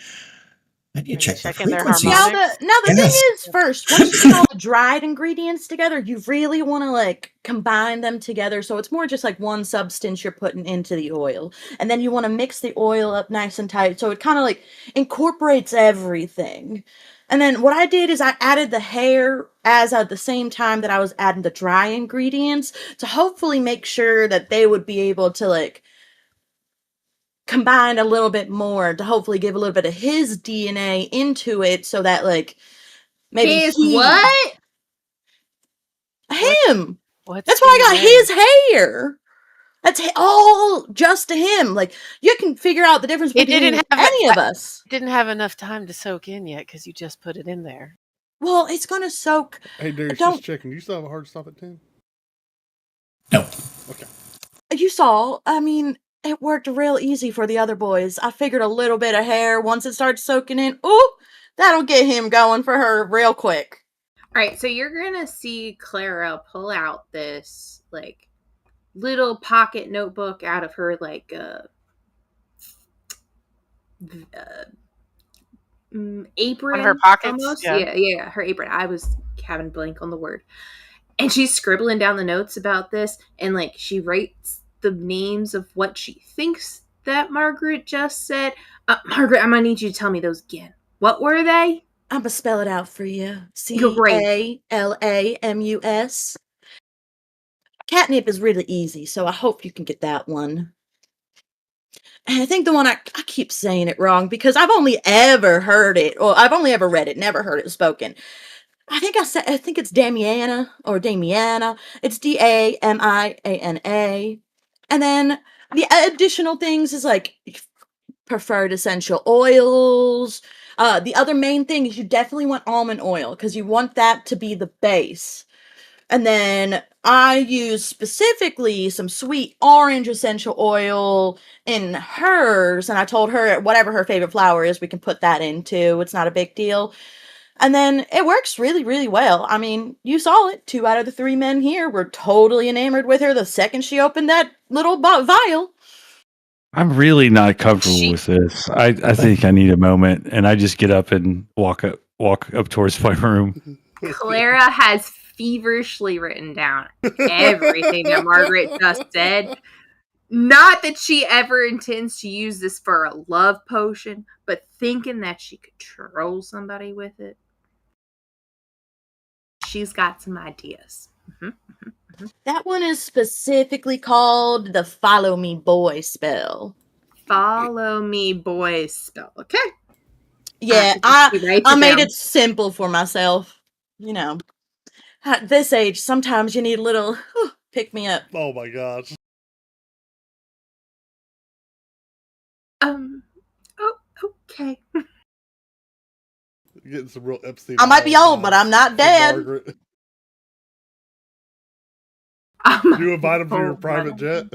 I need to Are you check the checking their frequencies. Now harmonics? the Yes. thing is, first, once you get all the dried ingredients together, you really want to like combine them together. So it's more just like one substance you're putting into the oil, and then you want to mix the oil up nice and tight, so it kind of like incorporates everything. And then what I did is I added the hair as at the same time that I was adding the dry ingredients to hopefully make sure that they would be able to like combine a little bit more to hopefully give a little bit of his DNA into it so that like maybe His what? him. What's That's why I got DNA? his hair. That's all just to him. Like you can figure out the difference It between didn't have any of us. Didn't have enough time to soak in yet because you just put it in there. Well, it's gonna soak. Hey, Darius, Don't- just checking. Do you still have a hard stop at 10? No. Okay. You saw. I mean, it worked real easy for the other boys. I figured a little bit of hair once it starts soaking in. Ooh, that'll get him going for her real quick. All right, so you're gonna see Clara pull out this like little pocket notebook out of her like apron. One of her pockets? Almost. Yeah. Yeah, her apron. I was having blank on the word. And she's scribbling down the notes about this, and like she writes the names of what she thinks that Margaret just said. Margaret, I'm gonna need you to tell me those again. What were they? I'm gonna spell it out for you. Great. Calamus. Catnip is really easy, so I hope you can get that one. And I think the one I keep saying it wrong because I've only ever heard it, or I've only ever read it, never heard it spoken. I think it's Damiana or Damiana. It's Damiana. And then the additional things is like preferred essential oils. The other main thing is you definitely want almond oil because you want that to be the base. And then I use specifically some sweet orange essential oil in hers. And I told her whatever her favorite flower is, we can put that in too. It's not a big deal. And then it works really, really well. I mean, you saw it. 2 out of the 3 men here were totally enamored with her the second she opened that little vial. I'm really not comfortable with this. I think I need a moment, and I just get up and walk up towards my room. Clara has feverishly written down everything that Margaret just said. Not that she ever intends to use this for a love potion, but thinking that she could troll somebody with it. She's got some ideas. That one is specifically called the Follow Me Boy spell. Follow me, boys spell. Okay. Yeah, I made it simple for myself. You know, at this age, sometimes you need a little pick me up. Oh my gosh. Oh, okay. You're getting some real Epstein. I might be old, but I'm not dead. Margaret. Oh You invite him to your God. private jet?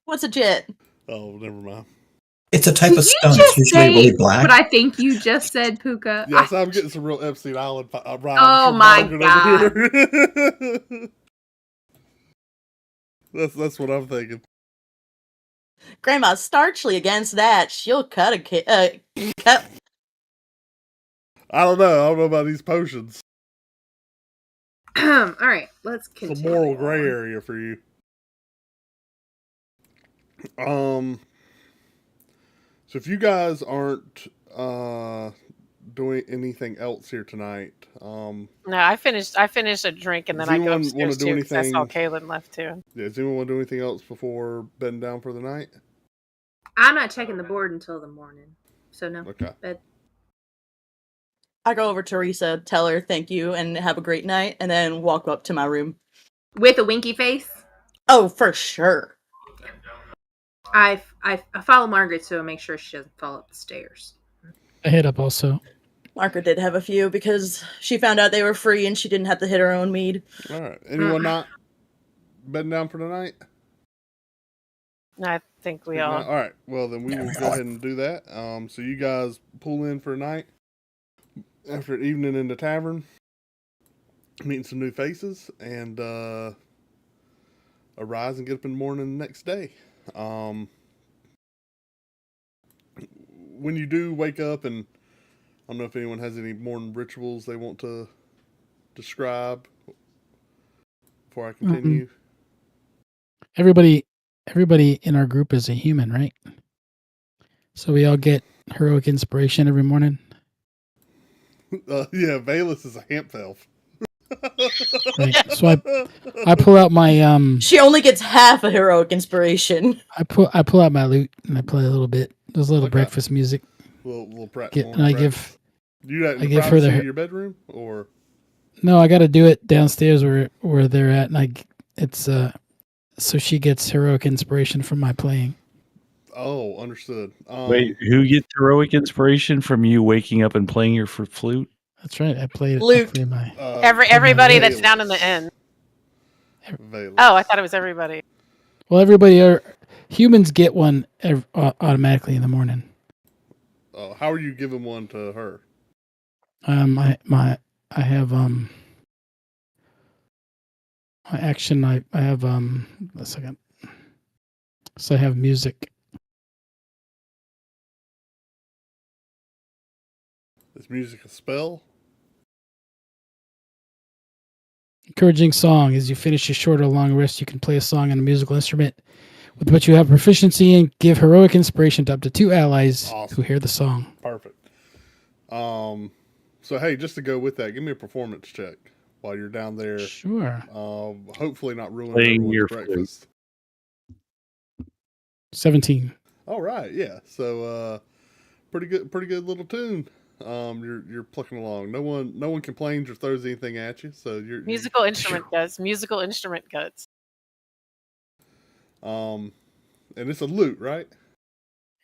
What's a jet? Oh, never mind. It's a type Did of you stone. It's just usually say really black. what I think you just said, Pookha? Yes, I'm getting some real Epstein Island vibes Oh from my Margaret over here. That's what I'm thinking. Grandma's starchly against that. She'll cut I don't know. I don't know about these potions. All right, let's It's a continue. moral gray area for you. So if you guys aren't doing anything else here tonight, No, I finished a drink and Does then I go anyone wanna upstairs do too because I saw anything- Kaylin left too. yeah, does anyone want to do anything else before bedding down for the night? I'm not checking the board until the morning, so no. Okay. Bed. I go over to Teresa, tell her thank you and have a great night, and then walk up to my room. With a winky face. Oh, for sure. I follow Margaret so I make sure she doesn't fall up the stairs. I head up also. Margaret did have a few because she found out they were free and she didn't have to hit her own mead. All right. Anyone not bedding down for the night? I think we all. All right. Well, then we will go ahead and do that. So you guys pull in for a night after an evening in the tavern, meeting some new faces, and arise and get up in the morning the next day. When you do wake up, and I don't know if anyone has any morning rituals they want to describe before I continue. Everybody in our group is a human, right? So we all get heroic inspiration every morning. Yeah, Valus is a hemp elf. Right. So I pull out my She only gets half a heroic inspiration. I pull out my lute and I play a little bit. There's a little Okay. breakfast music. Little practice. Get, and I give Do that in I the give her privacy the- of your bedroom, or no, I got to do it downstairs where they're at, and it's so she gets heroic inspiration from my playing. oh, understood. Wait, who gets heroic inspiration from you waking up and playing your flute? That's right. I played Lute. I played my Everybody that's Valus. down in the inn. Valus. Oh, I thought it was everybody. well. Everybody humans get one automatically in the morning. How are you giving one to her? I have my action. I have a second. So I have music. Is music a spell? Encouraging song. As you finish a short or long rest, you can play a song on a musical instrument with which you have proficiency and give heroic inspiration to up to 2 allies Awesome. who hear the song. Perfect. So hey, just to go with that, give me a performance check while you're down there. Sure. Hopefully not ruining Playing everyone's your breakfast. 17. All right, yeah. So pretty good little tune. You're plucking along. No one complains or throws anything at you. So you're Musical instrument guts. Musical instrument guts. and it's a lute, right?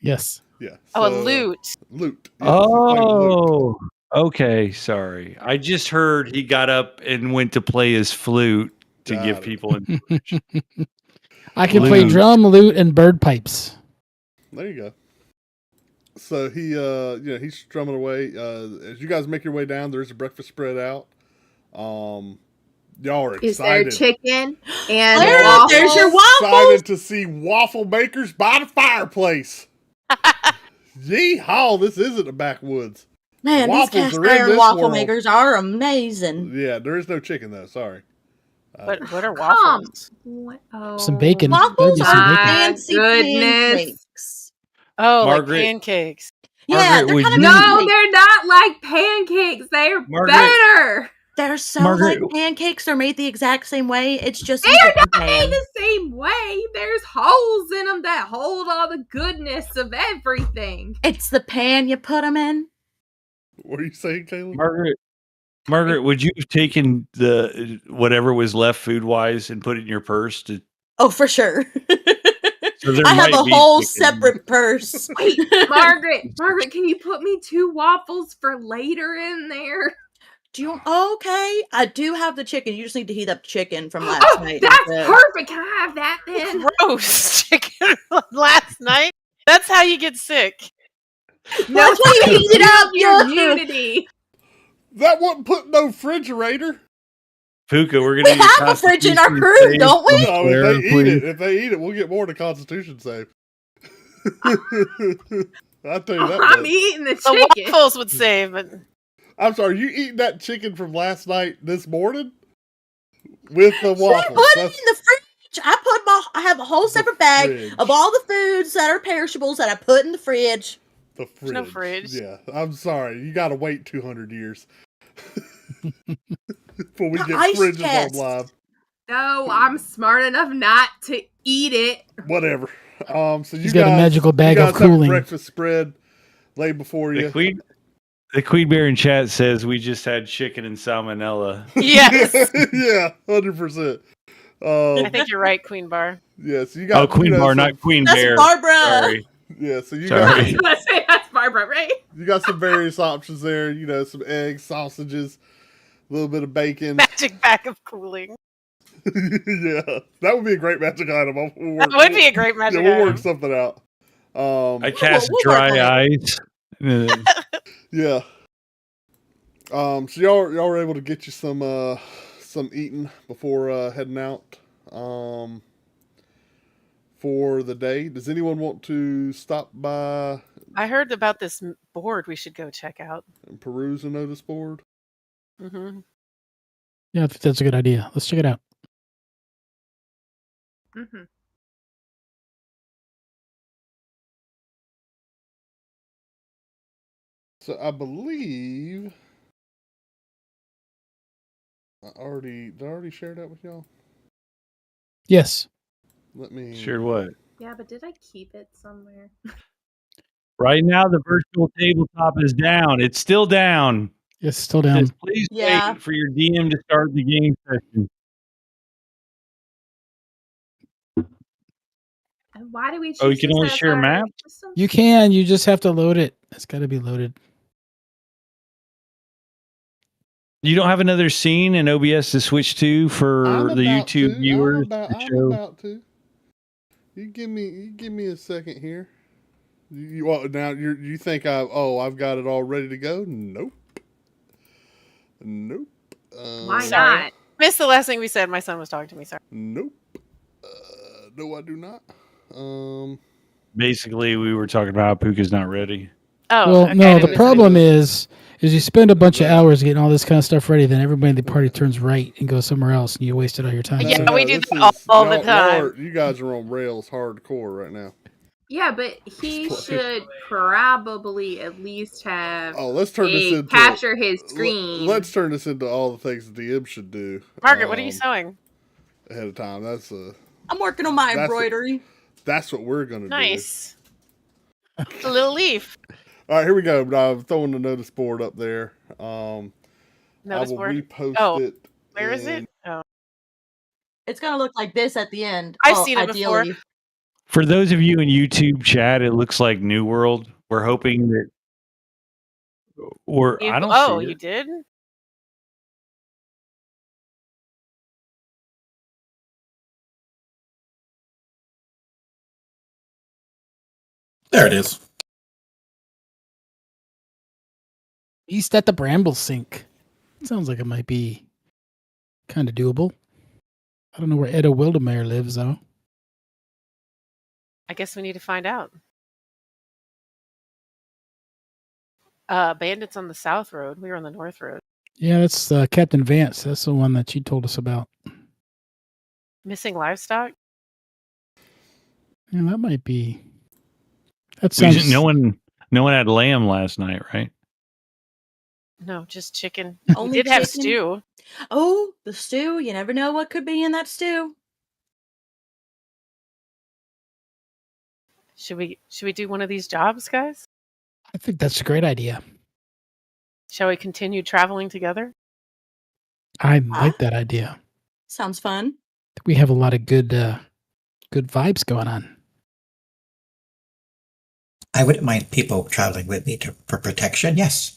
Yes. Yeah. Oh, a so, lute. Lute. Yes, you're playing lute. Oh, okay. Sorry, I just heard he got up and went to play his flute to Got give it. people. I can play Lute. drum, lute, and bird pipes. There you go. So he's strumming away. As you guys make your way down, there's a breakfast spread out. Y'all are Is there excited. chicken and Clara, waffles? there's your Excited waffles. to see waffle makers by the fireplace. Yeehaw! This isn't the backwoods. Man, these Waffles cast are in iron this waffle world. makers are amazing. Yeah, there is no chicken though. Sorry. What are Come. waffles? What? Oh. Some bacon. That'd Waffles be are some bacon. fancy Goodness. pancakes. Oh, Margaret. like pancakes. Yeah, Margaret, they're would kind of you- No, they're not like pancakes. They're Margaret. better. They're so Margaret- like pancakes. They're made the exact same way. It's just They a are different not made pan. the same way. There's holes in them that hold all the goodness of everything. It's the pan you put them in. What are you saying, Caleb? Margaret, would you have taken the whatever was left food wise and put it in your purse? Oh, for sure. So there I have might a be whole chicken. separate purse. Wait, Margaret, can you put me 2 waffles for later in there? Do you? Okay, I do have the chicken. You just need to heat up chicken from last Oh, night. that's instead. perfect. Can I have that then? Gross chicken last night. That's how you get sick. No, That's why you heat it up. your Yeah. immunity. That wasn't put in no refrigerator. Puka, we're We gonna need have a fridge in our Constitution crew, save don't we? from No, Claire, if they please. eat it, we'll get more to Constitution save. I'll tell you that. I'm much. eating the The chicken. waffles would save, but I'm sorry, you eating that chicken from last night this morning? With the She waffles. put it in the fridge. I have a whole separate bag fridge. of all the foods that are perishables that I put in the fridge. The fridge. There's no fridge. Yeah, I'm sorry. You gotta wait 200 years. Before we The get ice fridges chest. on live. No, I'm smart enough not to eat it. Whatever. So you He's guys, got a magical bag you of guys have a cooling. breakfast spread laid before you. The Queen Bear in chat says we just had chicken and salmonella. Yes. Yeah, 100%. I think you're right, Queen Bar. Yeah, so you got Queen Bar, not Queen That's Bear. Barbara. Sorry. Yeah, so you Sorry. I was gonna say that's Barbara, right? you got some various options there. You know, some eggs, sausages, a little bit of bacon. Magic bag of cooling. Yeah, that would be a great magic item. That would be a great magic we'll item. work something out. I cast we'll work on dry it. ice. Yeah. So y'all were able to get you some eating before heading out for the day. Does anyone want to stop by I heard about this board we should go check out. and peruse a notice board? Mm-hmm. Yeah, I think that's a good idea. Let's check it out. Mm-hmm. So I believe did I already share that with y'all? Yes. Let me Sure what? Yeah, but did I keep it somewhere? Right now, the virtual tabletop is down. It's still down. It's still It down. says, please Yeah. wait for your DM to start the game session. And why do we choose Oh, you can this only as share a our map? system? You can. You just have to load it. It's got to be loaded. You don't have another scene in OBS to switch to for I'm the about YouTube to. viewers I'm to show. about to. You give me a second here. You think I've got it all ready to go? Nope. Why Sorry. not? Missed the last thing we said. My son was talking to me. Sorry. Nope. No, I do not. Basically, we were talking about how Pookha's not ready. Oh, Well, okay, I no, didn't the miss problem anything. is you spend a bunch of hours getting all this kind of stuff ready, then everybody in the party turns right and goes somewhere else, and you wasted all your time. Yeah, So we do this that is- all the y'all time. you guys are on rails hardcore right now. Yeah, but he should probably at least have Let's turn this into capture his screen. Let's turn this into all the things the DM should do. Margaret, what are you sewing? Ahead of time. I'm working on my That's embroidery. That's what we're gonna Nice. A little leaf. do. All right, here we go. I'm throwing the notice board up there. I Notice will board. repost Oh, it. Where is in- it? Oh, It's gonna look like this at the end. I've Well, seen it before. ideally. For those of you in YouTube chat, it looks like New World. We're hoping that, or I don't see you it. did? There it is. East at the Bramble Sink. Sounds like it might be kind of doable. I don't know where Edda Wildermeyer lives, though. I guess we need to find out. Bandits on the South Road. We were on the North Road. Yeah, that's Captain Vance. That's the one that she told us about. Missing livestock? Yeah, that might be. That sounds. No one had lamb last night, right? No, just chicken. Only We did have chicken? stew. Oh, the stew. You never know what could be in that stew. Should we do one of these jobs, guys? I think that's a great idea. Shall we continue traveling together? I like that idea. Sounds fun. We have a lot of good vibes going on. I wouldn't mind people traveling with me for protection, yes.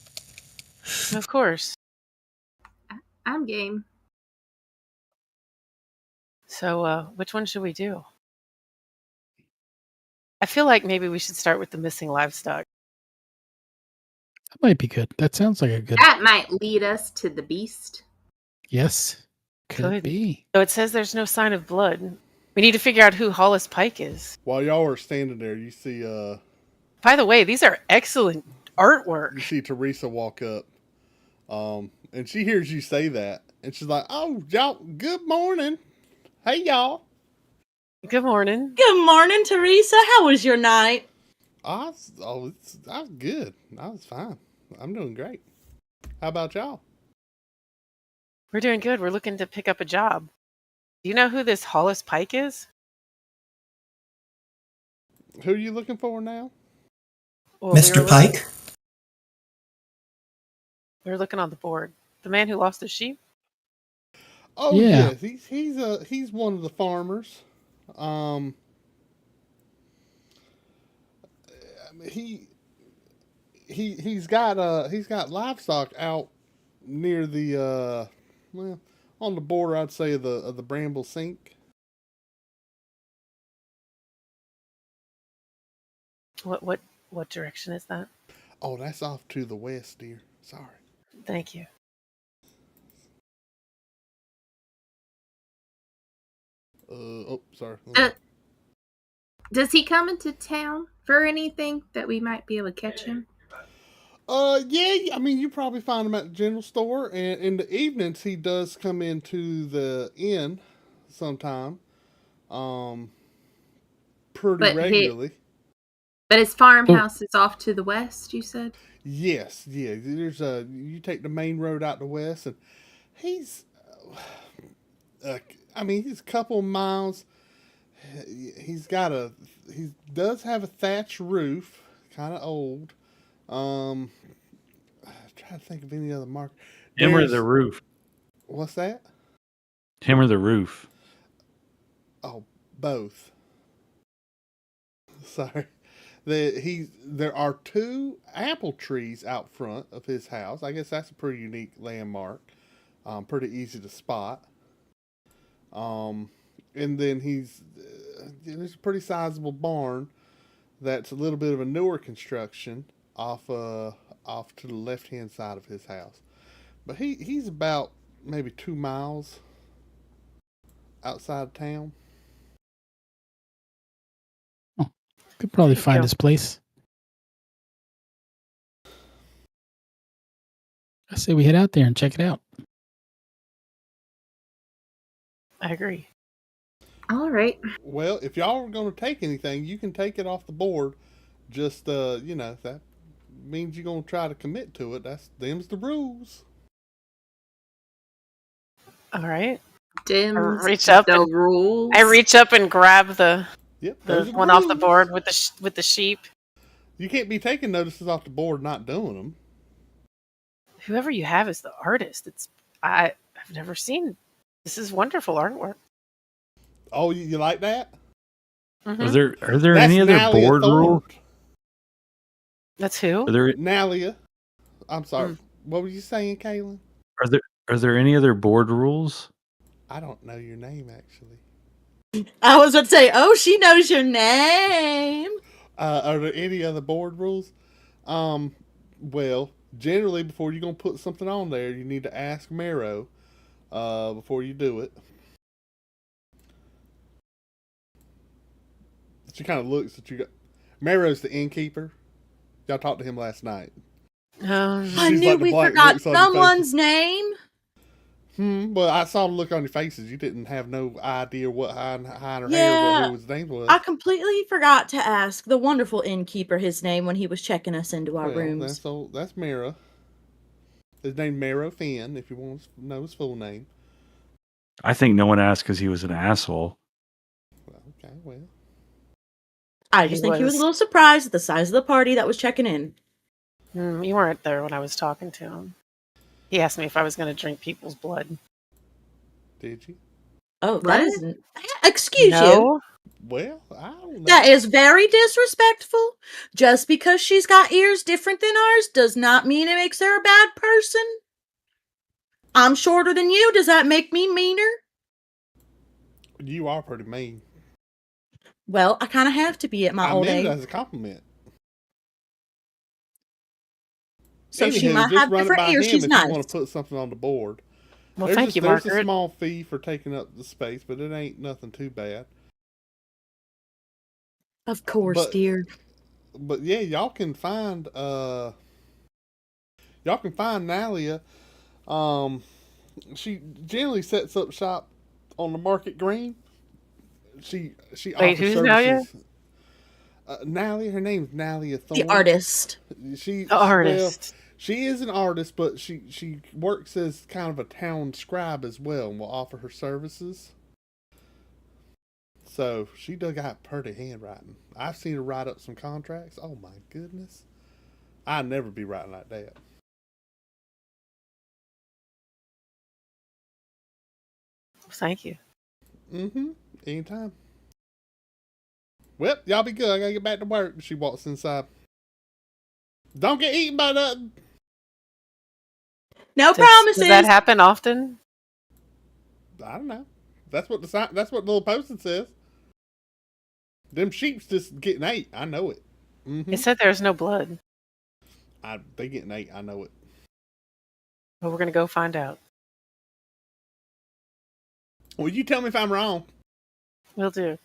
Of course. I'm game. So, which one should we do? I feel like maybe we should start with the missing livestock. That might be good. That sounds like a good. That might lead us to the beast. Yes. Could Could. be. So it says there's no sign of blood. We need to figure out who Hollis Pike is. While y'all are standing there, you see By the way, these are excellent artwork. Teresa walk up. And she hears you say that, and she's like, "Oh, y'all, good morning. Hey, y'all." Good morning. Good morning, Teresa. How was your night? I was good. I was fine. I'm doing great. How about y'all? We're doing good. We're looking to pick up a job. Do you know who this Hollis Pike is? Who are you looking for now? Well, we Mr. were Pike? we were looking on the board. The man who lost his sheep? Oh Yeah. yes, he's one of the farmers. Um, he's got livestock out near the well, on the border, I'd say, of the Bramble Sink. What direction is that? Oh, that's off to the west, dear. Sorry. Thank you. Oh, sorry. Does he come into town for anything that we might be able to catch him? Yeah. I mean, you probably find him at the general store, and in the evenings he does come into the inn sometime. Um, pretty But regularly. his farmhouse is off to the west, you said? Yes, yeah. There's you take the main road out the west, and he's, I mean, he's a couple of miles. He does have a thatched roof, kind of old. I'm trying to think of any other mark. Him or the roof? What's that? Him or the roof? Oh, both. Sorry. There are two apple trees out front of his house. I guess that's a pretty unique landmark. Pretty easy to spot. And then there's a pretty sizable barn that's a little bit of a newer construction off to the left hand side of his house. But he's about maybe 2 miles outside of town. Could probably find his place. I say we head out there and check it out. I agree. All right. Well, if y'all are going to take anything, you can take it off the board. Just that means you're going to try to commit to it. Them's the rules. All right. Dim's reach up the and- rules. I reach up and grab the Those are one off the rules. board with the sheep. You can't be taking notices off the board not doing them. Whoever you have is the artist. I've never seen. This is wonderful artwork. Oh, you like that? Mhm. Are there That's any other Nalia board Thorne. rules? That's who? Are there Nalia. I'm sorry. What were you saying, Kaylin? are there any other board rules? I don't know your name, actually. I was about to say, oh, she knows your name. Are there any other board rules? Well, generally, before you're going to put something on there, you need to ask Marrow before you do it. She kind of looks at you. Marrow's the innkeeper. Y'all talked to him last night. I She's knew like the we blank forgot looks on your someone's name. Well, I saw the look on your faces. You didn't have no idea what behind her hair, Yeah, who his name was. I completely forgot to ask the wonderful innkeeper his name when he was checking us into our rooms. That's Marrow. His name Marrow Finn, if you want to know his full name. I think no one asked because he was an asshole. Okay, well. I just think he was a little surprised at the size of the party that was checking in. You weren't there when I was talking to him. He asked me if I was going to drink people's blood. Did you? Oh, What? that isn't. Excuse you. No. Well, I don't know. That is very disrespectful. Just because she's got ears different than ours does not mean it makes her a bad person. I'm shorter than you. Does that make me meaner? You are pretty mean. Well, I kind of have to be at my I old meant age. it as a compliment. So she Anywho, might just have run it different by ears. him She's if nice. you want to put something on the board. Well, There's thank you, There's a Margaret. small fee for taking up the space, but it ain't nothing too bad. Of course, But- dear. But yeah, y'all can find y'all can find Nalia. She generally sets up shop on the market green. She Wait, offers who's Nalia? services. Nalia, her name's Nalia Thorne. The artist. She The well, artist. she is an artist, but she works as kind of a town scribe as well, and will offer her services. So she done got pretty handwriting. I've seen her write up some contracts. Oh my goodness, I'd never be writing like that. Thank you. Mm-hmm. Anytime. Well, y'all be good. I gotta get back to work. She walks inside. Don't get eaten by nothing. No Does promises. that happen often? I don't know. That's what that's what the little posting says. Them sheep's just getting ate. I know it. Mm-hmm. It said there's no blood. They getting ate. I know it. But we're gonna go find out. Well, you tell me if I'm wrong. We'll do.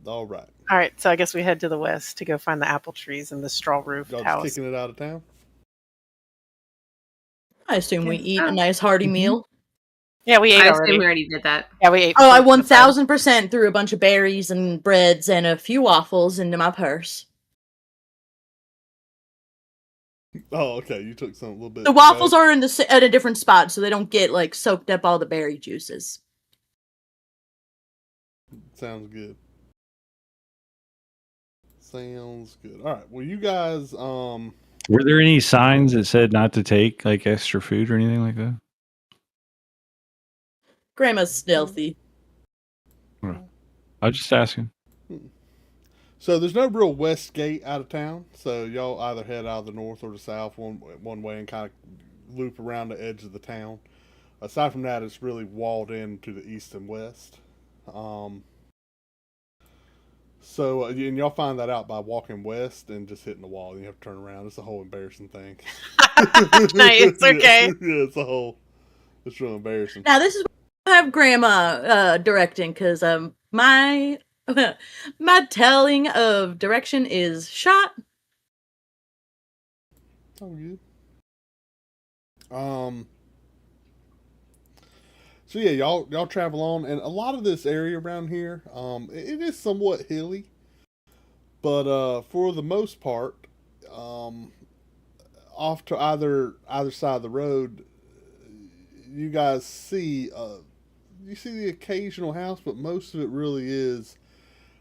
All right. All right, so I guess we head to the west to go find the apple trees and the straw roofed Y'all just house. kicking it out of town? I assume we eat a Oh. nice hearty Mhm. meal. Yeah, we ate I already. assume we already did that. Yeah, we ate. Oh, I before we went to bed. 1000% threw a bunch of berries and breads and a few waffles into my purse. Oh, okay. You took some a little bit. The waffles are in at a different spot, so they don't get like soaked up all the berry juices. Sounds good. Sounds good. All right. Well, you guys. Were there any signs that said not to take like extra food or anything like that? Grandma's stealthy. I was just asking. So there's no real west gate out of town. So y'all either head out of the north or the south one way and kind of loop around the edge of the town. Aside from that, it's really walled in to the east and west. So and y'all find that out by walking west and just hitting the wall. You have to turn around. It's a whole embarrassing thing. Nice, okay. Yeah, it's real embarrassing. Now this is what I have Grandma directing because my my telling of direction is shot. Oh, good. So yeah, y'all travel on, and a lot of this area around here, it is somewhat hilly, but for the most part, off to either side of the road, you guys see you see the occasional house, but most of it really is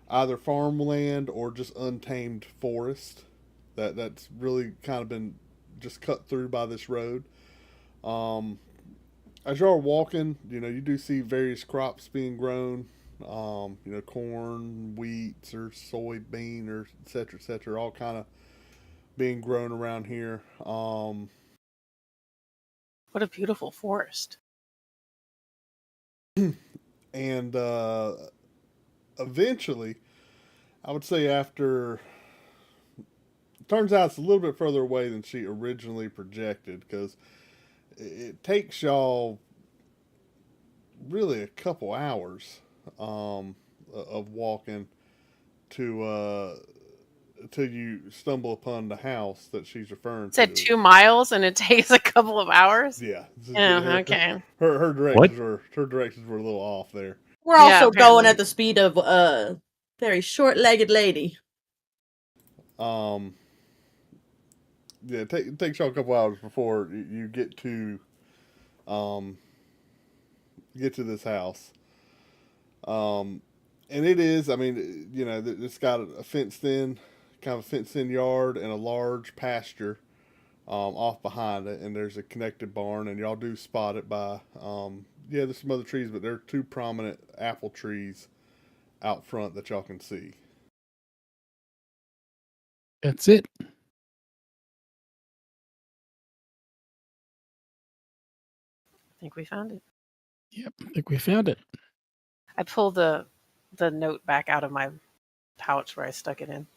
either farmland or just untamed forest that's really kind of been just cut through by this road. As y'all are walking, you do see various crops being grown. Corn, wheat, or soybean, or et cetera, all kind of being grown around here. What a beautiful forest. And eventually, I would say after, it turns out it's a little bit further away than she originally projected, because it takes y'all really a couple hours of walking to till you stumble upon the house that she's referring It said to. 2 miles and it takes a couple of hours. Yeah. Oh, okay. Her directions were a little off there. We're Yeah, also going apparently. at the speed of a very short-legged lady. Yeah, it takes y'all a couple hours before you get to this house. And it is, I mean, it's got a fenced-in yard and a large pasture off behind it, and there's a connected barn, and y'all do spot it by, there's some other trees, but there are 2 prominent apple trees out front that y'all can see. That's it. I think we found it. Yep, I think we found it. I pulled the note back out of my pouch where I stuck it in,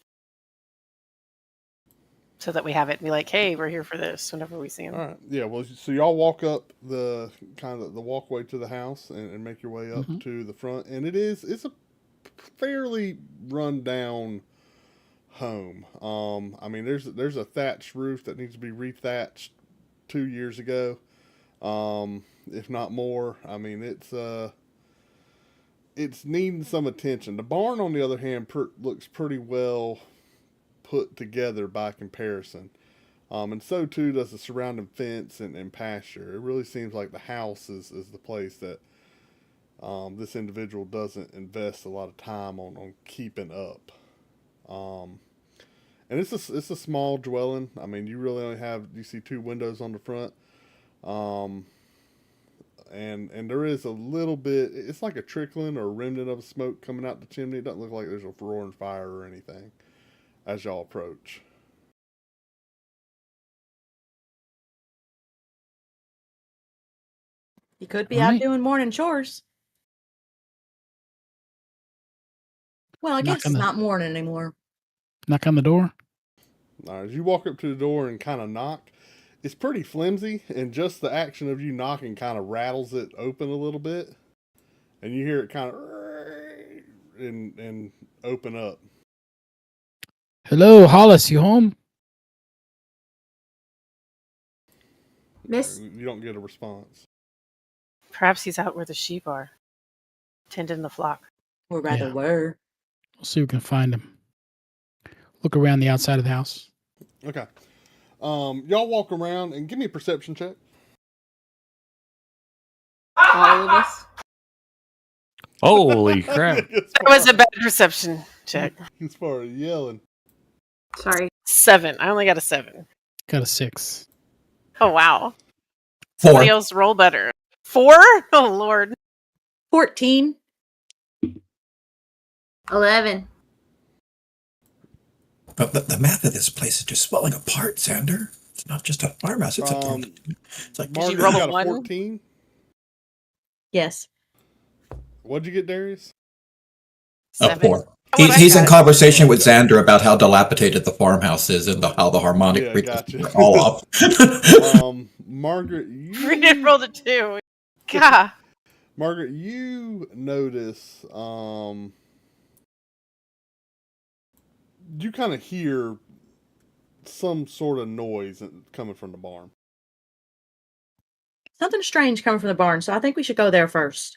so that we have it and be like, hey, we're here for this whenever we see him. All right. Yeah. Well, so y'all walk up the walkway to the house and make your way up to the front, and it's a fairly run down home. I mean, there's a thatched roof that needs to be rethatched 2 years ago, if not more. I mean, it's needing some attention. The barn, on the other hand, looks pretty well put together by comparison. And so too does the surrounding fence and pasture. It really seems like the house is the place that this individual doesn't invest a lot of time on keeping up. And it's a small dwelling. I mean, you really only you see 2 windows on the front. And there is a little bit, it's like a trickling or a remnant of smoke coming out the chimney. It doesn't look like there's a roaring fire or anything as y'all approach. He could be All out right. doing morning chores. Well, I Knock guess on it's the- not morning anymore. Knock on the door. All right, as you walk up to the door and kind of knock, it's pretty flimsy, and just the action of you knocking kind of rattles it open a little bit, and you hear it kind of and open up. Hello, Hollis, you home? Miss, You don't get a response. Perhaps he's out where the sheep are, tending the flock. Or rather Yeah. were. We'll see if we can find him. Look around the outside of the house. Okay. Y'all walk around and give me a perception check. all of us. Holy crap! It was a bad perception check. As far as yelling. Sorry. 7. I only got a 7. Got a 6. Oh, wow. 4. Somebody else roll better. 4? Oh, Lord. 14. 11. But the math of this place is just falling apart, Xander. It's not just a farmhouse. It's it's like Margaret, roll a got a 1? 14. Yes. What'd you get, Darius? a 7. 4. What I He's in got. conversation with Xander about how dilapidated the farmhouse is and how the harmonic Yeah, frequencies gotcha. are all off. Margaret, Reed rolled a 2. God. Margaret, you notice, you kind of hear some sort of noise coming from the barn. Something strange coming from the barn, so I think we should go there first.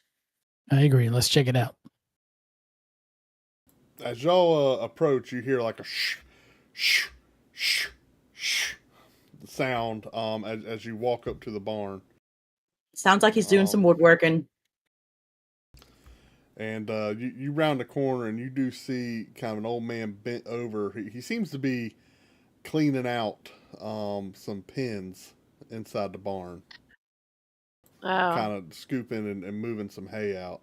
I agree. Let's check it out. As y'all approach, you hear like a shh sound as you walk up to the barn. Sounds like he's doing some woodworking. And you round the corner and you do see kind of an old man bent over. He seems to be cleaning out some pins inside the barn. Oh. Kind of scooping and moving some hay out.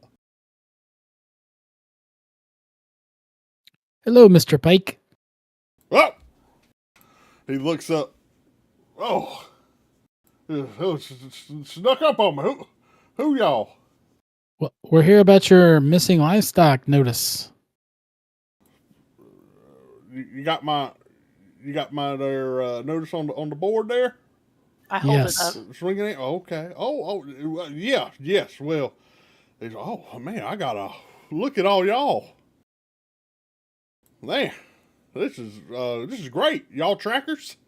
Hello, Mr. Pike. Oh! He looks up. Oh! Snuck up on me. Who y'all? Well, we're here about your missing livestock notice. You got my there notice on the board there? I hold Yes. it up. Swinging it. Okay. Yeah. Yes. Well, he's. Oh man, I gotta look at all y'all. Man, this is great. Y'all trackers?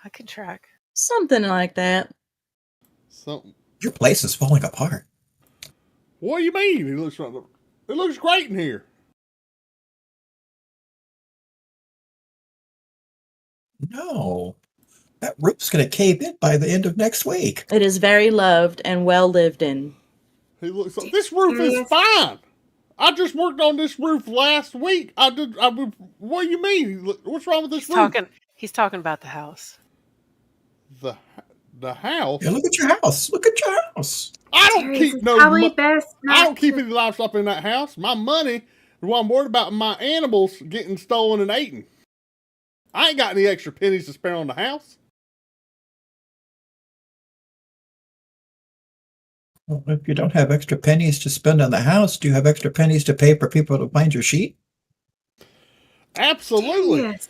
I can track. Something like that. Something. Your place is falling apart. What do you mean? He looks like it looks great in here. No. That roof's going to cave in by the end of next week. It is very loved and well lived in. He looks like this roof is fine. I just worked on this roof last week. What do you mean? What's wrong with this roof? He's talking about the house. The house. Yeah, look at your house. Look at your house. I don't Darius, keep it's no. probably best I not don't keep to- any livestock in that house. My money. Well, I'm worried about my animals getting stolen and eaten. I ain't got any extra pennies to spare on the house. Well, if you don't have extra pennies to spend on the house, do you have extra pennies to pay for people to find your sheep? Absolutely. Yes.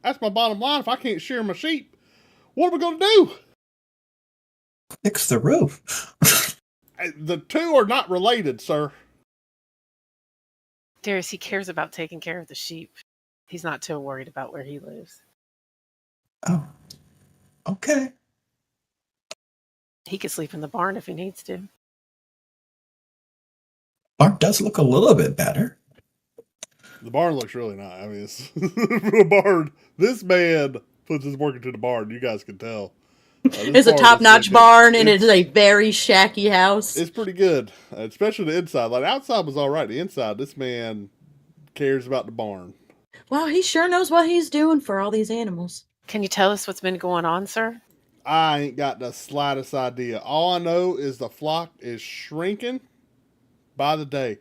That's my bottom line. If I can't share my sheep, what are we going to do? Fix the roof. The two are not related, sir. Darius, he cares about taking care of the sheep. He's not too worried about where he lives. Oh, okay. He could sleep in the barn if he needs to. Barn does look a little bit better. The barn looks really nice. I mean, it's the barn. This man puts his work into the barn. You guys can tell. It's a top-notch barn, and it is a very shacky house. It's pretty good, especially the inside. Like, the outside was all right. The inside, this man cares about the barn. Wow, he sure knows what he's doing for all these animals. Can you tell us what's been going on, sir? I ain't got the slightest idea. All I know is the flock is shrinking by the day.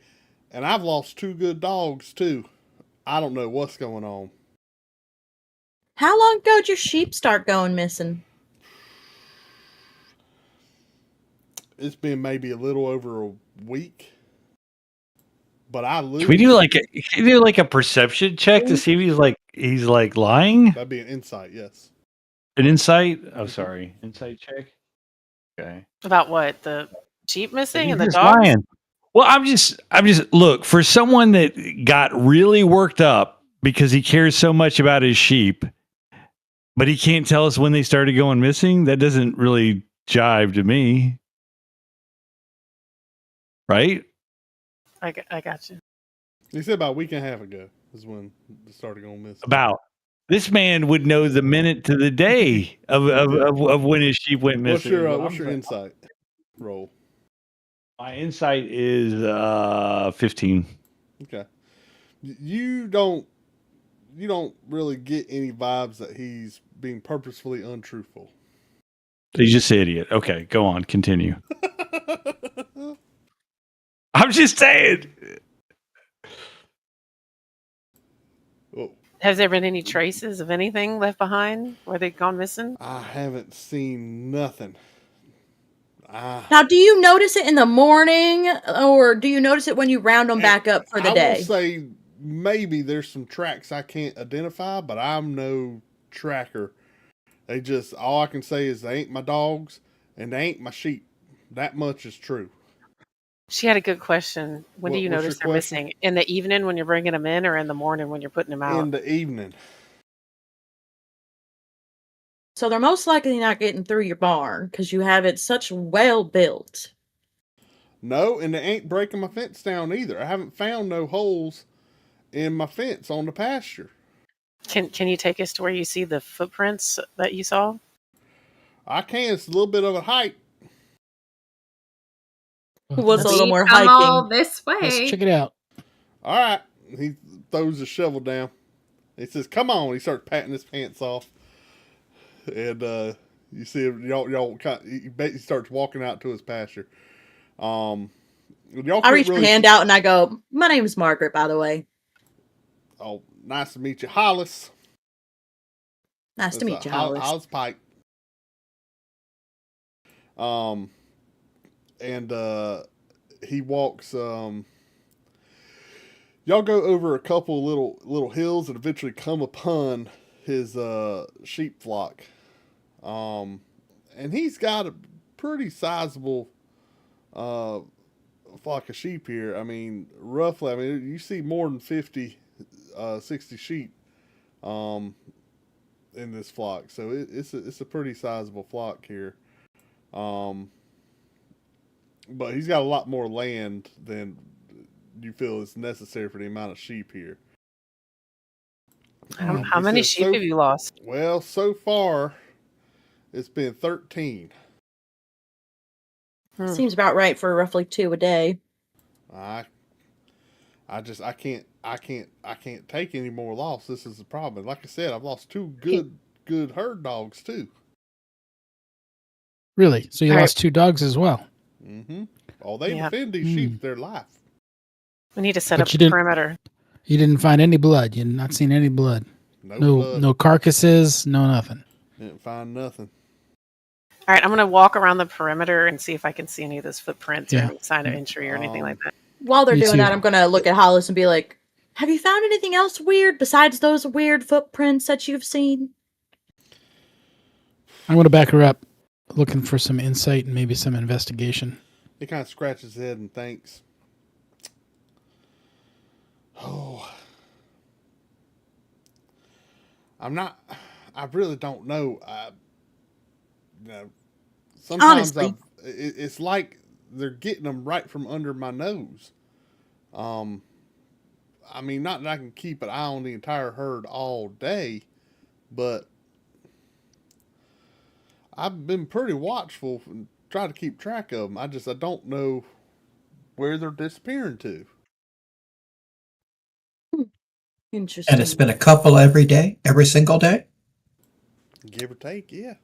And I've lost 2 good dogs, too. I don't know what's going on. How long ago did your sheep start going missing? It's been maybe a little over a week. But I lose. Can we do like a perception check to see if he's lying? That'd be an insight, yes. An insight? Oh, sorry. Insight check? Okay. About what? The sheep missing and the He's dogs? lying. Well, I'm just look, for someone that got really worked up because he cares so much about his sheep, but he can't tell us when they started going missing, that doesn't really jive to me. Right? I got you. He said about a week and a half ago is when it started going missing. About this man would know the minute to the day of when his sheep went missing. What's your insight roll? My insight is 15. Okay. You don't really get any vibes that he's being purposefully untruthful. He's just an idiot. Okay, go on, continue. I'm just saying. Oh, Has there been any traces of anything left behind where they've gone missing? I haven't seen nothing. Now, do you notice it in the morning, or do you notice it when you round them back up for the day? I will say maybe there's some tracks I can't identify, but I'm no tracker. All I can say is they ain't my dogs and they ain't my sheep. That much is true. She had a good question. When do you notice they're missing? In the evening when you're bringing them in, or in the morning when you're putting them out? In the evening. So they're most likely not getting through your barn because you have it such well built. No, and they ain't breaking my fence down either. I haven't found no holes in my fence on the pasture. Can you take us to where you see the footprints that you saw? I can. It's a little bit of a hike. It was a little more Come hiking. all this way. Let's check it out. All right. He throws his shovel down. He says, "Come on." He starts patting his pants off. And you see him, he starts walking out to his pasture. I reach my hand out and I go, "My name's Margaret, by the way." Oh, nice to meet you, Hollis. Nice to meet you, Hollis. Hollis Pike. And he walks. Y'all go over a couple little hills and eventually come upon his sheep flock. And he's got a pretty sizable flock of sheep here. I mean, roughly, you see more than 50, 60 sheep in this flock. So it's a pretty sizable flock here. But he's got a lot more land than you feel is necessary for the amount of sheep here. How many sheep have you lost? Well, so far, it's been 13. Seems about right for roughly 2 a day. I can't take any more loss. This is the problem. Like I said, I've lost 2 good herd dogs too. Really? So you lost 2 dogs as well? Mm-hmm. Oh, they defend these sheep their life. We need to set up a perimeter. You didn't find any blood. You've not seen any blood. No carcasses. No nothing. Didn't find nothing. All right, I'm going to walk around the perimeter and see if I can see any of those footprints or any sign of entry or anything like that. While they're doing that, I'm going to look at Hollis and be like, "Have you found anything else weird besides those weird footprints that you've seen?" I'm going to back her up, looking for some insight and maybe some investigation. He kind of scratches his head and thinks, "Oh, I really don't know. Sometimes Honestly. it's like they're getting them right from under my nose. I mean, not that I can keep an eye on the entire herd all day, but I've been pretty watchful and try to keep track of them. I don't know where they're disappearing to. Interesting. And it's been a couple every day, every single day? Give or take, yeah.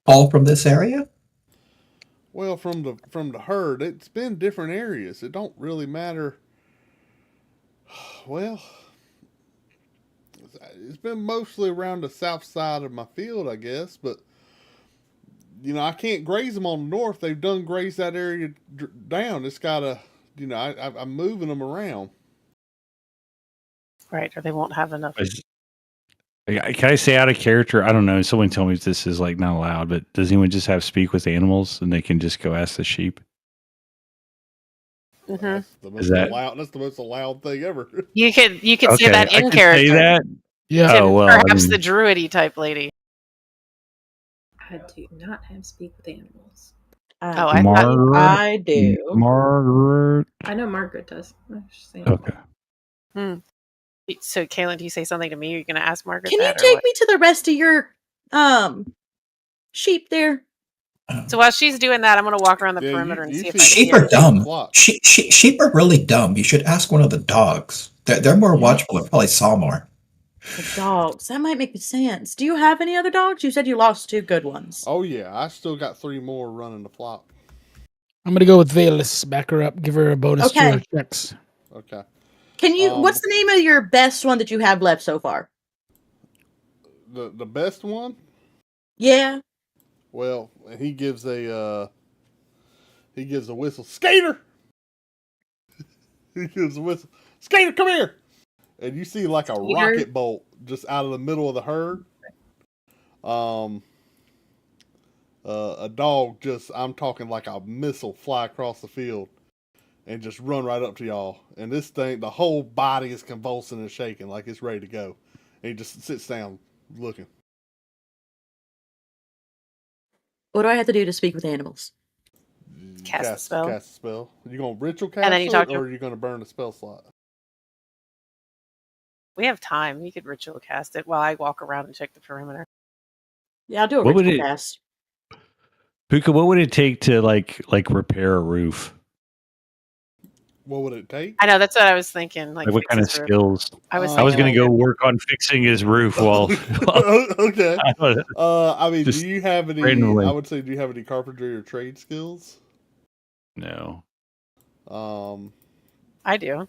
All from this area? Well, from the herd, it's been different areas. It don't really matter. Well, it's been mostly around the south side of my field, I guess. But I can't graze them on the north. They've done graze that area down. It's gotta, I'm moving them around. Right, or they won't have enough. Can I say out of character? I don't know. Someone told me this is like not allowed, but does anyone just have speak with animals and they can just go ask the sheep? Mm-hmm. That's the most allowed thing ever. You could say that in character. Say that? Yeah. Oh, well, perhaps the druidy type lady. I do not have speak with animals. I Margaret. I do. Margaret. I know Margaret does. I'm just saying. Okay. So, Kaylin, do you say something to me? Are you going to ask Margaret? Can you take me to the rest of your sheep there? So while she's doing that, I'm going to walk around the perimeter and see if I can Sheep hear are dumb. Sheep are really dumb. You should ask one of the dogs. They're more watchful and probably saw more. The dogs. That might make sense. Do you have any other dogs? You said you lost 2 good ones. Oh, yeah. I still got 3 more running the flock. I'm going to go with Valus. Back her up. Give her a bonus to her checks. Okay. Can you? What's the name of your best one that you have left so far? The best one? Yeah. Well, he gives a whistle. Skater! He gives a whistle. Skater, come here! And you see like a rocket bolt just out of the middle of the herd. A dog I'm talking like a missile, fly across the field and just run right up to y'all. And this thing, the whole body is convulsing and shaking like it's ready to go. And he just sits down looking. What do I have to do to speak with animals? Cast a spell. Cast a spell. You going to ritual cast And then you talk or are you going to burn a spell slot? We have time. You could ritual cast it while I walk around and check the perimeter. Yeah, I'll do a ritual cast. Pookha, what would it take to like repair a roof? What would it take? I know, that's what I was thinking. Like what kind of skills? I was going to go work on fixing his roof while. Okay. I mean, do you have any? Randomly. I would say, do you have any carpentry or trade skills? No. I do.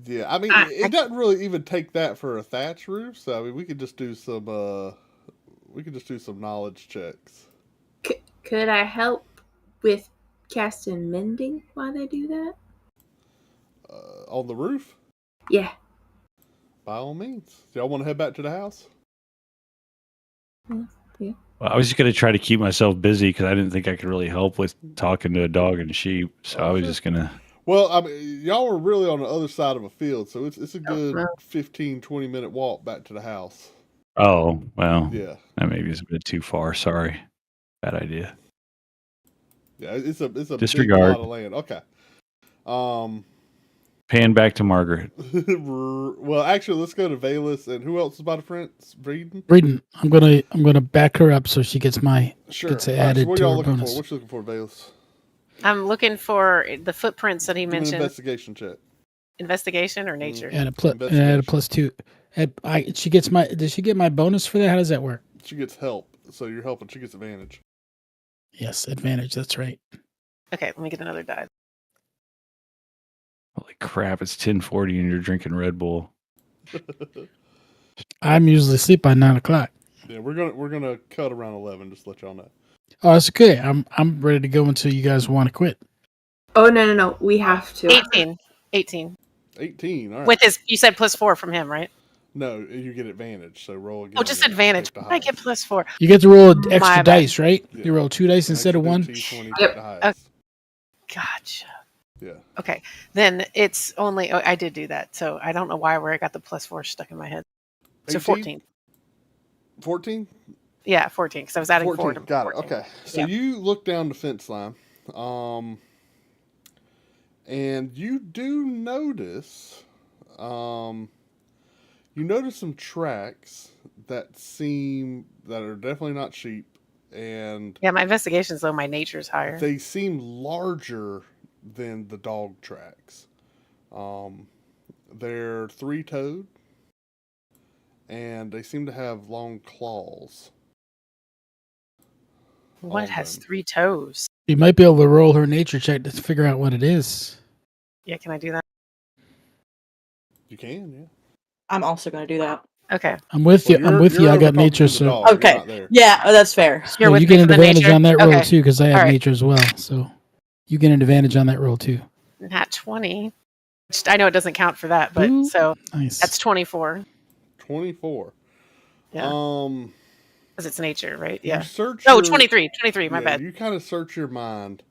Yeah, I mean, it doesn't really even take that for a thatch roof. So I mean, we could just do some. We could just do some knowledge checks. Could I help with casting mending while they do that? On the roof? Yeah. By all means. Do y'all want to head back to the house? Yeah. Well, I was just going to try to keep myself busy because I didn't think I could really help with talking to a dog and sheep. So I was just going to. Well, I mean, y'all were really on the other side of a field, so it's a good 15, 20-minute walk back to the house. Oh, well. Yeah. That maybe is a bit too far. Sorry. Bad idea. Yeah, it's a Disregard. big lot of land. Okay. Pan back to Margaret. Well, actually, let's go to Valus. And who else is by the friends? Breeden. I'm gonna back her up so she gets gets added so what to y'all her looking bonus. for? What you looking for, Valus? I'm looking for the footprints that he Give me an mentioned. investigation check. Investigation or nature? And a +2. She gets does she get my bonus for that? How does that work? She gets help, so you're helping. She gets advantage. Yes, advantage. That's right. Okay, let me get another die. Holy crap! It's 10:40 and you're drinking Red Bull. I'm usually asleep by 9:00. Yeah, we're gonna cut around 11. Just to let y'all know. Oh, it's okay. I'm ready to go until you guys want to quit. Oh no! We have to. 18. 18. All right. With his, you said +4 from him, right? No, you get advantage. So roll again. Oh, just advantage. I get +4. You get to roll extra My bad. dice, right? Yeah. You roll 2 dice instead of 1. T20, Yep. the highest. Gotcha. Yeah. Okay, then it's only. Oh, I did do that, so I don't know where I got the +4 stuck in my head. So 18? 14. 14? Yeah, 14 because I was adding 4 to 14. Got it. 14. Okay. So Yeah. you look down the fence line, and you do notice, some tracks that are definitely not sheep, and Yeah, my investigation's low. My nature's higher. they seem larger than the dog tracks. They're three-toed, and they seem to have long claws. What on has them. 3 toes? You might be able to roll her nature check to figure out what it is. Yeah, can I do that? You can, yeah. I'm also going to do that. Okay. I'm with you. I'm with you. I over got talking nature, to the so dog. You're Okay. not there. Yeah, that's fair. so You're with you me get for an the advantage nature? on that roll Okay. too, because I have All right. nature as well. So you get an advantage on that roll too. Nat 20. Which I know it doesn't count for that, but Ooh, so nice. that's 24. 24. Yeah. Because it's nature, right? You Yeah. search Oh, your, 23. 23, my yeah, bad. you kind of search your mind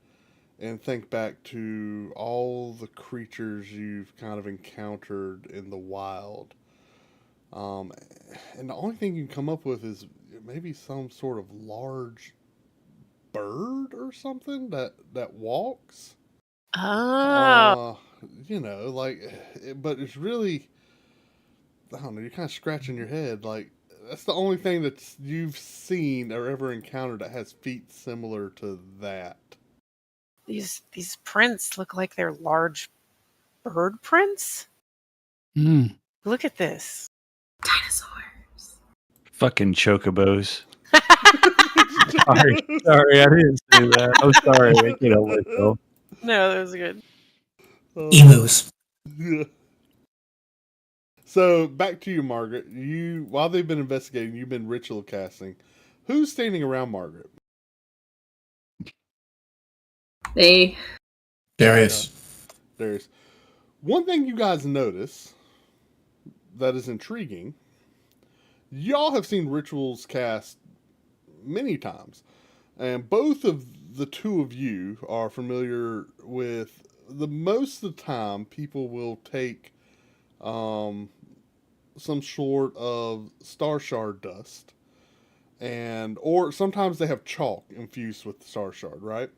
and think back to all the creatures you've kind of encountered in the wild. And the only thing you can come up with is maybe some sort of large bird or something that walks. Oh. But it's really, I don't know, you're kind of scratching your head. Like, that's the only thing that you've seen or ever encountered that has feet similar to that. These prints look like they're large bird prints. Mm. Look at this. Dinosaurs. Fucking chocobos. sorry, I didn't say that. I'm sorry, I can't help myself. No, that was good. Emus. Yeah. So back to you, Margaret. While they've been investigating, you've been ritual casting. Who's standing around Margaret? Darius. There's one thing you guys notice that is intriguing. Y'all have seen rituals cast many times, and both of the two of you are familiar with most of the time people will take some sort of star shard dust, or sometimes they have chalk infused with the star shard, right?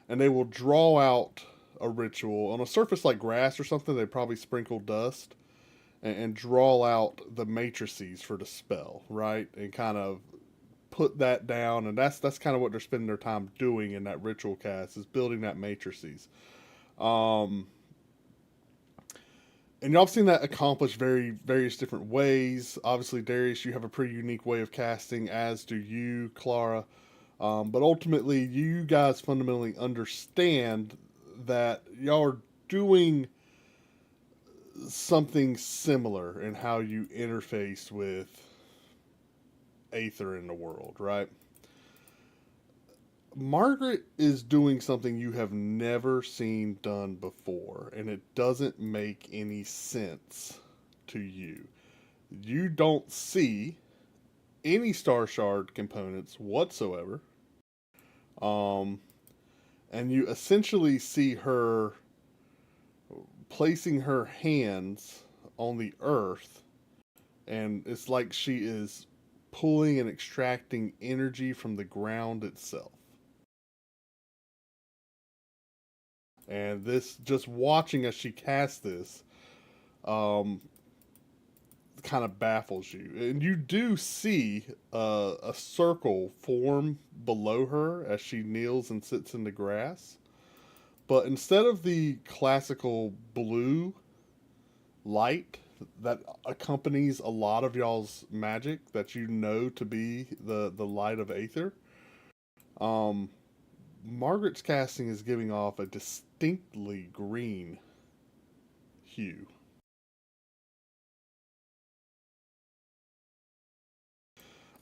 And they will draw out a ritual on a surface like grass or something. They probably sprinkle dust and draw out the matrices for the spell, right? And kind of put that down, and that's kind of what they're spending their time doing in that ritual cast, is building that matrices. And y'all have seen that accomplished various different ways. Obviously, Darius, you have a pretty unique way of casting, as do you, Clara. But ultimately, you guys fundamentally understand that y'all are doing something similar in how you interface with Aether in the world, right? Margaret is doing something you have never seen done before, and it doesn't make any sense to you. You don't see any Star Shard components whatsoever. And you essentially see her placing her hands on the earth, and it's like she is pulling and extracting energy from the ground itself. And this, just watching as she casts this, kind of baffles you. And you do see a circle form below her as she kneels and sits in the grass. But instead of the classical blue light that accompanies a lot of y'all's magic that you know to be the light of Aether, Margaret's casting is giving off a distinctly green hue.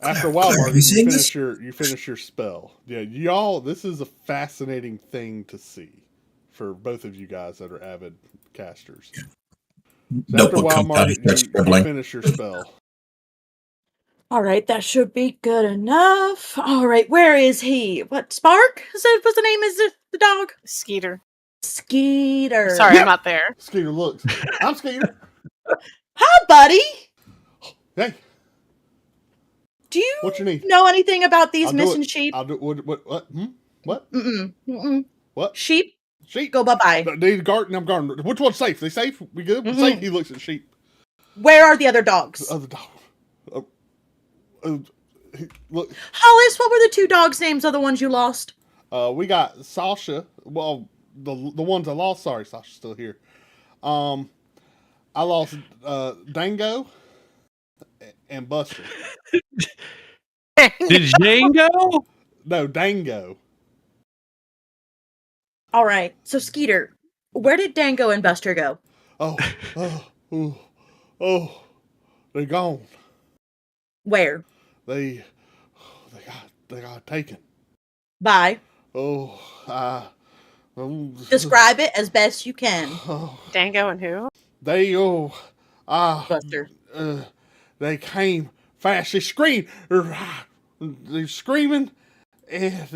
After a while, Claire, Margaret, you seeing this? you finish your spell. Yeah, y'all, this is a fascinating thing to see for both of you guys that are avid casters. So after a Notebook while, comes out, he Margaret, starts you scribbling. finish your spell. All right, that should be good enough. All right, where is he? What, Spark? Was the name of the dog? Skeeter. Skeeter. Sorry, Yeah. I'm not there. Skeeter looks. I'm Skeeter. Hi, buddy. Hey, Do you what you need? know anything about these I'll do missing it. sheep? I'll do what? What? Mm-mm. What? Sheep, Sheep. go bye-bye. They garden. I'm garden. Which one's safe? They safe? We good? Mm-mm. Safe. He looks at sheep. Where are the other dogs? The other dog. Look. Hollis, what were the 2 dogs' names of the ones you lost? We got Sasha. Well, the ones I lost. Sorry, Sasha's still here. I lost Dango and Buster. Did Jane go? No, Dango. All right, so Skeeter, where did Dango and Buster go? Oh, they're gone. Where? They got taken. Bye. Oh, Describe it as best you can. Dango and who? They Buster. They came fast. They screamed. They're screaming, and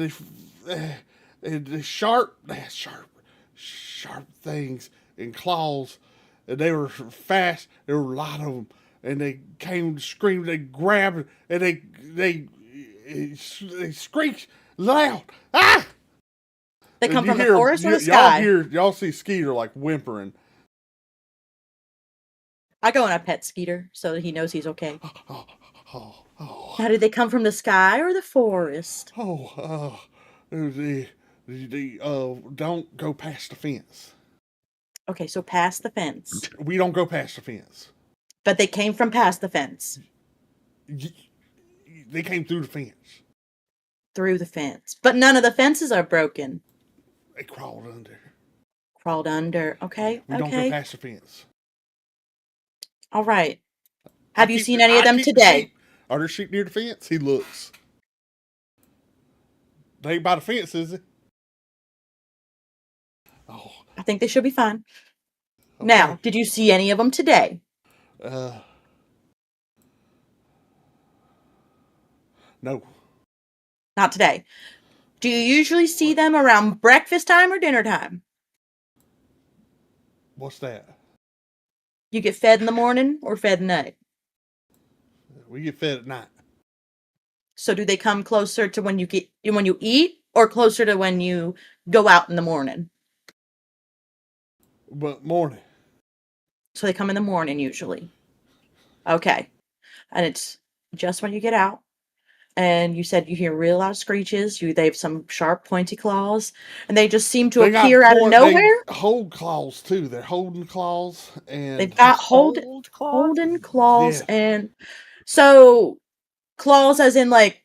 they sharp things and claws, and they were fast. There were a lot of them, and they came to scream. They grabbed, and they screeched loud. Ah! They come You from the hear- forest or the y'all sky? y'all see Skeeter like whimpering. I go and I pet Skeeter so that he knows he's okay. Oh. Now, did they come from the sky or the forest? Don't go past the fence. Okay, so past the fence. We don't go past the fence. But they came from past the fence. They came through the fence. Through the fence. But none of the fences are broken. They crawled under. Crawled under. Okay, We don't go okay. past the fence. All right. Have you seen any of them today? Are there sheep near the fence? He looks. They ain't by the fence, is it? Oh. I think they should be fine. Okay. Now, did you see any of them today? No. Not today. Do you usually see them around breakfast time or dinner time? What's that? You get fed in the morning or fed at night? We get fed at night. So do they come closer to when you eat or closer to when you go out in the morning? But morning. So they come in the morning usually. Okay. And it's just when you get out. And you said you hear real loud screeches. They have some sharp, pointy claws, and they just seem to appear out of nowhere. They hold claws too. They're holding claws, and They've got holding claws, Yeah. and so claws, as in like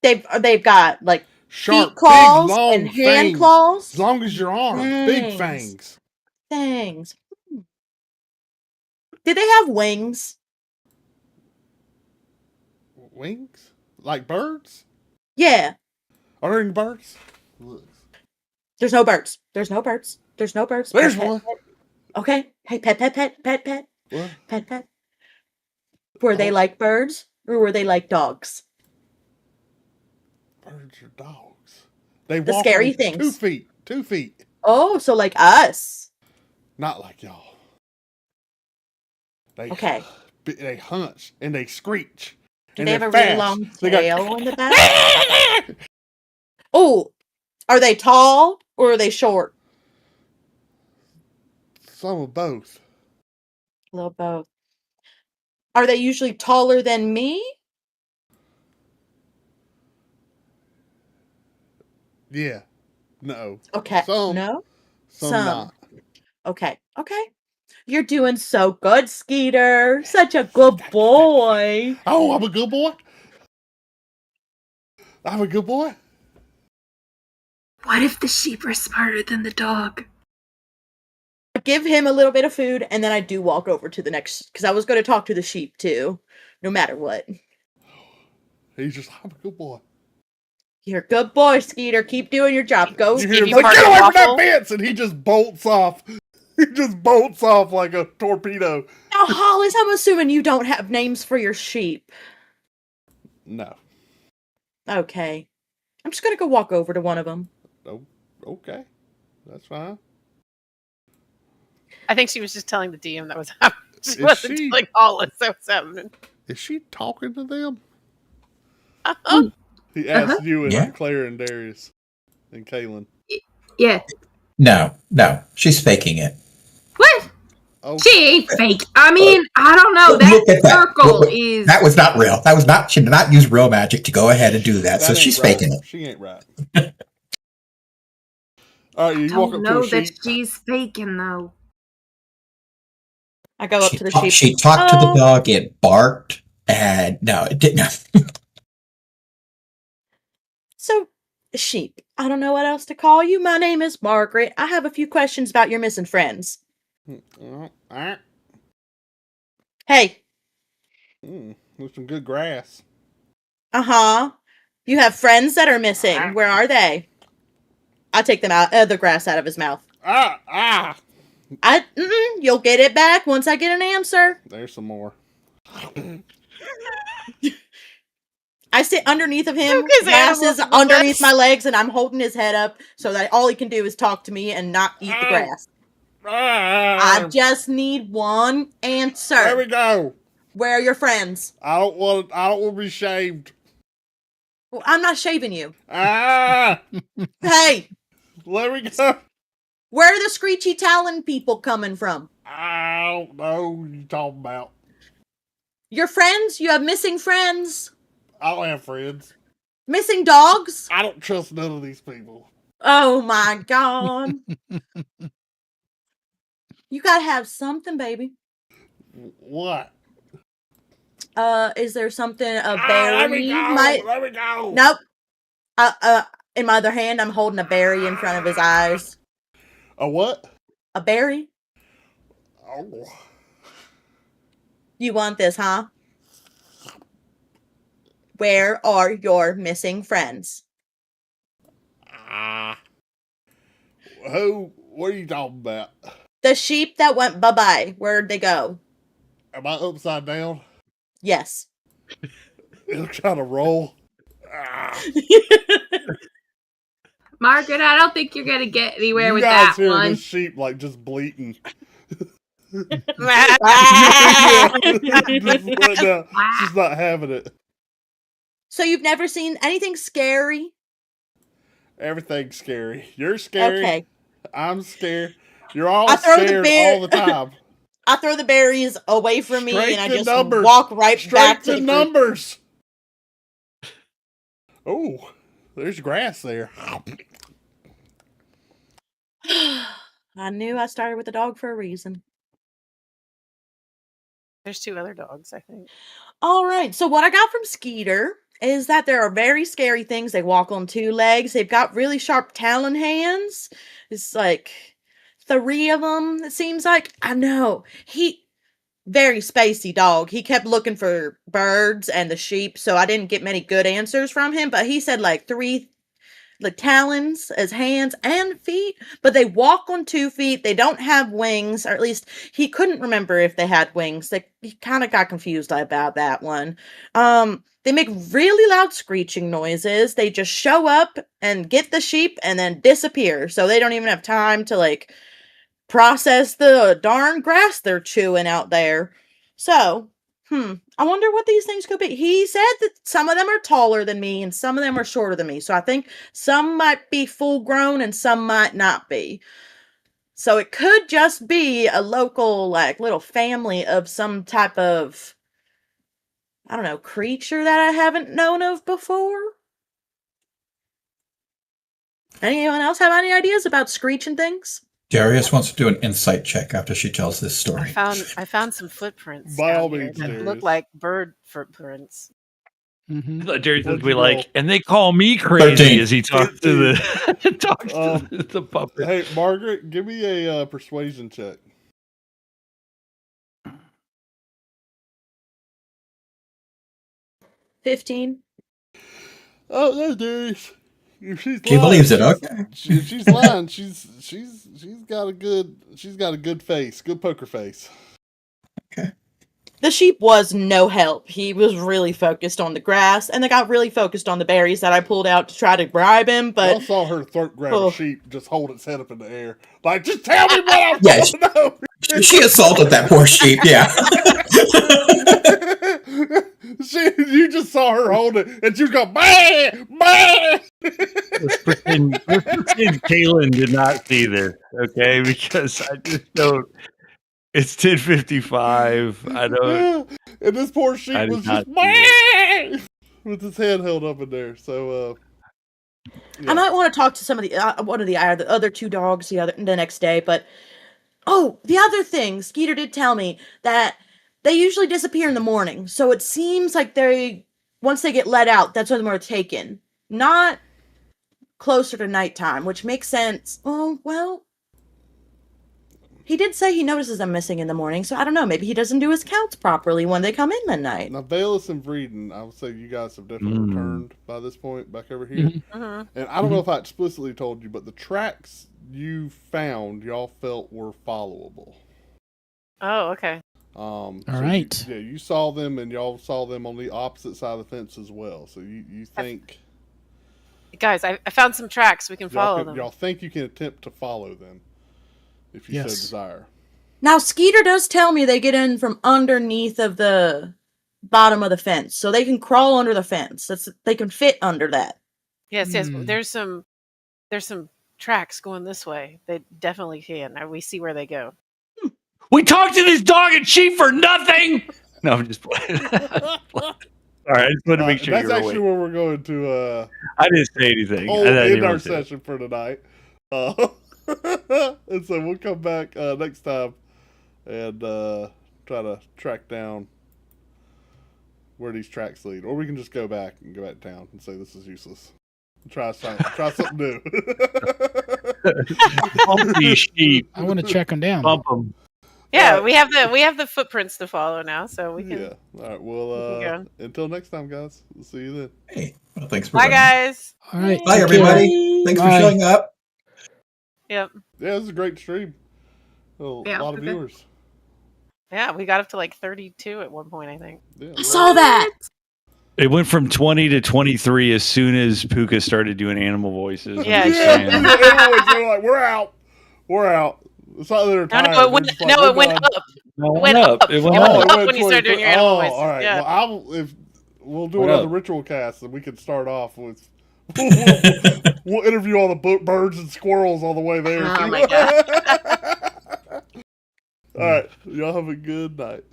they've got like sharp, feet claws big, long and hand fangs. claws. As long as your arm, big Fangs. fangs. Fangs. Did they have wings? Wings? Like birds? Yeah. Are there any birds? Look. There's no birds. There's no birds. There's no birds. There's Pet, one. pet. Okay. Hey, pet. What? Pet. Were they Oh. like birds or were they like dogs? Birds are dogs. They The walk scary on things. 2 feet. 2 feet. Oh, so like us. Not like y'all. Okay. They hunch and they screech. Do and they have they're a really fast. long They got- tail in the back? Oh, are they tall or are they short? Some of both. A little both. Are they usually taller than me? Yeah. No. Okay. Some. No? Some Some. not. Okay. You're doing so good, Skeeter. Such a good boy. Oh, I'm a good boy. I'm a good boy. What if the sheep are smarter than the dog? I give him a little bit of food and then I do walk over to the next, because I was going to talk to the sheep too, no matter what. He's just, I'm a good boy. You're a good boy, Skeeter. Keep doing your job. Go. You hear him you like, part get of away from that waffle? fence! And he just bolts off. He just bolts off like a torpedo. Now, Hollis, I'm assuming you don't have names for your sheep. No. Okay. I'm just going to go walk over to one of them. Oh, okay. That's fine. I think she was just telling the DM that was happening. She Is wasn't she- telling Hollis that was happening. Is she talking to them? Mm, He asked you and Yeah. Claire and Darius and Kaylin. yeah. No, she's faking it. What? Oh, She ain't fake. I mean, I don't know. Look That at that. circle Look, is. That was not real. That was not. She did not use real magic to go ahead and do that. So ain't she's right. faking it. She ain't right. All right, I you walk don't up to know a that sheep. she's faking though. I go up to the sheep. She talked to the dog. It barked, and no, it didn't. So, sheep, I don't know what else to call you. My name is Margaret. I have a few questions about your missing friends. Hey. There's some good grass. Uh-huh. You have friends that are missing. Where are they? I take them out the grass out of his mouth. You'll get it back once I get an answer. There's some more. I sit underneath of him, His grass animals is are the underneath best. my legs, and I'm holding his head up so that all he can do is talk to me and not eat the grass. I just need one answer. There we go. Where are your friends? I don't want to be shaved. Well, I'm not shaving you. There Hey, we go. where are the screechy talon people coming from? I don't know what you talking about. Your friends? You have missing friends? I don't have friends. Missing dogs? I don't trust none of these people. Oh my god. You gotta have something, baby. What? Is there something a berry There we go. might? There we go. Nope. In my other hand, I'm holding a berry in front of his eyes. A what? A berry? Oh. You want this, huh? Where are your missing friends? Who? What are you talking about? The sheep that went bye-bye. Where'd they go? Am I upside down? Yes. It'll try to roll. Ah. Margaret, I don't think you're gonna get anywhere You with guys that hear one. this sheep like just bleating. Just right now, she's not having it. So you've never seen anything scary? Everything's scary. You're scary. Okay. I'm scared. You're all I throw the scared bear- all the time. I throw the berries away from me Straight and I to just numbers. walk right Straight back to to the group. numbers. Oh, there's grass there. I knew I started with the dog for a reason. There's 2 other dogs, I think. All right. So what I got from Skeeter is that there are very scary things. They walk on 2 legs. They've got really sharp talon hands. It's like 3 of them, it seems like. I know. Very spacey dog. He kept looking for birds and the sheep, so I didn't get many good answers from him, but he said like 3 talons as hands and feet, but they walk on 2 feet. They don't have wings, or at least he couldn't remember if they had wings. He kind of got confused about that one. They make really loud screeching noises. They just show up and get the sheep and then disappear, so they don't even have time to like process the darn grass they're chewing out there. So, I wonder what these things could be. He said that some of them are taller than me and some of them are shorter than me. So I think some might be full grown and some might not be. So it could just be a local, like, little family of some type of, I don't know, creature that I haven't known of before. Anyone else have any ideas about screeching things? Darius wants to do an insight check after she tells this story. I found some footprints By down all here means, that Darius. look like bird footprints. Mm-hmm. Darius What'd would be you like, roll? and they call me crazy 13. as he talks to the talks Um, to the puppet. Hey, Margaret, give me a persuasion check. 15. Oh, no, Darius. If she's She lying, believes it. she's- Okay. If she's lying, she's got a good face, good poker face. Okay. The sheep was no help. He was really focused on the grass, and they got really focused on the berries that I pulled out to try to bribe him, Y'all but saw her throat grab Oh. a sheep, just hold its head up in the air. Like, just tell me what I'm Yeah, supposed to know. She assaulted that poor sheep, yeah. You just saw her hold it, and she was going, bah, bah. Let's pretend Kaylin did not see this, okay? Because I just don't. It's 10:55. I don't. And this poor I sheep did was not just see bah, with his head held up in there. So, I might want to talk to some of the the other two dogs the next day. But the other thing, Skeeter did tell me that they usually disappear in the morning. So it seems like once they get let out, that's when they're taken, not closer to nighttime, which makes sense. Oh well. He did say he notices them missing in the morning, so I don't know. Maybe he doesn't do his counts properly when they come in midnight. now Bayless and Vreeden, I would say you guys have definitely returned by this point back over here. Mhm. And I don't know if I explicitly told you, but the tracks you found, y'all felt were followable. Oh, okay. All right. You saw them, and y'all saw them on the opposite side of the fence as well. So you think Guys, I found some tracks. We can follow them. y'all think you can attempt to follow them if you so Yes. desire. Now, Skeeter does tell me they get in from underneath of the bottom of the fence, so they can crawl under the fence. They can fit under that. Yes. Hmm. There's some tracks going this way. They definitely can. We see where they go. We talked to this dog and sheep for nothing. No, I'm just playing. All right, I just wanted to make sure That's you're actually awake. where we're going to I didn't say anything. end our session for tonight. And so we'll come back next time and try to track down where these tracks lead, or we can just go back town and say this is useless. Try something new. Bump these sheep. I want to track them down. Bump them. Yeah, Right. we have the footprints to follow now, so we can. Yeah. All right. Well, we can go. until next time, guys. We'll see you then. Hey, well, thanks for Bye, running. guys. All right. Bye, take care. everybody. Thanks for Bye. showing up. Yep. Yeah, this is a great stream. A lot of okay. viewers. Yeah, we got up to like 32 at one point, I think. Yeah. I saw that. It went from 20 to 23 as soon as Pookha started doing animal voices. I'm Yeah, just yeah. saying. Everyone's going like, we're out. It's not that they're tired. No, it went, They're just like, it went "We're up. done." No, It went up. It went It up. went up when you started doing your animal voices. All right. Yeah. Well, we'll do What another up? ritual cast, and we can start off with. We'll interview all the birds and squirrels on the way there. Oh too. my God. All right. Y'all have a good night.